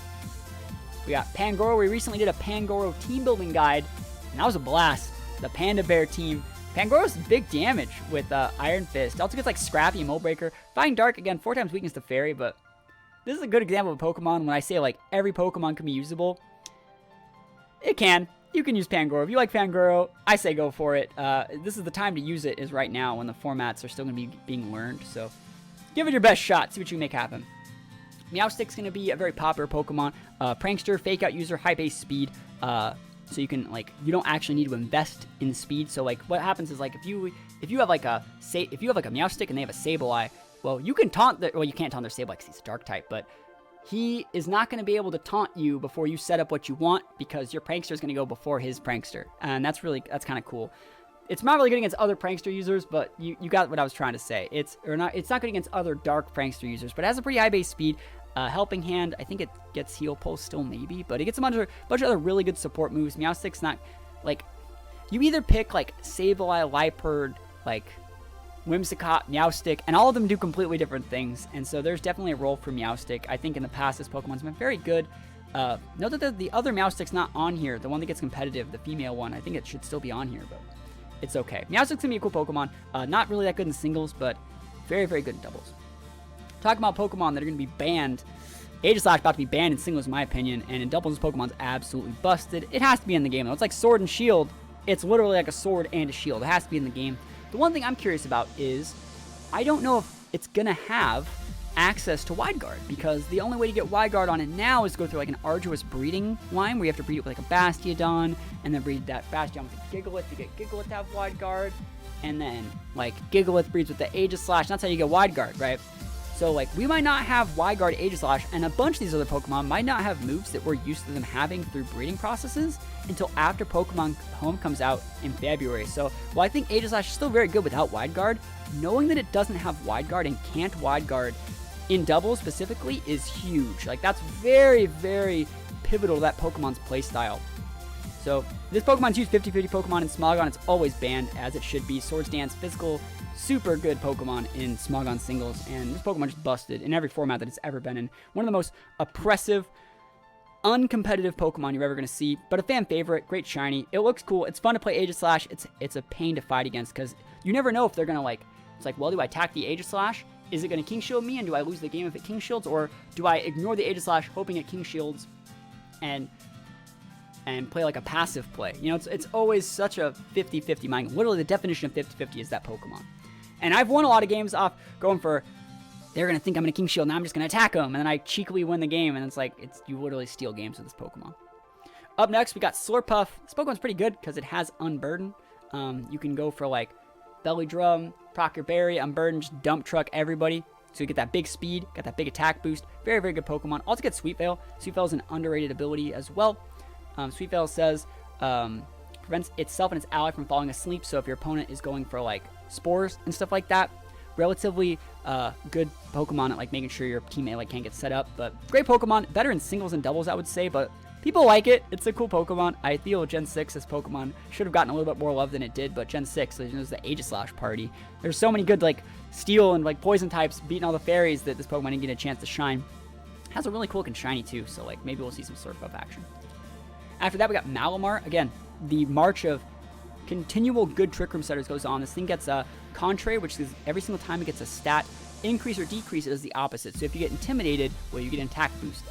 We got Pangoro. We recently did a Pangoro team building guide, and that was a blast. The Panda Bear team. Pangoro's big damage with Iron Fist. It also gets like Scrappy and Mold Breaker. Fine Dark, again, 4 times weakness to Fairy, but this is a good example of a Pokemon when I say like every Pokemon can be usable. It can. You can use Pangoro. If you like Pangoro, I say go for it. This is the time to use it, is right now when the formats are still going to be being learned. So give it your best shot. See what you can make happen. Meowstick's going to be a very popular Pokemon. Prankster, Fake Out user, high base speed. So you can like, you don't actually need to invest in speed. So like what happens is like if you have like a Meowstick and they have a Sableye, well, you can taunt you can't taunt their Sableye because he's a dark type, but he is not going to be able to taunt you before you set up what you want because your Prankster is going to go before his Prankster. And that's kind of cool. It's not really good against other Prankster users, but you got what I was trying to say. It's not good against other dark Prankster users, but it has a pretty high base speed. Helping Hand, I think it gets Heal Pulse still maybe, but it gets a bunch of other really good support moves. Meowstick's not, like, you either pick, like, Sableye, Liepard, like, Whimsicott, Meowstick, and all of them do completely different things, and so there's definitely a role for Meowstick. I think in the past this Pokemon's been very good. Note that the other Meowstick's not on here, the one that gets competitive, the female one. I think it should still be on here, but it's okay. Meowstick's gonna be a cool Pokemon. Not really that good in singles, but very, very good in doubles. Talking about Pokemon that are going to be banned, Aegislash about to be banned in singles in my opinion, and in doubles this Pokemon's absolutely busted. It has to be in the game though. It's like Sword and Shield. It's literally like a sword and a shield. It has to be in the game. The one thing I'm curious about is, I don't know if it's going to have access to Wide Guard, because the only way to get Wide Guard on it now is to go through like an arduous breeding line where you have to breed it with like a Bastiodon, and then breed that Bastiodon with a Gigalith to get Gigalith to have Wide Guard, and then like Gigalith breeds with the Aegislash. That's how you get Wide Guard, right? So, like, we might not have Wide Guard, Aegislash, and a bunch of these other Pokemon might not have moves that we're used to them having through breeding processes until after Pokemon Home comes out in February. So, while I think Aegislash is still very good without Wide Guard, knowing that it doesn't have Wide Guard and can't Wide Guard in doubles specifically is huge. Like, that's very, very pivotal to that Pokemon's playstyle. So, this Pokemon's used 50-50 Pokemon in Smogon. It's always banned, as it should be. Swords Dance, physical, super good Pokemon in Smogon singles, and this Pokemon just busted in every format that it's ever been in. One of the most oppressive, uncompetitive Pokemon you're ever going to see, but a fan favorite, great shiny. It looks cool. It's fun to play Aegislash. It's a pain to fight against, because you never know if they're going to, like, it's like, well, do I attack the Aegislash? Is it going to King Shield me, and do I lose the game if it King Shields, or do I ignore the Aegislash, hoping it King Shields, and play like a passive play? You know, it's always such a 50-50 mind. Literally, the definition of 50-50 is that Pokemon. And I've won a lot of games off going for, they're going to think I'm going to King Shield, now I'm just going to attack them, and then I cheekily win the game, and it's like, you literally steal games with this Pokemon. Up next, we got Slurpuff. This Pokemon's pretty good because it has Unburden. You can go for, like, Belly Drum, Proc Your Berry, Unburden, just dump truck everybody. So you get that big speed, got that big attack boost. Very, very good Pokemon. Also get Sweet Veil. Sweet Veil is an underrated ability as well. Sweet Veil says, prevents itself and its ally from falling asleep. So if your opponent is going for like spores and stuff like that, relatively good Pokemon at like making sure your teammate like can't get set up. But great Pokemon, better in singles and doubles, I would say. But people like it. It's a cool Pokemon. I feel Gen 6, this Pokemon should have gotten a little bit more love than it did. But Gen 6, there's the Aegislash party. There's so many good like steel and like poison types beating all the fairies that this Pokemon didn't get a chance to shine. Has a really cool looking shiny too. So like maybe we'll see some Slurp Up action. After that, we got Malamar. Again, the march of continual good Trick Room setters goes on. This thing gets a Contrary, which is every single time it gets a stat increase or decrease, it does the opposite. So if you get Intimidated, well, you get an attack boost.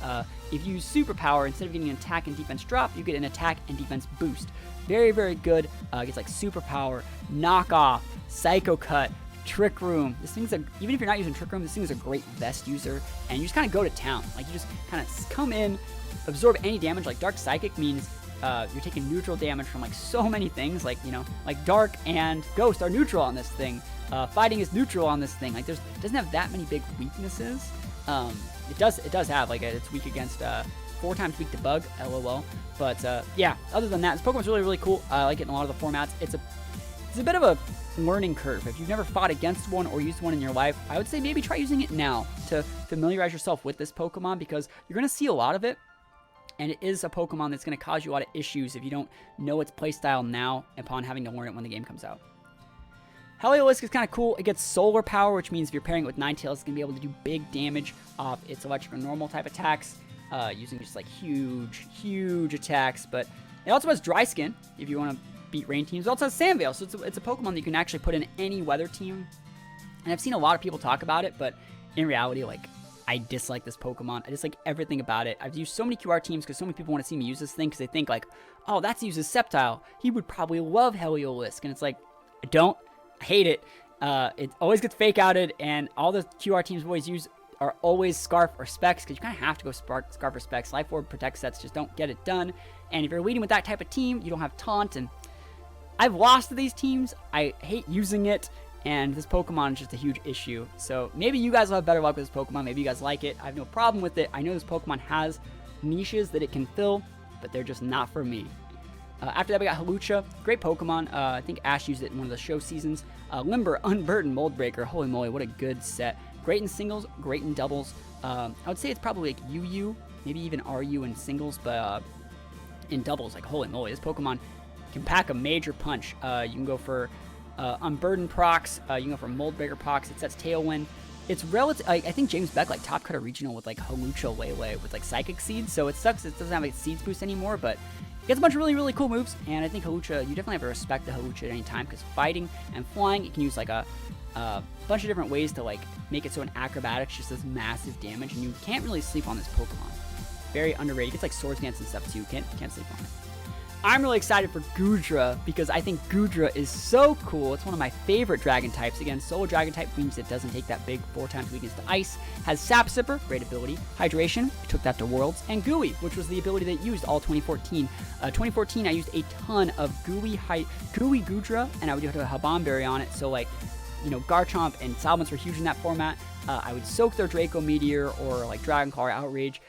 If you use Superpower, instead of getting an attack and defense drop, you get an attack and defense boost. Very, very good. It gets like Superpower, Knock Off, Psycho Cut, Trick Room. This thing's even if you're not using Trick Room, this thing is a great vest user, and you just kind of go to town. Like you just kind of come in, absorb any damage. Like Dark Psychic means you're taking neutral damage from like so many things, like, you know, like Dark and Ghost are neutral on this thing. Fighting is neutral on this thing. Like it doesn't have that many big weaknesses. It does have like it's weak against 4 times weak to Bug, LOL. But yeah, other than that, this Pokemon's really, really cool. I like it in a lot of the formats. It's a bit of a learning curve. If you've never fought against one or used one in your life, I would say maybe try using it now to familiarize yourself with this Pokemon, because you're going to see a lot of it. And it is a Pokemon that's going to cause you a lot of issues if you don't know its playstyle now upon having to learn it when the game comes out. Heliolisk is kind of cool. It gets Solar Power, which means if you're pairing it with Ninetales, it's going to be able to do big damage off its electric and normal type attacks, using just like huge attacks. But it also has Dry Skin if you want to beat rain teams. It also has Sandveil, so it's a Pokemon that you can actually put in any weather team. And I've seen a lot of people talk about it, but in reality, like, I dislike this Pokemon. I dislike everything about it. I've used so many QR teams because so many people want to see me use this thing because they think like, oh, that's uses Sceptile. He would probably love Heliolisk. And it's like, I don't. I hate it. It always gets fake outed, and all the QR teams always use are always Scarf or Specs, because you kind of have to go Scarf or Specs. Life Orb Protect sets just don't get it done. And if you're leading with that type of team, you don't have Taunt. And I've lost to these teams. I hate using it. And this Pokemon is just a huge issue. So maybe you guys will have better luck with this Pokemon. Maybe you guys like it. I have no problem with it. I know this Pokemon has niches that it can fill, but they're just not for me. After that, we got Hawlucha. Great Pokemon. I think Ash used it in one of the show seasons. Limber, Unburdened, Mold Breaker. Holy moly, what a good set. Great in singles, great in doubles. I would say it's probably like UU, maybe even RU in singles, but in doubles, like holy moly, this Pokemon can pack a major punch. You can go for Unburdened procs, you can go for Mold Breaker procs. It sets Tailwind. It's relative. I think James Beck like top cut a regional with like Hawlucha Lele with like Psychic Seeds, so it sucks it doesn't have a Seeds boost anymore, but it gets a bunch of really, really cool moves. And I think Hawlucha, you definitely have to respect the Hawlucha at any time, because fighting and flying, it can use like a bunch of different ways to like make it so an acrobatics just does massive damage, and you can't really sleep on this Pokemon. Very underrated. It's like Swords Dance and stuff too. Can't sleep on it. I'm really excited for Goodra, because I think Goodra is so cool. It's one of my favorite dragon types. Again, solo dragon type means it doesn't take that big 4 times weakness to ice. Has Sap Sipper, great ability. Hydration, I took that to Worlds. And Gooey, which was the ability that used all 2014. 2014, I used a ton of Gooey Goodra, and I would do a Habomberry on it. So like, you know, Garchomp and Salamence were huge in that format. I would soak their Draco Meteor or like Dragon Claw or Outrage.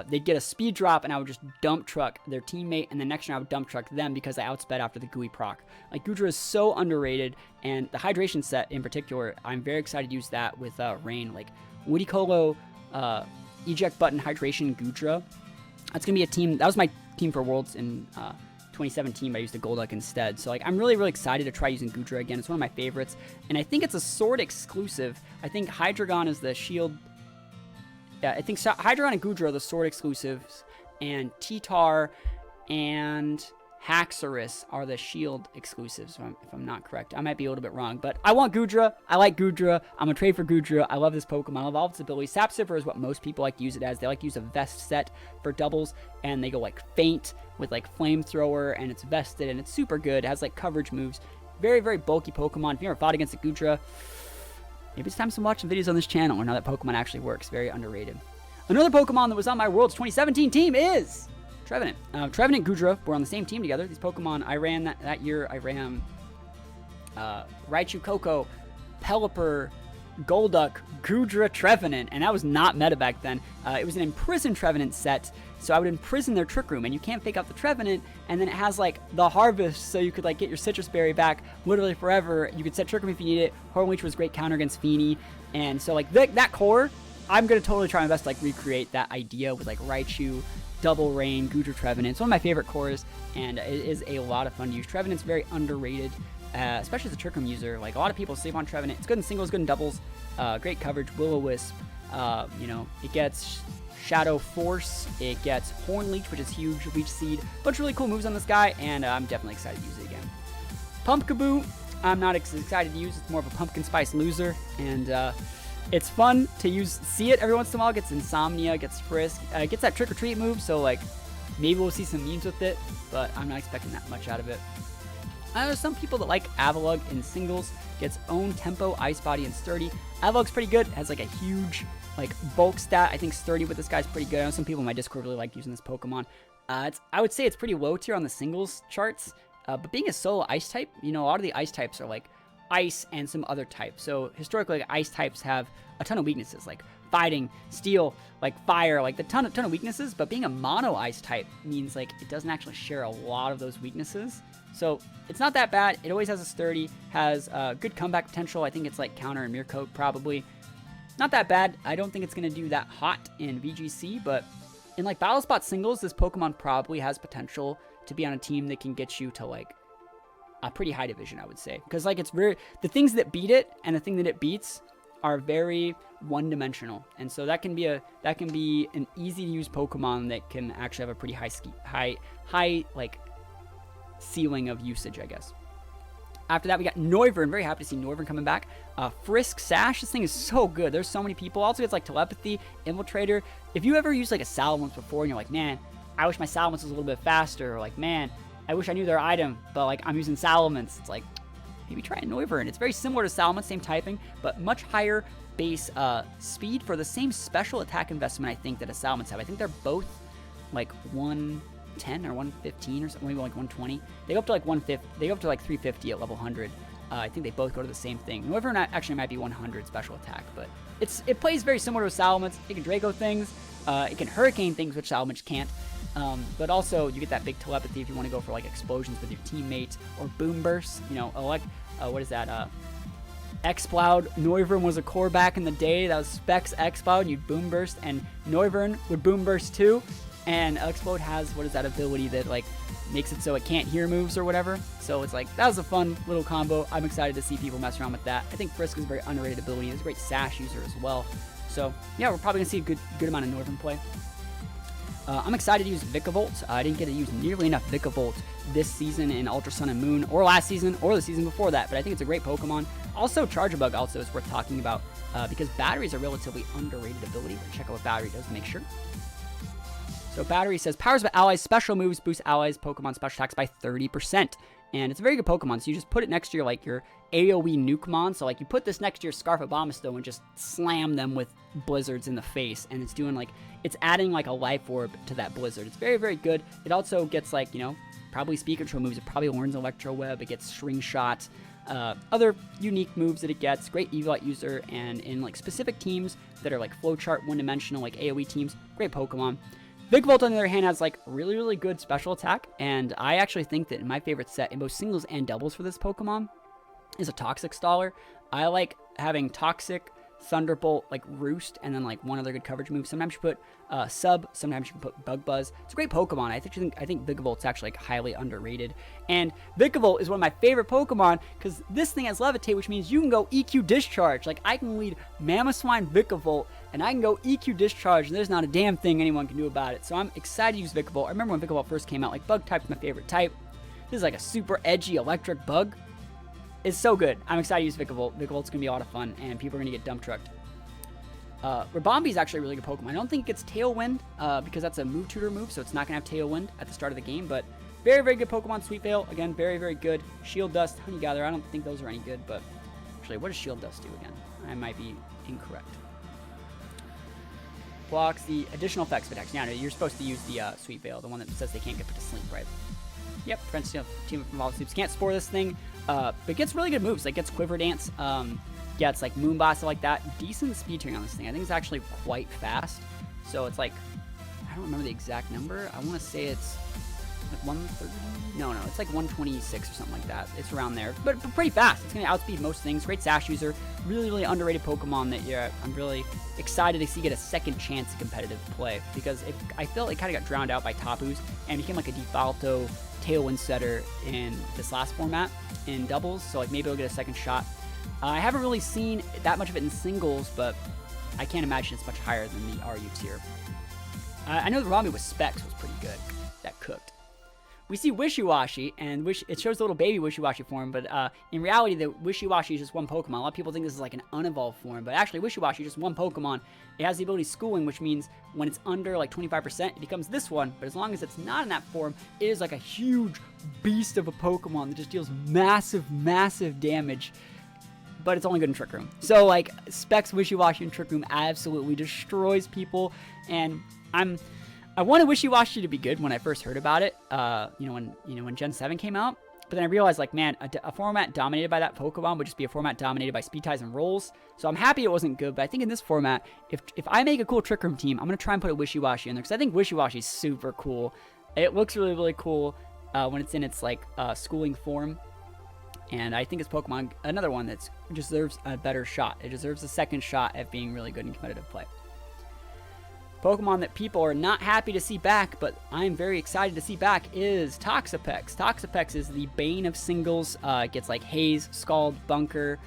They'd get a speed drop, and I would just dump truck their teammate, and the next turn I would dump truck them because I outsped after the Gooey proc. Like, Goodra is so underrated, and the Hydration set in particular, I'm very excited to use that with Rain. Like, Woody Colo, Eject Button, Hydration, Goodra. That's going to be a team. That was my team for Worlds in 2017, but I used a Golduck instead. So, like, I'm really, really excited to try using Goodra again. It's one of my favorites, and I think it's a Sword exclusive. I think Hydreigon is the Shield. Yeah, I think Hydreigon and Goodra are the Sword exclusives, and T-Tar and Haxorus are the Shield exclusives, if I'm not correct. I might be a little bit wrong, but I want Goodra. I like Goodra. I'm going to trade for Goodra. I love this Pokemon. I love all its abilities. Sap Sipper is what most people like to use it as. They like to use a vest set for doubles, and they go like Faint with like Flamethrower, and it's vested, and it's super good. It has like coverage moves. Very, very bulky Pokemon. If you ever fought against a Goodra, maybe it's time to watch some videos on this channel or know that Pokemon actually works. Very underrated. Another Pokemon that was on my Worlds 2017 team is Trevenant. Trevenant and Goodra were on the same team together. These Pokemon, I ran that year. I ran Raichu, Koko, Pelipper, Golduck, Goodra, Trevenant, and that was not meta back then. It was an Imprison Trevenant set, so I would imprison their Trick Room, and you can't fake out the Trevenant, and then it has, like, the Harvest, so you could, like, get your Citrus Berry back literally forever. You could set Trick Room if you need it. Horn Leech was a great counter against Feeny, and so, like, that core, I'm going to totally try my best to, like, recreate that idea with, like, Raichu, Double Rain, Goodra, Trevenant. It's one of my favorite cores, and it is a lot of fun to use. Trevenant's very underrated. Especially as a Trick Room user. Like, a lot of people sleep on Trevenant. It's good in singles, good in doubles. Great coverage. Will-O-Wisp. You know, it gets Shadow Force. It gets Horn Leech, which is huge. Leech Seed. Bunch of really cool moves on this guy, and I'm definitely excited to use it again. Pumpkaboo, I'm not excited to use. It's more of a pumpkin spice loser, and it's fun to use. See it every once in a while. It gets Insomnia, gets Frisk. It gets that Trick or Treat move, so, like, maybe we'll see some memes with it, but I'm not expecting that much out of it. There's some people that like Avalugg in singles. Gets Own, Tempo, Ice Body, and Sturdy. Avalugg's pretty good. Has like a huge like bulk stat. I think Sturdy with this guy's pretty good. I know some people in my Discord really like using this Pokemon. I would say it's pretty low tier on the singles charts. But being a solo Ice type, you know, a lot of the Ice types are like Ice and some other type. So historically, like, Ice types have a ton of weaknesses, like Fighting, Steel, like Fire, like the ton of weaknesses. But being a mono Ice type means like it doesn't actually share a lot of those weaknesses. So it's not that bad. It always has a Sturdy, has good comeback potential. I think it's like Counter and Mirror Coat probably. Not that bad. I don't think it's going to do that hot in VGC, but in like Battle Spot singles, this Pokemon probably has potential to be on a team that can get you to like a pretty high division, I would say. Because like it's very, the things that beat it and the thing that it beats are very one-dimensional, and so that can be an easy to use Pokemon that can actually have a pretty high like ceiling of usage, I guess. After that, we got Noivern. Very happy to see Noivern coming back. Frisk Sash. This thing is so good. There's so many people. Also gets like Telepathy, Infiltrator. If you ever used like a Salamence before and you're like, man, I wish my Salamence was a little bit faster, or like, man, I wish I knew their item, but like I'm using Salamence. It's like, maybe try a Noivern. It's very similar to Salamence, same typing, but much higher base speed for the same special attack investment, I think, that a Salamence have. I think they're both like 110 or 115 or something, maybe like 120. They go up to like 150. They go up to like 350 at level 100. I think they both go to the same thing. Noivern actually might be 100 special attack, but it plays very similar to Salamence. It can Draco things. It can Hurricane things, which Salamence can't. But also you get that big Telepathy if you want to go for like explosions with your teammates, or Boom Burst. You know, what is that? Exploud. Noivern was a core back in the day. That was Specs Exploud. You'd Boom Burst, and Noivern would Boom Burst too. And Explode has, what is that ability that like makes it so it can't hear moves or whatever. So it's like, that was a fun little combo. I'm excited to see people mess around with that. I think Frisk is a very underrated ability. He's a great Sash user as well. So yeah, we're probably gonna see a good amount of Noivern play. I'm excited to use Vikavolt. I didn't get to use nearly enough Vikavolt this season in Ultra Sun and Moon, or last season, or the season before that, but I think it's a great Pokemon. Also, Charjabug also is worth talking about, because Battery is a relatively underrated ability. We'll check out what Battery does to make sure. So Battery says, powers of allies' special moves boost allies' Pokemon special attacks by 30%. And it's a very good Pokemon, so you just put it next to your, like, your AoE Nukemon. So, like, you put this next to your Scarf Abomasnow and just slam them with blizzards in the face. And it's doing, like, it's adding, like, a life orb to that blizzard. It's very, very good. It also gets, like, you know, probably speed control moves. It probably learns Electro Web. It gets String Shot. Other unique moves that it gets. Great Eviolite user. And in, like, specific teams that are, like, flowchart, one-dimensional, like, AoE teams, great Pokemon. Vikavolt, on the other hand, has like really, really good special attack, and I actually think that my favorite set in both singles and doubles for this Pokemon is a Toxic Staller. I like having Toxic, Thunderbolt, like Roost, and then like one other good coverage move. Sometimes you put Sub, sometimes you can put Bug Buzz. It's a great Pokemon. I think Vikavolt's actually like highly underrated. And Vikavolt is one of my favorite Pokemon because this thing has Levitate, which means you can go EQ Discharge. Like I can lead Mamoswine Vikavolt, and I can go EQ Discharge, and there's not a damn thing anyone can do about it. So I'm excited to use Vikavolt. I remember when Vikavolt first came out, like Bug type's my favorite type. This is like a super edgy electric bug. It's so good. I'm excited to use Vikavolt. Vikavolt's going to be a lot of fun, and people are going to get dump trucked. Rabombi is actually a really good Pokemon. I don't think it gets Tailwind, because that's a move tutor move, so it's not going to have Tailwind at the start of the game, but very, very good Pokemon. Sweet Veil, again, very, very good. Shield Dust, Honey Gather, I don't think those are any good, but actually, what does Shield Dust do again? I might be incorrect. Blocks the additional effects of attacks. Yeah, no, you're supposed to use the Sweet Veil, the one that says they can't get put to sleep, right? Yep, friends team from all sleeps. Can't spore this thing, but it gets really good moves. Like gets Quiver Dance. gets like Moonblast, stuff like that. Decent speed turning on this thing. I think it's actually quite fast. So it's like, I don't remember the exact number. I want to say it's like 130. No, it's like 126 or something like that. It's around there, but pretty fast. It's going to outspeed most things. Great Sash user. Really, really underrated Pokemon that I'm really excited to see get a second chance in competitive play, because I felt it kind of got drowned out by Tapus and became like a defaulto Tailwind setter in this last format in doubles. So like maybe it'll get a second shot. I haven't really seen that much of it in singles, but I can't imagine it's much higher than the RU tier. I know the Rami with Specs was pretty good. That cooked. We see Wishiwashi, and it shows the little baby Wishiwashi form, but in reality, the Wishiwashi is just one Pokemon. A lot of people think this is like an unevolved form, but actually Wishiwashi is just one Pokemon. It has the ability Schooling, which means when it's under like 25%, it becomes this one, but as long as it's not in that form, it is like a huge beast of a Pokemon that just deals massive, massive damage, but it's only good in Trick Room. So like Specs Wishiwashi in Trick Room absolutely destroys people, and I wanted Wishiwashi to be good when I first heard about it, when Gen 7 came out, but then I realized, like, man, a format dominated by that Pokemon would just be a format dominated by speed ties and rolls, so I'm happy it wasn't good, but I think in this format, if I make a cool Trick Room team, I'm going to try and put a Wishiwashi in there, because I think Wishiwashi is super cool. It looks really, really cool when it's in its, like, Schooling form, and I think it's Pokemon, another one that deserves a better shot. It deserves a second shot at being really good in competitive play. Pokemon that people are not happy to see back, but I'm very excited to see back, is Toxapex. Toxapex is the bane of singles. It gets like Haze, Scald, Bunker,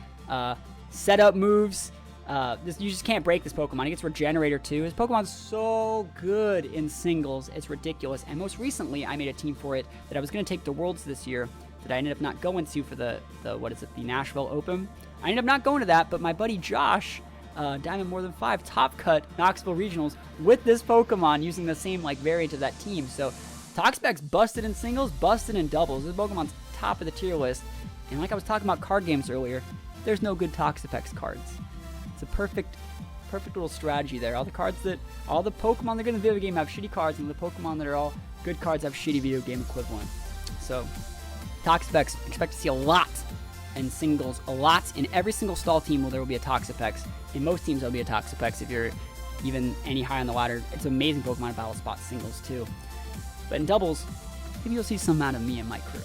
setup moves. You just can't break this Pokemon. It gets Regenerator too. This Pokemon's so good in singles. It's ridiculous. And most recently, I made a team for it that I was going to take to Worlds this year that I ended up not going to for the Nashville Open. I ended up not going to that, but my buddy Josh, Diamond More Than 5, top cut Knoxville Regionals with this Pokemon using the same like variant of that team. So Toxapex busted in singles, busted in doubles. This Pokemon's top of the tier list. And like I was talking about card games earlier, there's no good Toxapex cards. It's a perfect little strategy there. All the Pokemon that are good in the video game have shitty cards, and the Pokemon that are all good cards have shitty video game equivalent. So Toxapex, expect to see a lot in singles, a lot in every single stall team where there will be a Toxapex. In most teams, there'll be a Toxapex if you're even any high on the ladder. It's an amazing Pokemon to battle spot singles too. But in doubles, maybe you'll see some out of me and my crew.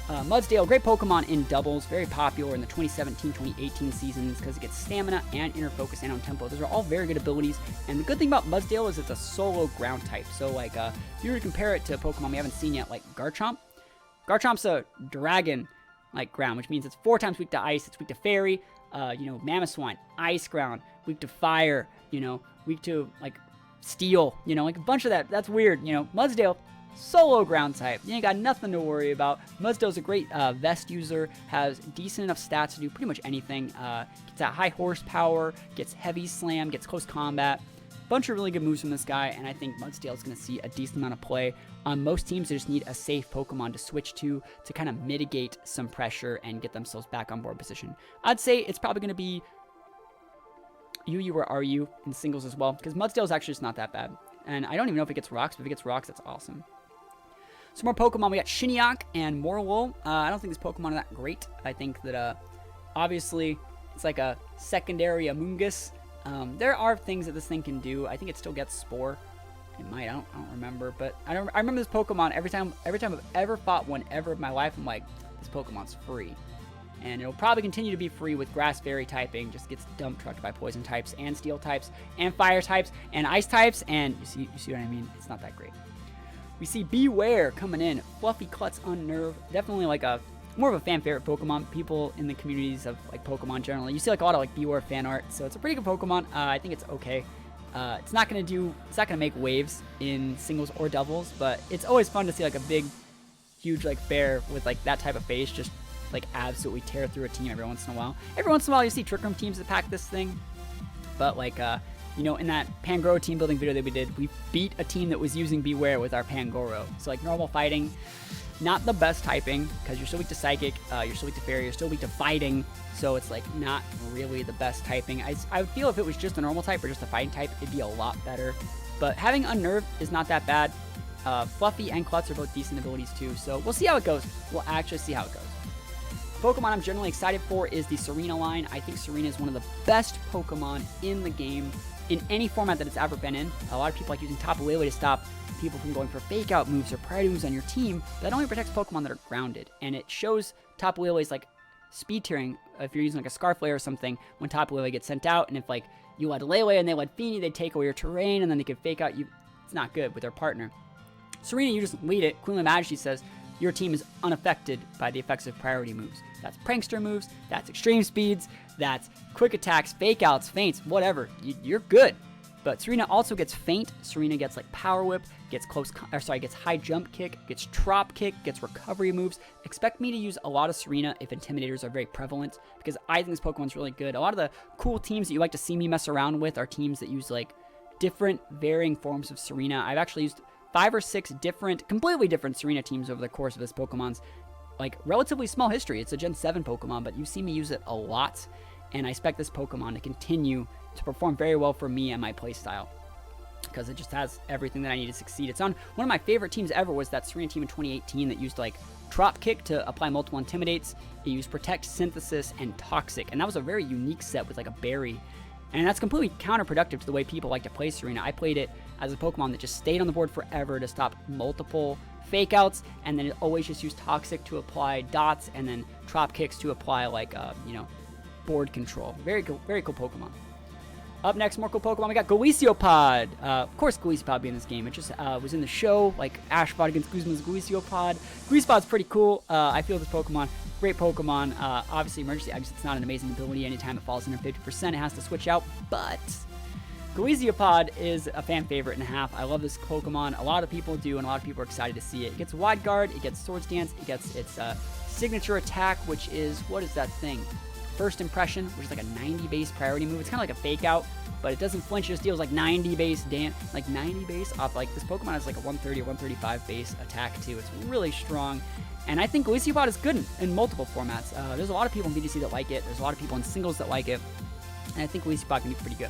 Mudsdale, great Pokemon in doubles, very popular in the 2017-2018 seasons because it gets stamina and inner focus and on tempo. Those are all very good abilities, and the good thing about Mudsdale is it's a solo ground type. So like if you were to compare it to a Pokemon we haven't seen yet, like Garchomp, Garchomp's a dragon like ground, which means it's 4 times weak to ice, it's weak to fairy, Mamoswine, ice ground, weak to fire, weak to like steel, like a bunch of that. That's weird. Mudsdale, solo ground type. You ain't got nothing to worry about. Mudsdale's a great vest user, has decent enough stats to do pretty much anything. Gets that high horsepower, gets heavy slam, gets close combat. Bunch of really good moves from this guy, and I think Mudsdale is going to see a decent amount of play. Most teams just need a safe Pokemon to switch to kind of mitigate some pressure and get themselves back on board position. I'd say it's probably going to be UU or RU in singles as well, because Mudsdale is actually just not that bad. And I don't even know if it gets rocks, but if it gets rocks, that's awesome. Some more Pokemon. We got Shiniak and Morlul. I don't think this Pokemon are that great. I think that obviously it's like a secondary Amoonguss. There are things that this thing can do. I think it still gets Spore. It might. I don't remember, but I remember this Pokemon every time I've ever fought one ever in my life. I'm like, this Pokemon's free, and it'll probably continue to be free with Grass Fairy typing. Just gets dump trucked by Poison types and Steel types and Fire types and Ice types, and you see what I mean? It's not that great. We see Beware coming in. Fluffy Klutz Unnerve. Definitely like more of a fan favorite Pokemon. People in the communities of like Pokemon generally, you see like a lot of like Beware fan art, so it's a pretty good Pokemon. I think it's okay. It's not gonna make waves in singles or doubles, but it's always fun to see like a big, huge like bear with like that type of face just like absolutely tear through a team every once in a while. Every once in a while you see Trick Room teams that pack this thing, but like in that Pangoro team building video that we did, we beat a team that was using Beware with our Pangoro. So like normal fighting, not the best typing because you're still weak to Psychic, you're still weak to Fairy, you're still weak to Fighting. So it's like not really the best typing. I would feel if it was just a normal type or just a fighting type, it'd be a lot better. But having Unnerve is not that bad. Fluffy and Klutz are both decent abilities too. So we'll see how it goes. We'll actually see how it goes. Pokemon I'm generally excited for is the Serena line. I think Serena is one of the best Pokemon in the game, in any format that it's ever been in. A lot of people like using Tapu Lele to stop people from going for fake out moves or priority moves on your team. That only protects Pokemon that are grounded, and it shows Tapu Lele's like speed tiering. If you're using like a Scarflayer or something, when Tapu Lele gets sent out, and if like you led Lele and they led Feeny, they take away your terrain, and then they can fake out you. It's not good with their partner. Serena, you just lead it. Queen of Majesty says your team is unaffected by the effects of priority moves. That's prankster moves, that's extreme speeds, that's quick attacks, fake outs, feints, whatever. You're good. But Serena also gets feint. Serena gets like power whip, gets gets high jump kick, gets trop kick, gets recovery moves. Expect me to use a lot of Serena if intimidators are very prevalent, because I think this Pokemon's really good. A lot of the cool teams that you like to see me mess around with are teams that use like different varying forms of Serena. I've actually used 5 or 6 different, completely different Serena teams over the course of this Pokemon's like relatively small history. It's a Gen 7 Pokemon, but you see me use it a lot, and I expect this Pokemon to continue to perform very well for me and my playstyle, because it just has everything that I need to succeed. It's on one of my favorite teams ever was that Serena team in 2018 that used like Trop Kick to apply multiple Intimidates. It used Protect, Synthesis, and Toxic, and that was a very unique set with like a berry. And that's completely counterproductive to the way people like to play Serena. I played it as a Pokemon that just stayed on the board forever to stop multiple fake outs, and then it always just used Toxic to apply dots, and then Trop Kicks to apply like, board control. Very cool Pokemon. Up next, more cool Pokemon. We got Golisopod. Of course, Golisopod be in this game. It just was in the show, like Ash fought against Guzman's Golisopod. Golisopod's pretty cool. I feel this Pokemon, great Pokemon. Obviously, Emergency Eggs, it's not an amazing ability. Anytime it falls under 50%, it has to switch out. But Golisopod is a fan favorite and a half. I love this Pokemon. A lot of people do, and a lot of people are excited to see it. It gets Wide Guard, it gets Swords Dance, it gets its signature attack, which is, what is that thing? First Impression, which is like a 90 base priority move. It's kind of like a fake out, but it doesn't flinch. It just deals like 90 base off. Like this Pokemon has like a 130 or 135 base attack too. It's really strong, and I think Golisopod is good in multiple formats. There's a lot of people in VGC that like it. There's a lot of people in singles that like it, and I think Golisopod can be pretty good.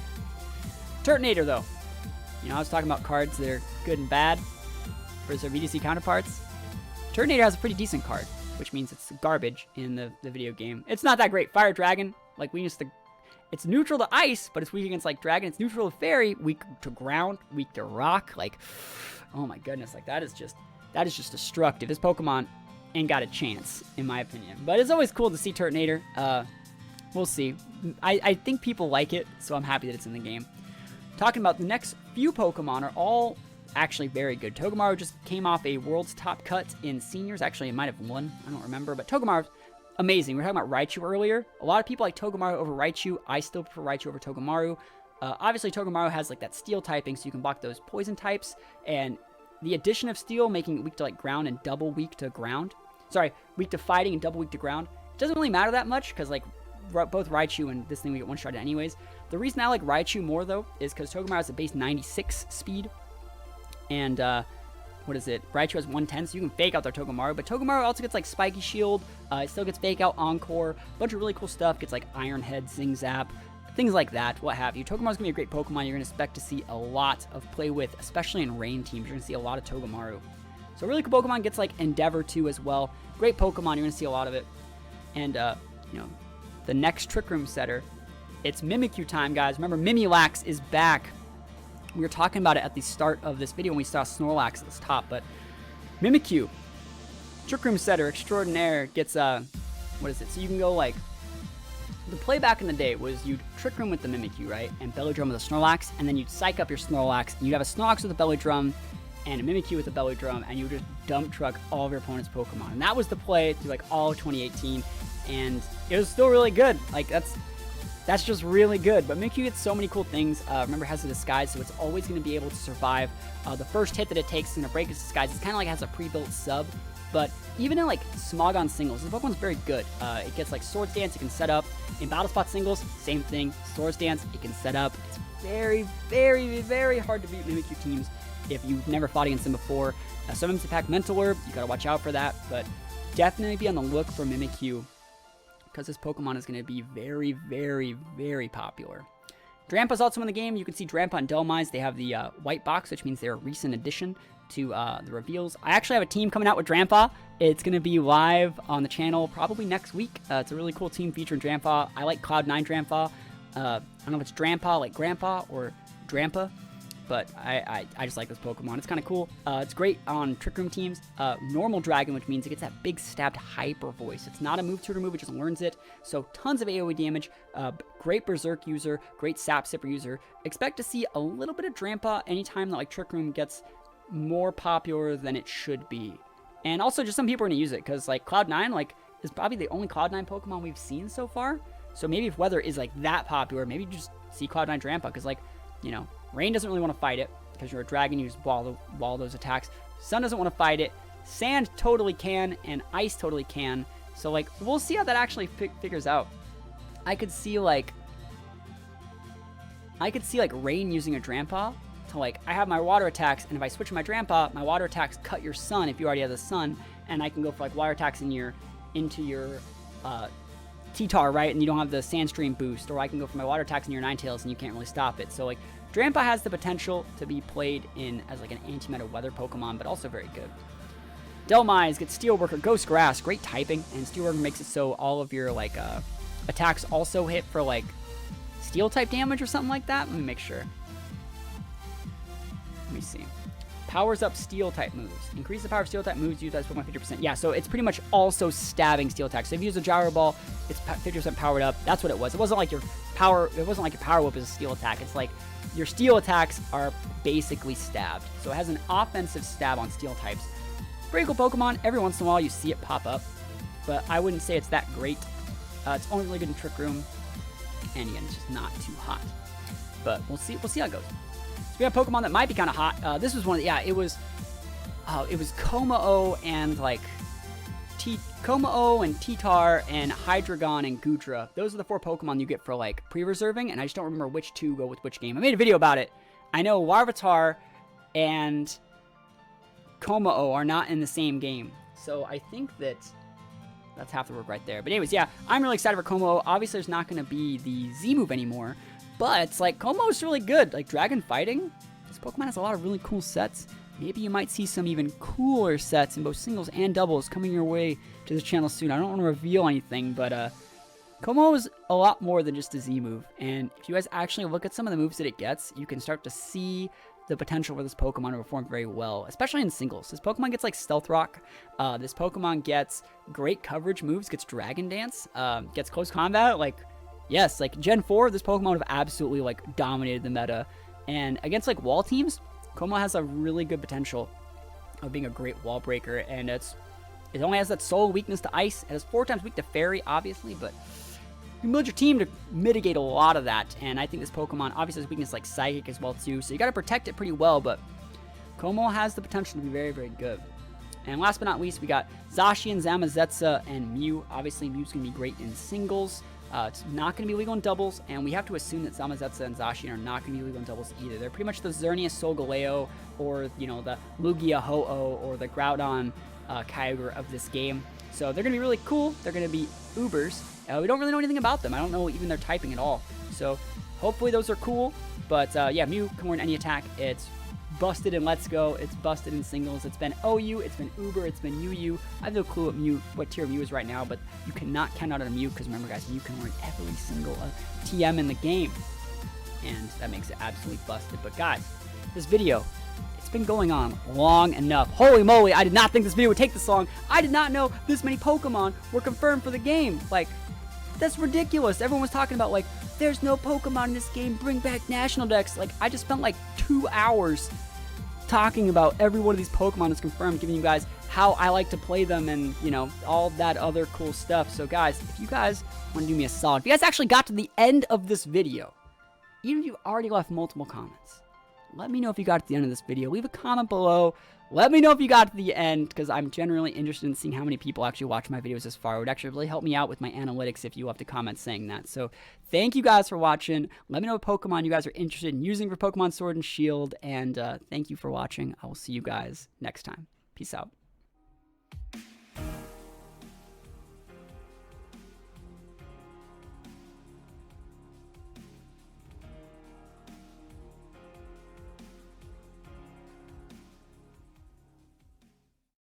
Turtonator though, I was talking about cards that are good and bad versus their VGC counterparts. Turtonator has a pretty decent card, which means it's garbage in the video game. It's not that great. Fire Dragon, like weakness to, it's neutral to ice, but it's weak against like dragon. It's neutral to fairy, weak to ground, weak to rock. Like, oh my goodness, like that is just destructive. This Pokemon ain't got a chance, in my opinion. But it's always cool to see Turtonator. We'll see. I think people like it, so I'm happy that it's in the game. Talking about the next few Pokemon are all actually very good. Togamaru just came off a world's top cut in seniors. Actually, it might have won. I don't remember. But Togamaru's amazing. We were talking about Raichu earlier. A lot of people like Togamaru over Raichu. I still prefer Raichu over Togamaru. Obviously, Togamaru has like that steel typing, so you can block those poison types. And the addition of steel, making it weak to like ground and double weak to ground. Sorry, weak to fighting and double weak to ground. It doesn't really matter that much because like both Raichu and this thing we get one-shotted anyways. The reason I like Raichu more though is because Togamaru has a base 96 speed. And, what is it? Raichu has 110, so you can fake out their Togamaru. But Togamaru also gets, like, Spiky Shield. It still gets Fake Out, Encore. A bunch of really cool stuff. Gets, like, Iron Head, Zing Zap. Things like that, what have you. Togamaru's going to be a great Pokemon. You're going to expect to see a lot of play with, especially in rain teams. You're going to see a lot of Togamaru. So, a really cool Pokemon gets, like, Endeavor, too, as well. Great Pokemon. You're going to see a lot of it. And, the next Trick Room setter, it's Mimikyu time, guys. Remember, Mimilax is back. We were talking about it at the start of this video when we saw Snorlax at the top, but Mimikyu, Trick Room setter extraordinaire, gets, what is it? So you can go, like, the play back in the day was you'd Trick Room with the Mimikyu, right? And Belly Drum with a Snorlax, and then you'd psych up your Snorlax, and you'd have a Snorlax with a Belly Drum, and a Mimikyu with a Belly Drum, and you would just dump truck all of your opponent's Pokemon. And that was the play through, like, all of 2018, and it was still really good. Like, that's just really good. But Mimikyu gets so many cool things. Remember, it has a disguise, so it's always going to be able to survive the first hit that it takes in a break its disguise. It's kind of like it has a pre-built sub. But even in like Smogon singles, this Pokemon's very good. It gets like Swords Dance, it can set up. In Battle Spot singles, same thing. Swords Dance, it can set up. It's very, very, very hard to beat Mimikyu teams if you've never fought against them before. Sometimes to pack Mental Orb, you gotta watch out for that. But definitely be on the look for Mimikyu, because this Pokemon is going to be very, very, very popular. Drampa's also in the game. You can see Drampa and Delmise. They have the white box, which means they're a recent addition to the reveals. I actually have a team coming out with Drampa. It's going to be live on the channel probably next week. It's a really cool team featuring Drampa. I like Cloud9 Drampa. I don't know if it's Drampa like Grandpa or Drampa, but I just like this Pokemon. It's kind of cool. It's great on Trick Room teams. Normal Dragon, which means it gets that big stabbed hyper voice. It's not a move tutor move, it just learns it. So tons of AoE damage. Great Berserk user, great Sap Sipper user. Expect to see a little bit of Drampa anytime that like Trick Room gets more popular than it should be. And also just some people are going to use it because like Cloud9 like is probably the only Cloud9 Pokemon we've seen so far. So maybe if weather is like that popular, maybe you just see Cloud9 Drampa because like, you know, Rain doesn't really want to fight it because you're a dragon, you just wall those attacks. Sun doesn't want to fight it. Sand totally can, and Ice totally can. So like, we'll see how that actually figures out. I could see like Rain using a Drampa to like, I have my water attacks, and if I switch my Drampa, my water attacks cut your Sun if you already have the Sun, and I can go for like water attacks into your T-Tar, right? And you don't have the Sandstream boost, or I can go for my water attacks in your Ninetales and you can't really stop it. So like, Drampa has the potential to be played in as like an anti-meta weather Pokemon, but also very good. Delmise gets Steelworker, Ghost Grass, great typing, and Steelworker makes it so all of your like attacks also hit for like Steel type damage or something like that. Let me make sure. Let me see. Powers up Steel type moves. Increase the power of Steel type moves used as Pokemon 50%. Yeah, so it's pretty much also stabbing Steel attacks. So if you use a Gyro Ball, it's 50% powered up. That's what it was. It wasn't like your power. It wasn't like your Power Whip is a Steel attack. It's like your Steel attacks are basically stabbed. So it has an offensive stab on Steel types. Pretty cool Pokemon. Every once in a while you see it pop up, but I wouldn't say it's that great. It's only really good in Trick Room, and again, it's just not too hot. But we'll see. We'll see how it goes. So we have Pokemon that might be kind of hot. This was one. It was Komao and like Komao and T-Tar and Hydreigon and Goodra. Those are the 4 Pokemon you get for like pre-reserving, and I just don't remember which 2 go with which game. I made a video about it. I know Larvitar and Komao are not in the same game, so I think that's half the work right there. But anyways, yeah, I'm really excited for Komao. Obviously, there's not going to be the Z move anymore, but it's like Komao's really good. Like Dragon Fighting, this Pokemon has a lot of really cool sets. Maybe you might see some even cooler sets in both singles and doubles coming your way to this channel soon. I don't want to reveal anything, but Komao is a lot more than just a Z move. And if you guys actually look at some of the moves that it gets, you can start to see the potential for this Pokemon to perform very well, especially in singles. This Pokemon gets like Stealth Rock. This Pokemon gets great coverage moves, gets Dragon Dance, gets Close Combat. Like, yes, like Gen 4, this Pokemon would have absolutely like dominated the meta. And against like wall teams, Komao has a really good potential of being a great wall breaker, and it only has that sole weakness to ice. It has 4 times weak to fairy, obviously, but you can build your team to mitigate a lot of that. And I think this Pokemon obviously has weakness like psychic as well too, so you got to protect it pretty well. But Komao has the potential to be very, very good. And last but not least, we got Zacian, Zamazetsa, and Mew. Obviously, Mew's gonna be great in singles. It's not going to be legal in doubles, and we have to assume that Zamazetsa and Zacian are not going to be legal in doubles either. They're pretty much the Xerneas Solgaleo, or, you know, the Lugia Ho-Oh, or the Groudon Kyogre of this game. So they're going to be really cool. They're going to be Ubers. We don't really know anything about them. I don't know even their typing at all. So hopefully those are cool. But yeah, Mew can learn any attack. It's busted in Let's Go. It's busted in singles. It's been OU, it's been Uber, it's been UU. I have no clue what tier Mew is right now, but you cannot count out a Mew because remember, guys, Mew can learn every single TM in the game, and that makes it absolutely busted. But guys, this video, it's been going on long enough. Holy moly, I did not think this video would take this long. I did not know this many Pokemon were confirmed for the game. Like, that's ridiculous. Everyone was talking about, like, there's no Pokemon in this game, bring back National Dex. Like, I just spent like 2 hours talking about every one of these Pokemon is confirmed, giving you guys how I like to play them and, you know, all that other cool stuff. So guys, if you guys want to do me a solid, if you guys actually got to the end of this video, even if you've already left multiple comments, let me know if you got to the end of this video. Leave a comment below. Let me know if you got to the end, because I'm generally interested in seeing how many people actually watch my videos this far. It would actually really help me out with my analytics if you left a comment saying that. So thank you guys for watching. Let me know what Pokemon you guys are interested in using for Pokemon Sword and Shield. And thank you for watching. I will see you guys next time. Peace out.